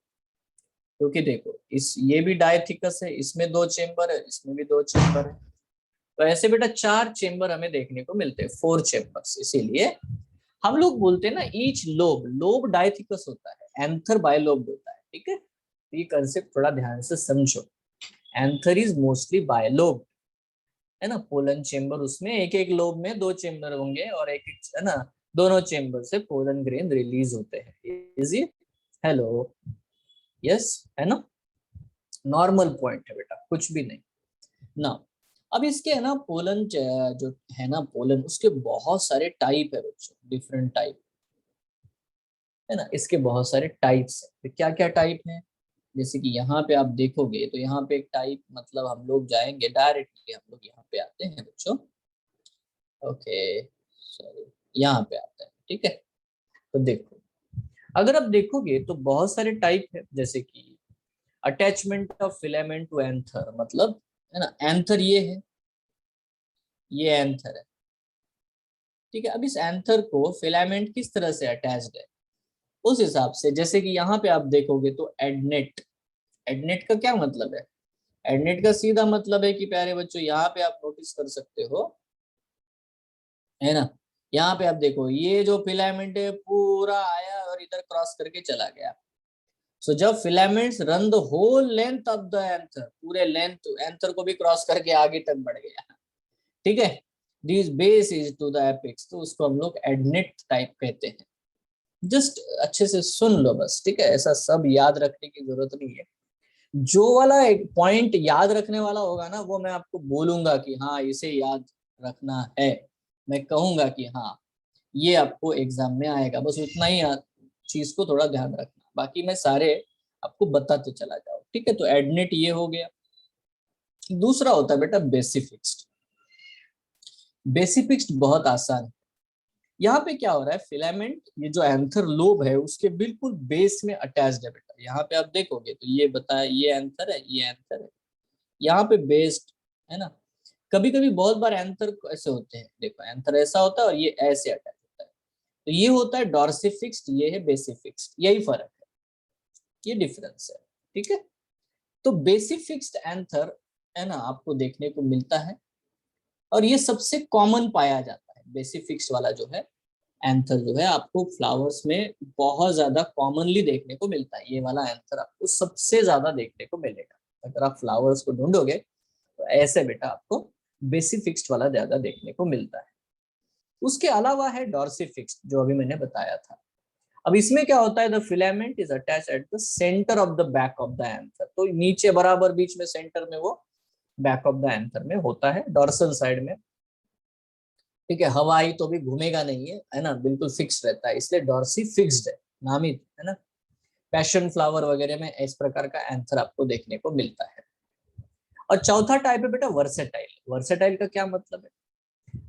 Speaker 1: क्योंकि देखो इस ये भी डायथिकस है, इसमें 2 चेम्बर है, इसमें भी 2 चेम्बर है, तो ऐसे बेटा 4 चेम्बर हमें देखने को मिलते हैं, 4 चेम्बर्स। इसीलिए हम लोग बोलते हैं ना ईच लोब, लोब डायथिकस होता है, एंथर बायलोब्ड होता है, ठीक है। तो ये कंसेप्ट थोड़ा ध्यान से समझो, एंथर इज मोस्टली बायलोब्ड, है ना। पोलन चेम्बर उसमें एक एक लोब में 2 चेम्बर होंगे, और एक एक, है ना, दोनों चेम्बर से पोलन ग्रेन रिलीज होते हैं। इजी, हेलो, यस, है ना, नॉर्मल पॉइंट है बेटा, कुछ भी नहीं ना। अब इसके है ना पोलन जो है ना, पोलन उसके बहुत सारे टाइप है बच्चों, डिफरेंट टाइप, है ना। इसके बहुत सारे टाइप्स है, तो क्या क्या टाइप है? जैसे कि यहाँ पे आप देखोगे तो यहाँ पे एक टाइप, मतलब हम लोग जाएंगे डायरेक्टली, हम लोग यहाँ पे आते हैं बच्चों, ओके, सॉरी, यहाँ पे आते हैं, ठीक है। तो देखो, अगर आप देखोगे तो बहुत सारे टाइप है, जैसे कि attachment of filament to anther, मतलब, है ना, एंथर ये है, ये एंथर है, ठीक है, अब इस एंथर को फिलामेंट किस तरह से अटैच्ड है उस हिसाब से, जैसे कि यहाँ पे आप देखोगे तो एडनेट, एडनेट का क्या मतलब है, एडनेट का सीधा मतलब है कि प्यारे बच्चों यहाँ पे आप नोटिस कर सकते हो, है ना, यहाँ पे आप देखो ये जो फिलामेंट है पूरा आया और इधर क्रॉस करके चला गया। सो जब filaments run the whole length of the anther, पूरे लेंथ एंथर को भी क्रॉस करके आगे तक बढ़ गया, ठीक है, this base is to the apex, तो उसको हम लोग एडनेट टाइप कहते हैं। जस्ट अच्छे से सुन लो बस, ठीक है, ऐसा सब याद रखने की जरूरत नहीं है। जो वाला एक पॉइंट याद रखने वाला होगा ना वो मैं आपको बोलूंगा कि हाँ इसे याद रखना है, मैं कहूंगा कि हाँ ये आपको एग्जाम में आएगा, बस उतना ही चीज को थोड़ा ध्यान रखना, बाकी मैं सारे आपको बताते चला जाऊँ, ठीक है। तो एडनेट ये हो गया। दूसरा होता है बेटा बेसिफिक्स्ड। बेसिफिक्स्ड बहुत आसान है। यहाँ पे क्या हो रहा है, फिलामेंट ये जो एंथर लोब है उसके बिल्कुल बेस में अटैच्ड है बेटा, यहाँ पे आप देखोगे तो ये बताया ये एंथर है, ये एंथर है, यहाँ पे बेस्ड है ना। कभी कभी बहुत बार एंथर ऐसे होते हैं, देखो एंथर ऐसा होता है और ये ऐसे अटैच होता है, तो ये होता है डॉर्सिफिक्स्ड, ये है बेसिफिक्स्ड, यही फर्क है, ये डिफरेंस है, ठीक है। तो बेसिफिक्स्ड एंथर है ना आपको देखने को मिलता है और ये सबसे कॉमन पाया जाता है, बेसिफिक्स्ड वाला जो है एंथर जो है आपको फ्लावर्स में बहुत ज्यादा कॉमनली देखने को मिलता है, ये वाला एंथर आपको सबसे ज्यादा देखने को मिलेगा। अगर आप फ्लावर्स को ढूंढोगे तो ऐसे बेटा आपको बेसिफिक्स्ड वाला ज्यादा देखने को मिलता है। उसके अलावा है डॉर्सिफिक्स्ड जो अभी मैंने बताया था। अब इसमें क्या होता है, the filament is attached at the centre of the back of the anther, तो नीचे बराबर बीच में सेंटर में वो बैक ऑफ द एंथर में होता है, डॉर्सल साइड में, ठीक है। हवाई तो भी घूमेगा नहीं है ना, बिल्कुल फिक्स रहता है, इसलिए डॉर्सी फिक्स्ड है, नामित है ना। पैशन फ्लावर वगैरह में इस प्रकार का एंथर आपको देखने को मिलता है। और चौथा टाइप है बेटा वर्सेटाइल। वर्सेटाइल का क्या मतलब है,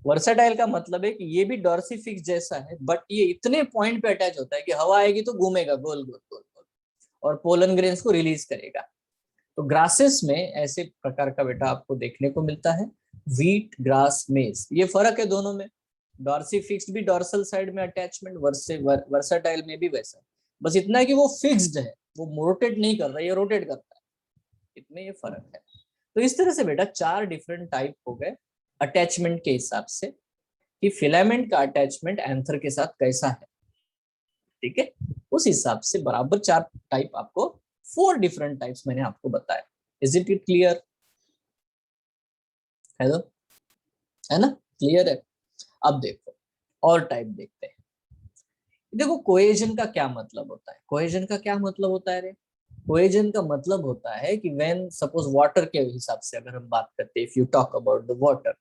Speaker 1: वर्सेटाइल का मतलब है कि ये भी डॉर्सी फिक्स जैसा है, बट ये इतने पॉइंट पे अटैच होता है कि हवा आएगी तो घूमेगा गोल गोल गोल गोल और पोलन ग्रेन्स को रिलीज करेगा। तो ग्रासेस में ऐसे प्रकार का बेटा आपको देखने को मिलता है, व्हीट ग्रास मेज, ये फर्क है दोनों में। डॉर्सी फिक्स्ड भी डॉर्सल साइड में अटैचमेंट, वर्सेटाइल में भी वैसा, बस इतना है कि वो फिक्स्ड है, वो रोटेट नहीं कर रहा, ये रोटेट करता है, इतने ये फर्क है। तो इस तरह से बेटा 4 डिफरेंट टाइप हो गए अटैचमेंट के हिसाब से, कि फिलामेंट का अटैचमेंट एंथर के साथ कैसा है, ठीक है। उस हिसाब से बराबर 4 टाइप आपको, 4 डिफरेंट टाइप्स मैंने आपको बताया। Is it clear? हेलो, है ना, क्लियर है? अब देखो और टाइप देखते हैं। देखो कोहेजन का क्या मतलब होता है, कोहेजन का क्या मतलब होता है रे, कोहेजन का मतलब होता है कि व्हेन सपोज वाटर के हिसाब से अगर हम बात करते हैं, if you talk about the water,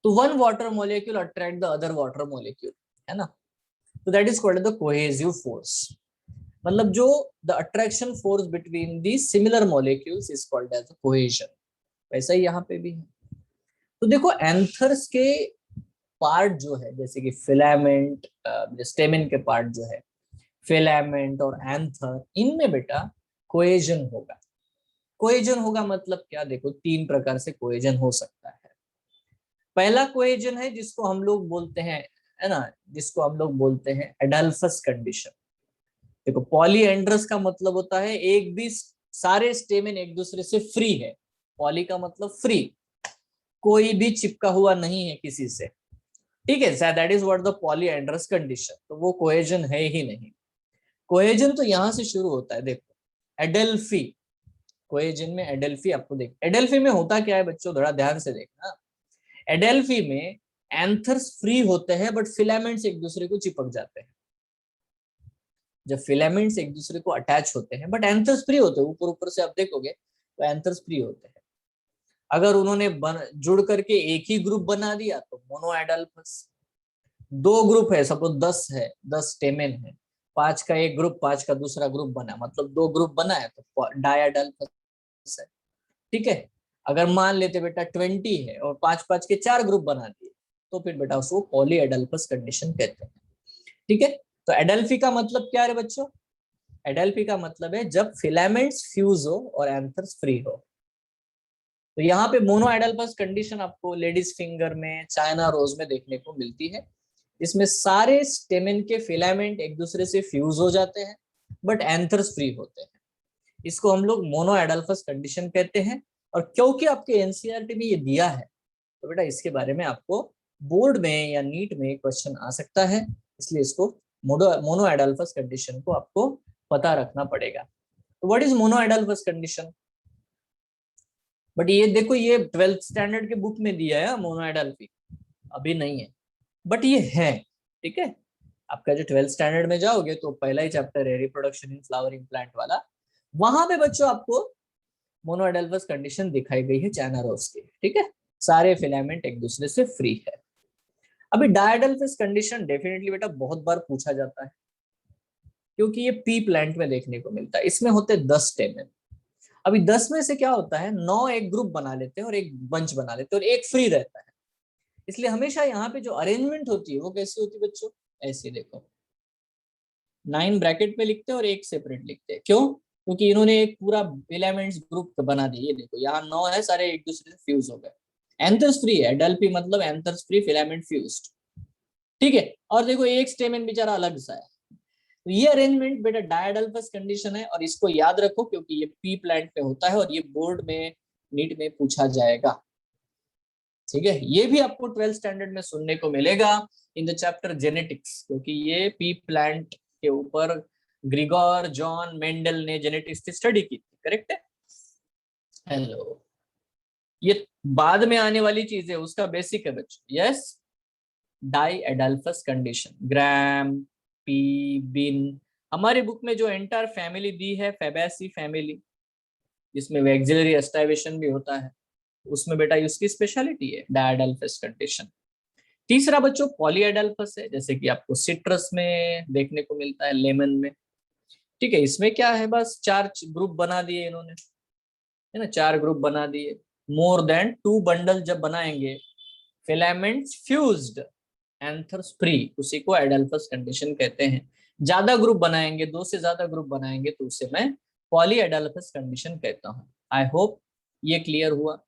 Speaker 1: तो one water molecule attract the other water molecule, है ना, तो that is called the cohesive force. मतलब जो the attraction force between the similar molecules is called as cohesion. वैसा ही यहाँ पे भी है। तो देखो एंथर्स के पार्ट जो है, जैसे कि फिलामेंट, स्टेमिन के पार्ट जो है, फिलामेंट और एंथर, इनमें बेटा कोहेजन होगा। कोहेजन होगा मतलब क्या, देखो 3 प्रकार से कोहेजन हो सकता है। पहला कोहेजन है जिसको हम लोग बोलते हैं, है ना, जिसको हम लोग बोलते हैं एडल्फस कंडीशन। देखो पॉलीएंड्रस का मतलब होता है एक भी सारे स्टेमिन एक दूसरे से फ्री है, पॉली का मतलब फ्री, कोई भी चिपका हुआ नहीं है किसी से, ठीक है, that is what the polyandrous condition, तो वो कोहेजन है ही नहीं। कोहेजन तो यहां से शुरू होता है, देखो एडेल्फी, कोहेजन में एडेल्फी आपको देख, एडेल्फी में होता क्या है बच्चों, थोड़ा ध्यान से देखना। एडेल्फी में एंथर्स फ्री होते हैं बट फिलामेंट्स एक दूसरे को चिपक जाते हैं। जब फिलामेंट्स एक दूसरे को अटैच होते हैं बट एंथर्स फ्री होते हैं, ऊपर ऊपर से आप देखोगे तो एंथर्स फ्री होते हैं। अगर उन्होंने जुड़ करके एक ही ग्रुप बना दिया तो मोनोएडल्फस। 2 ग्रुप है, सपोज 10 है, 10 स्टेमेन है, 5 का एक ग्रुप 5 का दूसरा ग्रुप बना, मतलब 2 ग्रुप बना है तो डायएडल्फस है, ठीक है। अगर मान लेते बेटा 20 है और 5 5 के 4 ग्रुप बना दिए तो फिर बेटा उसको पॉलीएडल्फस कंडीशन कहते हैं, ठीक है। तो एडल्फी का मतलब क्या है बच्चों, एडल्फी का मतलब है जब फिलामेंट्स फ्यूज हो और एंथर्स फ्री हो। तो यहाँ पे मोनो एडल्फस कंडीशन आपको लेडीज फिंगर में, चाइना रोज में देखने को मिलती है। इसमें सारे स्टेमेन के फिलामेंट एक दूसरे से फ्यूज हो जाते हैं बट एंथर्स फ्री होते हैं। इसको हम लोग मोनो एडल्फस कंडीशन कहते हैं। और क्योंकि आपके एनसीईआरटी में ये दिया है तो बेटा इसके बारे में आपको बोर्ड में या नीट में क्वेश्चन आ सकता है, इसलिए इसको मोनो एडल्फस कंडीशन को आपको पता रखना पड़ेगा। तो what is mono adelphous condition? But ये देखो ये 12th स्टैंडर्ड के बुक में दिया है मोनो एडल्फी, अभी नहीं है बट ये है। ठीक है, आपका जो 12th स्टैंडर्ड में जाओगे तो पहला ही चैप्टर है रिप्रोडक्शन इन फ्लावरिंग प्लांट वाला, वहां पे बच्चों आपको मोनो एडल्फस कंडीशन दिखाई गई है चैना रोज की। ठीक है, सारे फिलामेंट एक दूसरे से फ्री है। अभी डायडल्फस कंडीशन डेफिनेटली बेटा बहुत बार पूछा जाता है क्योंकि ये पी प्लांट में देखने को मिलता है। इसमें होते 10 स्टेमेन। अभी 10 में से क्या होता है, 9 एक ग्रुप बना लेते हैं और एक बंच बना लेते हैं और एक फ्री रहता है। इसलिए हमेशा यहाँ पे जो अरेंजमेंट होती है वो कैसी होती है बच्चों, ऐसी देखो 9 ब्रैकेट में लिखते हैं और एक सेपरेट लिखते हैं। क्यों? क्योंकि इन्होंने एक पूरा फिलामेंट्स ग्रुप बना दिया। ये देखो यहाँ 9 है, सारे एक दूसरे से फ्यूज हो गए। एंथर्स फ्री है, एडल्फी मतलब एंथर्स फ्री फिलामेंट फ्यूज्ड। ठीक है, और देखो एक स्टेमेन बेचारा अलग सा है। तो ये अरेंजमेंट बेटा डायडल्फस कंडीशन है और इसको याद रखो क्योंकि ये पी प्लांट में होता है और ये बोर्ड में नीट में पूछा जाएगा। ठीक है, ये भी आपको 12th स्टैंडर्ड में सुनने को मिलेगा इन द चैप्टर जेनेटिक्स, क्योंकि ये पी प्लांट के ऊपर ग्रिगोर जॉन मेंडल ने जेनेटिक्स की स्टडी की थी। करेक्ट है? हेलो, ये बाद में आने वाली चीज है, उसका बेसिक है बच्चों। यस, डाई एडल्फस कंडीशन, ग्राम पी बिन। हमारी बुक में जो एंटायर फैमिली दी है फैबेसी फैमिली, जिसमें वैक्सिलरी एस्टाइवेशन भी होता है, उसमें बेटा उसकी स्पेशलिटी है डायडल्फस कंडीशन। तीसरा बच्चों पॉलीएडल्फस है, जैसे कि आपको सिट्रस में देखने को मिलता है, लेमन में। ठीक है, इसमें क्या है, बस 4 ग्रुप बना दिए इन्होंने, है ना, 4 ग्रुप बना दिए। मोर देन 2 बंडल जब बनाएंगे, फिलामेंट्स फ्यूज्ड, एंथर्स फ्री, उसी को एडल्फस कंडीशन कहते हैं। ज्यादा ग्रुप बनाएंगे, 2 से ज्यादा ग्रुप बनाएंगे तो उसे मैं पॉली एडल्फस कंडीशन कहता हूँ। आई होप ये क्लियर हुआ।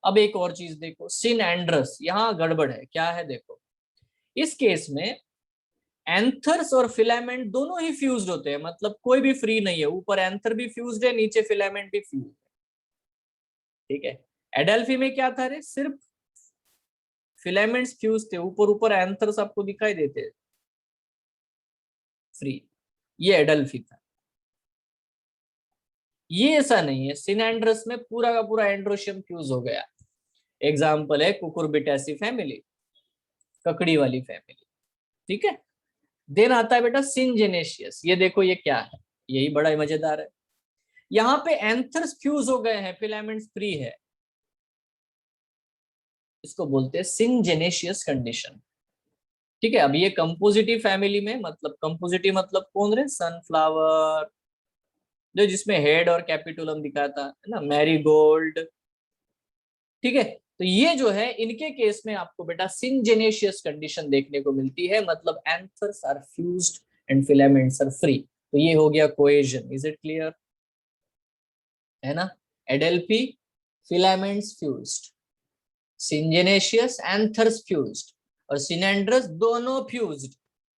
Speaker 1: अब एक और चीज देखो, सिन एंड्रस, यहाँ गड़बड़ है। क्या है देखो, इस केस में एंथर्स और फिलामेंट दोनों ही फ्यूज्ड होते हैं, मतलब कोई भी फ्री नहीं है। ऊपर एंथर भी फ्यूज्ड है, नीचे फिलामेंट भी फ्यूज्ड है। ठीक है, एडल्फी में क्या था रे, सिर्फ फिलामेंट्स फ्यूज थे, ऊपर ऊपर एंथर्स आपको दिखाई देते फ्री। ये एडल्फी था। ये ऐसा नहीं है, सिनेंड्रस में पूरा का पूरा एंड्रोशियम फ्यूज हो गया। एग्जाम्पल है कुकुरबिटेसी फैमिली, ककड़ी वाली फैमिली। ठीक है, देन आता है बेटा सिनजेनेशियस। ये देखो ये क्या है, यही बड़ा मजेदार है। यहाँ पे एंथर्स फ्यूज हो गए हैं, फिलामेंट्स फ्री है, इसको बोलते हैं सिनजेनेशियस कंडीशन। ठीक है, अब ये कंपोजिटिव फैमिली में, मतलब कंपोजिटिव मतलब कौन रे, सनफ्लावर, जो जिसमें हेड और कैपिटुलम दिखाता है ना, मैरीगोल्ड। ठीक है, तो ये जो है इनके केस में आपको बेटा सिनजेनेशियस कंडीशन देखने को मिलती है, मतलब anthers are fused and filaments are free. तो ये हो गया कोहेजन। Is it clear? है ना, adelphy filaments fused, syngenesious anthers fused, और सिनेंड्रस दोनों fused,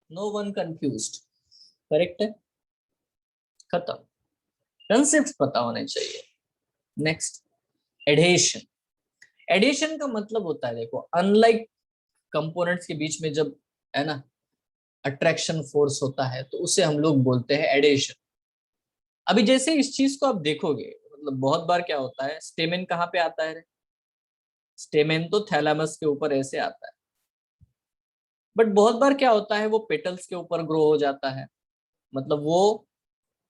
Speaker 1: no one confused. Correct है, खत्म। कंसेप्ट पता होने चाहिए। Next, adhesion. एडेशन का मतलब होता है देखो, अनलाइक कंपोनेंट्स के बीच में जब, है ना, अट्रैक्शन फोर्स होता है तो उसे हम लोग बोलते हैं एडेशन। अभी जैसे इस चीज को आप देखोगे, मतलब बहुत बार क्या होता है, स्टेमेन कहाँ पे आता है? स्टेमेन तो थैलामस के ऊपर ऐसे आता है, बट बहुत बार क्या होता है वो पेटल्स के ऊपर ग्रो हो जाता है। मतलब वो,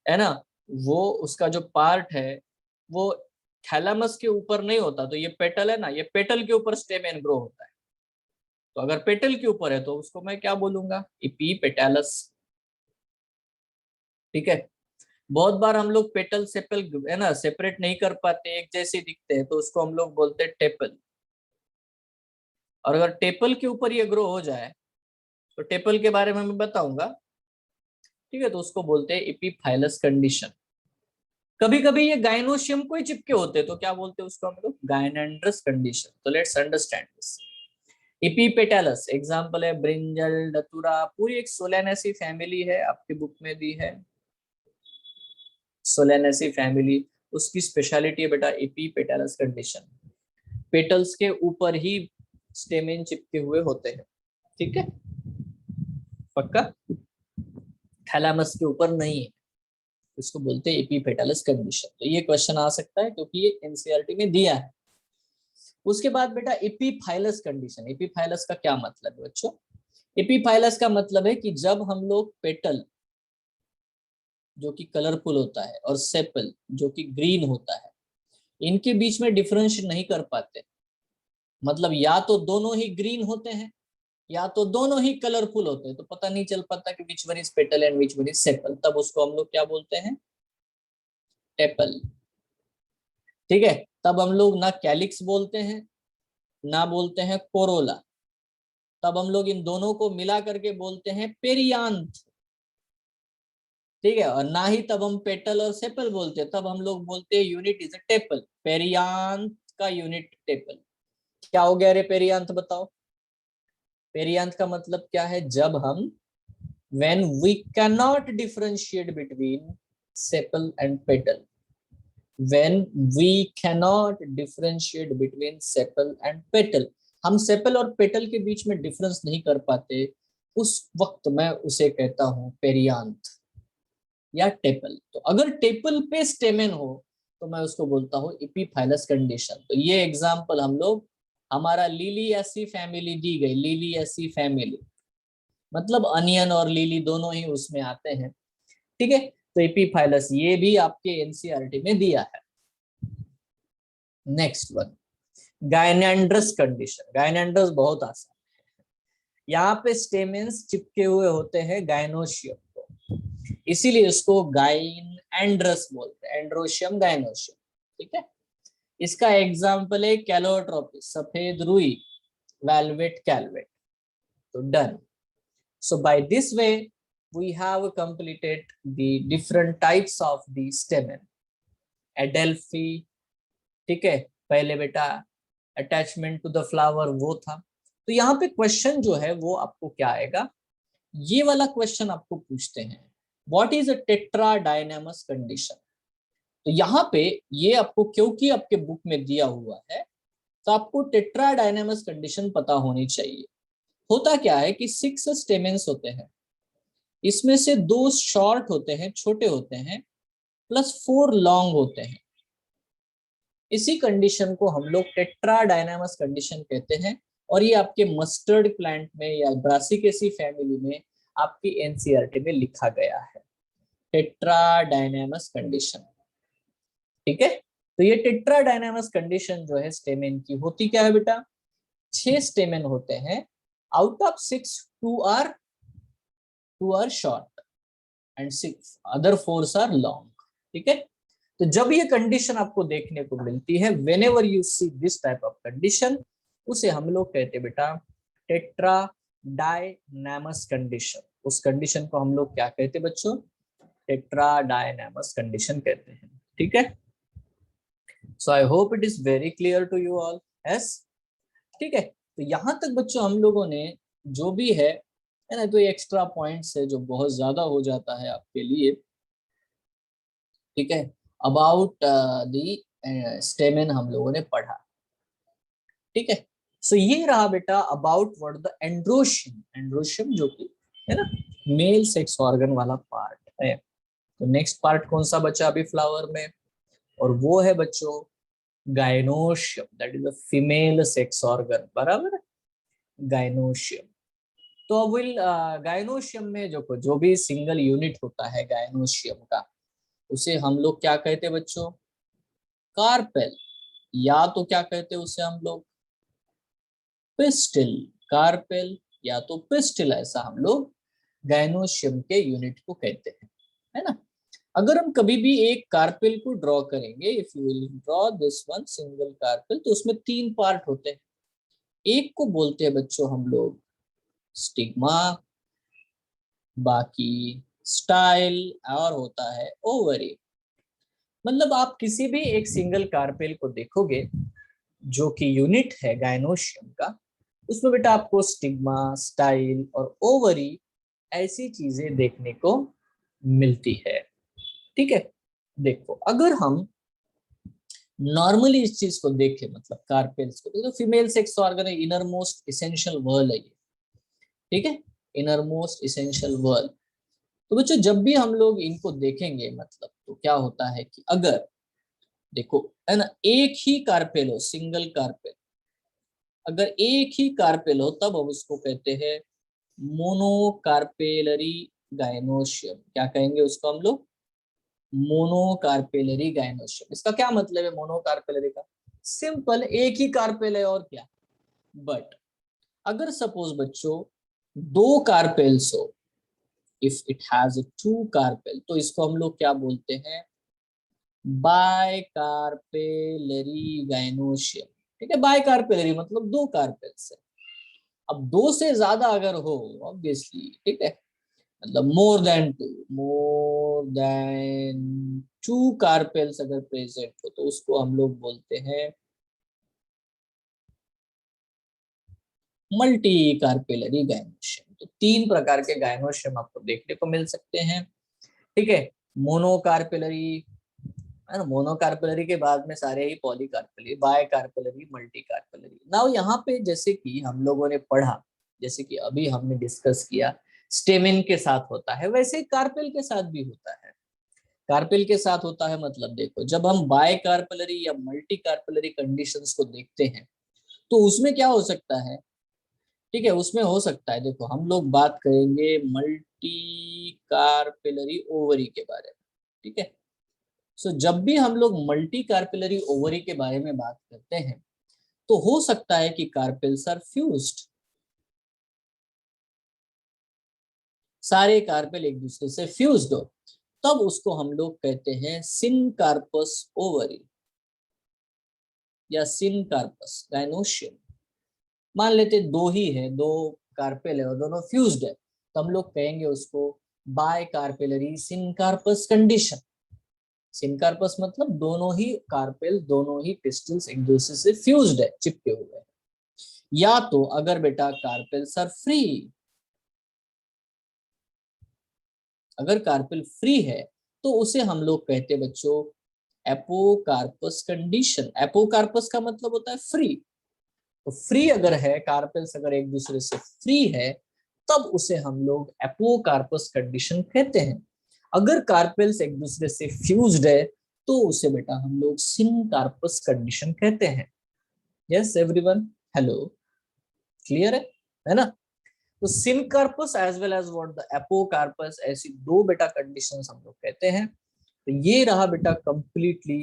Speaker 1: है ना, वो उसका जो पार्ट है वो थैलामस के ऊपर नहीं होता। तो ये पेटल है ना, ये पेटल के ऊपर स्टेमेन ग्रो होता है। तो अगर पेटल के ऊपर है तो उसको मैं क्या बोलूंगा, इपी पेटालस। ठीक है, बहुत बार हम लोग पेटल सेपल, है ना, सेपरेट नहीं कर पाते, एक जैसे दिखते हैं, तो उसको हम लोग बोलते हैं टेपल। और अगर टेपल के ऊपर ये ग्रो हो जाए, तो टेपल के बारे में मैं बताऊंगा। ठीक है, तो उसको बोलते हैं इपीफाइलस कंडीशन। कभी कभी ये गाइनोशियम को ही चिपके होते हैं, तो क्या बोलते हैं उसको हम लोग, गायनेंड्रस कंडीशन। तो लेट्स अंडरस्टैंड दिस। एपीपेटैलस एग्जाम्पल है ब्रिंजल, डतुरा, पूरी एक सोलेनेसी फैमिली है, आपके बुक में दी है सोलेनेसी फैमिली। उसकी स्पेशलिटी है बेटा एपीपेटैलस कंडीशन, पेटल्स के ऊपर ही स्टेमेन चिपके हुए होते हैं, ठीक है, पक्का, थैलेमस के ऊपर नहीं है, इसको बोलते हैं एपीपेटैलस कंडीशन। तो ये क्वेश्चन आ सकता है क्योंकि ये एनसीईआरटी में दिया है। उसके बाद बेटा एपीफाइलस कंडीशन, एपीफाइलस का क्या मतलब है बच्चों? एपीफाइलस का मतलब है कि जब हम लोग पेटल जो कि कलरफुल होता है और सेपल जो कि ग्रीन होता है, इनके बीच में डिफरेंशिएट नहीं कर पाते, मतलब या तो दोनों ही ग्रीन होते हैं या तो दोनों ही कलरफुल होते हैं, तो पता नहीं चल पाता कि which one is petal and which one is sepal, तब उसको हम लोग क्या बोलते हैं? टेपल, ठीक है। तब हम लोग ना कैलिक्स बोलते हैं ना बोलते हैं कोरोला, तब हम लोग इन दोनों को मिला करके बोलते हैं पेरियांथ, ठीक है। और ना ही तब हम पेटल और सेपल बोलते हैं, तब हम लोग बोलते हैं unit is a tepal, perianth का यूनिट टेपल। क्या हो गया रे पेरियांथ, बताओ? पेरियांथ का मतलब क्या है? जब हम when we cannot differentiate between sepal and petal, when we cannot differentiate between sepal and petal, हम सेपल और पेटल के बीच में डिफरेंस नहीं कर पाते, उस वक्त मैं उसे कहता हूं पेरियांथ या टेपल। तो अगर टेपल पे स्टेमेन हो तो मैं उसको बोलता हूँ एपीफाइलस कंडीशन। तो ये एग्जांपल हम लोग, हमारा लिलिएसी फैमिली दी गई, लिलिएसी फैमिली मतलब अनियन और लिली दोनों ही उसमें आते हैं, ठीक है। तो एपीफाइलस ये भी आपके एनसीईआरटी में दिया है। Next one, gynandrous condition. Gynandrous बहुत आसान है, यहाँ पे स्टेमेंस चिपके हुए होते हैं गायनोशियम को, इसीलिए इसको गायनेंड्रस बोलते हैं, एंड्रोशियम गायनोशियम, ठीक है। इसका एग्जाम्पल है कैलोट्रोपिस, सफेद रुई, वेलवेट कैलवेट। तो done. So by this way we have completed the different types of the stamen. Adelphi, ठीक है, पहले बेटा अटैचमेंट टू द फ्लावर वो था। तो यहाँ पे क्वेश्चन जो है वो आपको क्या आएगा, ये वाला क्वेश्चन आपको पूछते हैं, व्हाट इज अ टेट्राडायनेमस कंडीशन। तो यहाँ पे ये आपको क्योंकि आपके बुक में दिया हुआ है तो आपको टेट्राडायनेमस कंडीशन पता होनी चाहिए। होता क्या है कि 6 स्टेमेंस होते हैं, इसमें से 2 शॉर्ट होते हैं, छोटे होते हैं, प्लस 4 लॉन्ग होते हैं। इसी कंडीशन को हम लोग टेट्राडायनामस कंडीशन कहते हैं, और ये आपके मस्टर्ड प्लांट में या ब्रासिकेसी फैमिली में आपकी एनसीईआरटी में लिखा गया है, टेट्राडायनामस कंडीशन, ठीक है। तो ये टेट्राडायनामस कंडीशन जो है स्टेमेन की होती क्या है बेटा? 6 स्टेमेन होते हैं, out of 6 2 are short and 6 other 4 are long, ठीक है। तो जब ये कंडीशन आपको देखने को मिलती है, whenever you see this type of condition, उसे हम लोग कहते हैं बेटा टेट्राडायनामस कंडीशन। उस कंडीशन को हम लोग क्या कहते हैं बच्चों? टेट्राडायनामस कंडीशन कहते हैं, ठीक है। So I hope it is very clear to you all, yes, ठीक है। तो यहां तक बच्चों हम लोगों ने जो भी है ना, तो ये एक्स्ट्रा पॉइंट्स है जो बहुत ज्यादा हो जाता है आपके लिए, ठीक है। अबाउट दी स्टेमेन हम लोगों ने पढ़ा, ठीक है। सो ये रहा बेटा about what the androecium, androecium जो कि है ना मेल सेक्स ऑर्गन वाला पार्ट है। तो नेक्स्ट पार्ट कौन सा बचा अभी फ्लावर में? और वो है बच्चों gynoecium, that is the female sex organ, बराबर, गायनोशियम। तो विल गायनोशियम में जो भी सिंगल यूनिट होता है गायनोशियम का, उसे हम लोग क्या कहते हैं बच्चों? कार्पेल, या तो क्या कहते हैं उसे हम लोग? पिस्टिल, कार्पेल या तो पिस्टिल, ऐसा हम लोग गायनोशियम के यूनिट को कहते हैं, है ना। अगर हम कभी भी एक कार्पेल को ड्रॉ करेंगे, if you will draw this one single carpel, तो उसमें 3 पार्ट होते हैं। एक को बोलते हैं बच्चों हम लोग स्टिग्मा, बाकी स्टाइल, और होता है ओवरी। मतलब आप किसी भी एक सिंगल कार्पेल को देखोगे जो कि यूनिट है गायनोशियम का, उसमें बेटा आपको स्टिग्मा, स्टाइल और ओवरी ऐसी चीजें देखने को मिलती है। ठीक है, देखो अगर हम नॉर्मली इस चीज को देखें, मतलब कार्पेल्स को, तो फीमेल सेक्स ऑर्गन है, इनर मोस्ट इसेंशियल वर्ल है ये। ठीक है, इनर मोस्ट इसेंशियल वर्ल। तो बच्चों जब भी हम लोग इनको देखेंगे, मतलब तो क्या होता है कि अगर देखो है ना, एक ही कार्पेल हो, सिंगल कार्पेल, अगर एक ही कार्पेल हो तब हम उसको कहते हैं मोनोकार्पेलरी गायनोशियम। क्या कहेंगे उसको हम लोग? Monocarpellary gynoecium. इसका क्या मतलब है मोनोकार्पेलरी का? सिंपल, एक ही कार्पेल है और क्या। बट अगर सपोज बच्चों दो कार्पेल्स हो, if it has two carpel, तो इसको हम लोग क्या बोलते हैं? Bicarpellary gynoecium. ठीक है, बायकार्पेलरी मतलब दो कार्पेल्स है। अब दो से ज्यादा अगर हो, ऑब्वियसली, ठीक है, मतलब मोर देन टू कार्पेल्स अगर प्रेजेंट हो, तो उसको हम लोग बोलते हैं मल्टी कार्पेलरी गायनोशियम। तो तीन प्रकार के गायनोशियम आपको देखने को मिल सकते हैं। ठीक है, मोनोकार्पेलरी, है ना, मोनोकार्पेलरी के बाद में सारे ही पॉलीकार्पेलरी, बायकार्पेलरी, मल्टीकार्पेलरी। नाउ यहाँ पे जैसे कि हम लोगों ने पढ़ा, जैसे कि अभी हमने डिस्कस किया, स्टेमिन के साथ होता है, वैसे ही कार्पेल के साथ भी होता है। कार्पेल के साथ होता है मतलब देखो, जब हम बायकार्पेलरी या मल्टीकार्पेलरी कंडीशंस को देखते हैं, तो उसमें क्या हो सकता है? ठीक है, उसमें हो सकता है, देखो हम लोग बात करेंगे मल्टी कार्पेलरी ओवरी के बारे में। ठीक है, सो जब भी हम लोग मल्टी कार्पेलरी ओवरी के बारे में बात करते हैं, तो हो सकता है कि कार्पेल्स आर फ्यूज्ड, सारे कार्पेल एक दूसरे से फ्यूज्ड हो, तब उसको हम लोग कहते हैं सिनकार्पस ओवरी या सिनकार्पस गायनोशियम। मान लेते दो ही है, दो कार्पेल है और दोनों फ्यूज्ड है, तो हम लोग कहेंगे उसको bicarpellary syncarpous condition. Syncarpous मतलब दोनों ही कार्पेल, दोनों ही पिस्टल्स एक दूसरे से फ्यूज्ड है, चिपके हुए हैं। या तो अगर बेटा कार्पेल्स आर फ्री, अगर कार्पेल फ्री है, तो उसे हम लोग कहते हैं बच्चों एपोकार्पस कंडीशन। एपोकार्पस का मतलब होता है फ्री। तो फ्री अगर है, कार्पेल्स अगर एक दूसरे से फ्री है, तब उसे हम लोग एपोकार्पस कंडीशन कहते हैं। अगर कार्पेल्स एक दूसरे से फ्यूज्ड है, तो उसे बेटा हम लोग सिनकार्पस कंडीशन कहते हैं। यस एवरीवन, हेलो, क्लियर है ना? तो syncarpous as well as what the apocarpous, ऐसी दो बेटा कंडीशंस हम लोग कहते हैं। तो ये रहा बेटा कंप्लीटली,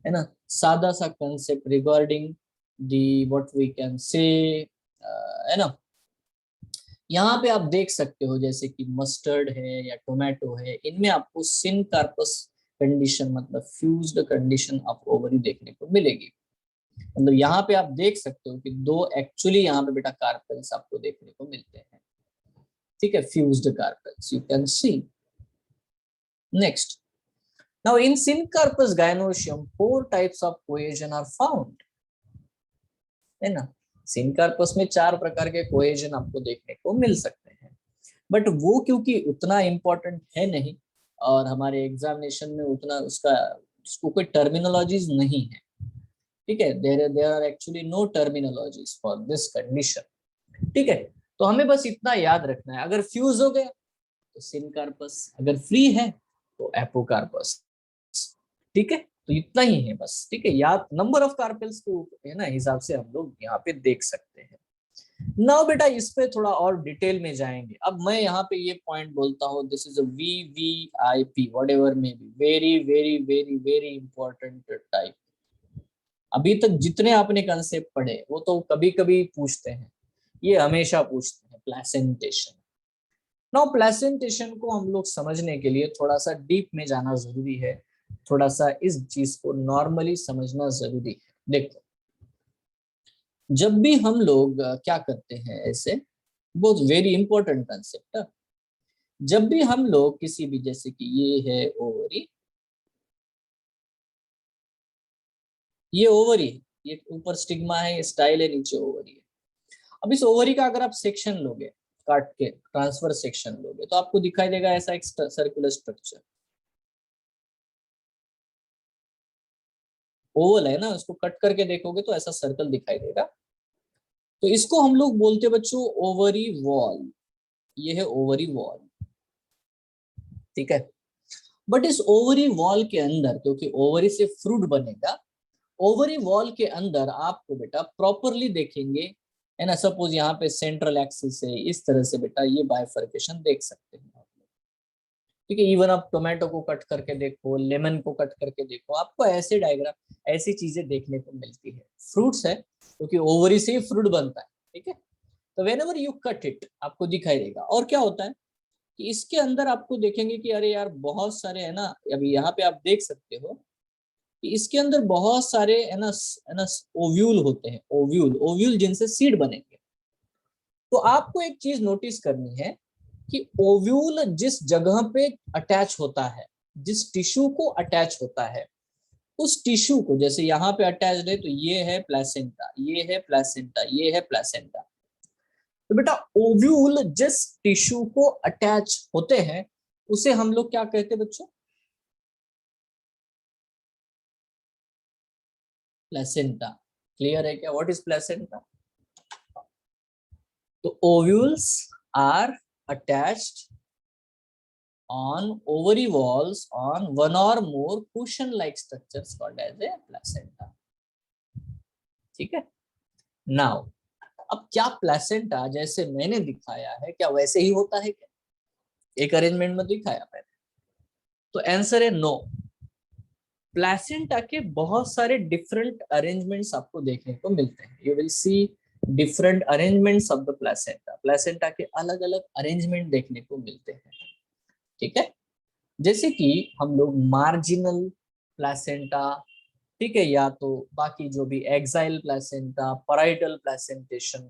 Speaker 1: है ना, सादा सा concept regarding the what we can say, है ना। यहाँ पे आप देख सकते हो जैसे कि मस्टर्ड है या टोमेटो है, इनमें आपको सिनकार्पस कंडीशन मतलब फ्यूज्ड कंडीशन ऑफ ओवरी देखने को मिलेगी। मतलब यहाँ पे आप देख सकते हो कि दो एक्चुअली यहाँ पे बेटा कार्पेल्स आपको देखने को मिलते हैं। ठीक है, fused carpels you can see. Next, now in syncarpous gynoecium four types of cohesion are found, है ना। सिनकार्पस में चार प्रकार के कोहेजन आपको देखने को मिल सकते हैं, बट वो क्योंकि उतना इंपॉर्टेंट है नहीं, और हमारे एग्जामिनेशन में उतना उसका उसको कोई टर्मिनोलॉजीज नहीं है। ठीक है, there are actually no terminologies for this condition. ठीक है, तो हमें बस इतना याद रखना है, अगर फ्यूज हो गया तो सिनकार्पस, अगर फ्री है तो एपोकार्पस। ठीक है, तो इतना ही है बस। ठीक है, याद नंबर ऑफ कार्पेल्स को है ना हिसाब से हम लोग यहाँ पे देख सकते हैं। नाउ बेटा इस पे थोड़ा और डिटेल में जाएंगे। अब मैं यहाँ पे ये पॉइंट बोलता हूँ, this is a VVIP what ever may be, very very very very important type. अभी तक जितने आपने कंसेप्ट पढ़े वो तो कभी कभी पूछते हैं, ये हमेशा पूछते हैं, प्लेसेंटेशन। नाउ प्लेसेंटेशन को हम लोग समझने के लिए थोड़ा सा डीप में जाना जरूरी है, थोड़ा सा इस चीज को नॉर्मली समझना जरूरी है। देखो जब भी हम लोग क्या करते हैं ऐसे, बहुत वेरी इंपॉर्टेंट कंसेप्ट, जब भी हम लोग किसी भी, जैसे कि ये है ओवरी, ये ओवरी है, ये ऊपर स्टिग्मा है, ये स्टाइल है, नीचे ओवरी है। अब इस ओवरी का अगर आप सेक्शन लोगे, काट के ट्रांसफर सेक्शन लोगे, तो आपको दिखाई देगा ऐसा एक सर्कुलर स्ट्रक्चर, ओवल है ना, उसको कट करके देखोगे तो ऐसा सर्कल दिखाई देगा। तो इसको हम लोग बोलते हैं बच्चों ओवरी वॉल, ये है ओवरी वॉल, ठीक है। बट इस ओवरी वॉल के अंदर, क्योंकि ओवरी से फ्रूट बनेगा, ओवरी वॉल के अंदर आपको बेटा प्रॉपरली देखेंगे, है ना, सपोज यहाँ पे सेंट्रल एक्सिस है, इस तरह से बेटा ये बाइफर्केशन देख सकते हैं आप लोग, ठीक है। इवन आप टोमेटो को कट करके देखो, लेमन को कट करके देखो, आपको ऐसे डायग्राम, ऐसी चीजें देखने को मिलती है। फ्रूट्स है क्योंकि ओवरी से ही फ्रूट बनता है, ठीक है। तो when ever you cut it आपको दिखाई देगा। और क्या होता है कि इसके अंदर आपको देखेंगे कि अरे यार बहुत सारे, है ना, अभी यहाँ पे आप देख सकते हो कि इसके अंदर बहुत सारे, है ना, ओव्यूल होते हैं, ओव्यूल, ओव्यूल जिनसे सीड बनेंगे। तो आपको एक चीज नोटिस करनी है कि ओव्यूल जिस जगह पे अटैच होता है, जिस टिश्यू को अटैच होता है, उस टिश्यू को, जैसे यहाँ पे अटैच्ड है तो ये है प्लेसेंटा, ये है प्लेसेंटा, ये है प्लेसेंटा। तो बेटा ओव्यूल जिस टिश्यू को अटैच होते हैं उसे हम लोग क्या कहते हैं बच्चों? प्लेसेंटा। क्लियर है क्या? What is placenta? तो ovules are attached on ovary walls on one or more cushion like structures called as a placenta, ठीक है। नाउ अब क्या प्लेसेंटा जैसे मैंने दिखाया है क्या वैसे ही होता है क्या? एक अरेंजमेंट में दिखाया मैंने, तो आंसर है नो। प्लेसेंटा के बहुत सारे डिफरेंट अरेंजमेंट्स आपको देखने को मिलते हैं। You will see different arrangements of the placenta, placenta के अलग अलग अरेंजमेंट देखने को मिलते हैं, ठीक है। जैसे कि हम लोग मार्जिनल प्लेसेंटा, ठीक है, या तो बाकी जो भी एक्साइल प्लेसेंटा, पैराइटल प्लेसेंटेशन,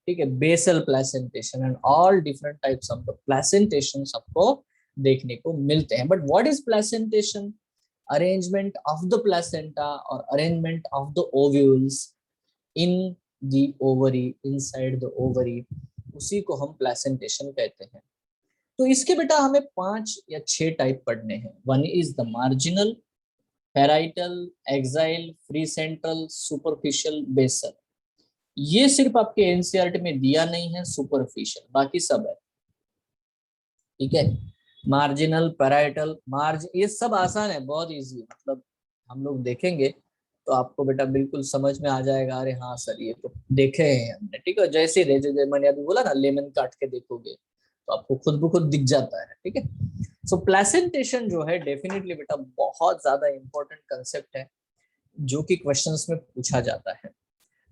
Speaker 1: ठीक है, basal placentation and all different types of the placentation आपको देखने को मिलते हैं। But what is placentation? Arrangement of the placenta और arrangement of the ovules in the ovary, inside the ovary, उसी को हम प्लेसेंटेशन कहते हैं। तो इसके बेटा हमें 5 या 6 टाइप पढ़ने हैं। One is the marginal, parietal, axile, free central, superficial, basal. ये सिर्फ आपके एनसीईआरटी में दिया नहीं है, सुपरफिशियल, बाकी सब है, ठीक है। मार्जिनल, पैराइटल, ये सब आसान है, बहुत इजी, मतलब हम लोग देखेंगे तो आपको बेटा बिल्कुल समझ में आ जाएगा, अरे हाँ सर ये तो देखे हैं हमने, ठीक है। जैसे मैंने अभी बोला ना, लेमन काट के देखोगे तो आपको खुद ब खुद दिख जाता है, ठीक है। सो प्लेसेंटेशन जो है डेफिनेटली बेटा बहुत ज्यादा इंपॉर्टेंट कंसेप्ट है, जो कि क्वेश्चंस में पूछा जाता है।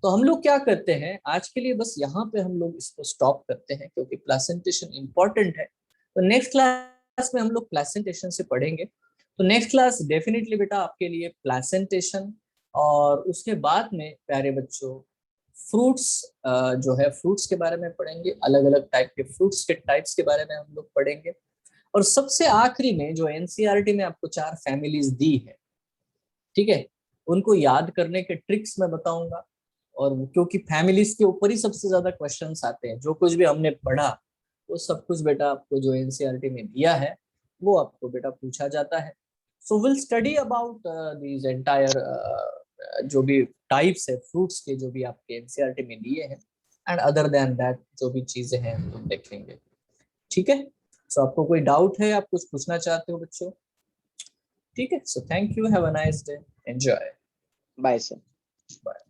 Speaker 1: तो हम लोग क्या करते हैं आज के लिए, बस यहाँ पे हम लोग इसको स्टॉप करते हैं, क्योंकि प्लेसेंटेशन इंपॉर्टेंट है। तो नेक्स्ट क्लास में हम लोग प्लेसेंटेशन से पढ़ेंगे। तो नेक्स्ट क्लास डेफिनेटली बेटा आपके लिए प्लेसेंटेशन, और उसके बाद में प्यारे बच्चों फ्रूट्स, जो है फ्रूट्स के बारे में पढ़ेंगे, अलग अलग टाइप के फ्रूट्स के टाइप्स के बारे में हम लोग पढ़ेंगे। और सबसे आखिरी में जो एनसीईआरटी में आपको 4 फैमिलीज दी है, ठीक है, उनको याद करने के ट्रिक्स मैं बताऊंगा। और क्योंकि फैमिलीज के ऊपर ही सबसे ज्यादा क्वेश्चंस आते हैं, जो कुछ भी हमने पढ़ा वो सब कुछ बेटा आपको जो एनसीईआरटी में दिया है वो आपको बेटा पूछा जाता है। So will study about these entire, जो भी टाइप्स है फ्रूट्स के, जो भी आपके एनसीईआरटी में दिए हैं, एंड अदर देन दैट जो भी चीजें हैं हम लोग देखेंगे, ठीक है। सो आपको कोई डाउट है, आप कुछ पूछना चाहते हो बच्चों? ठीक है, so thank you, have a nice day, enjoy,
Speaker 3: bye sir.
Speaker 1: Bye.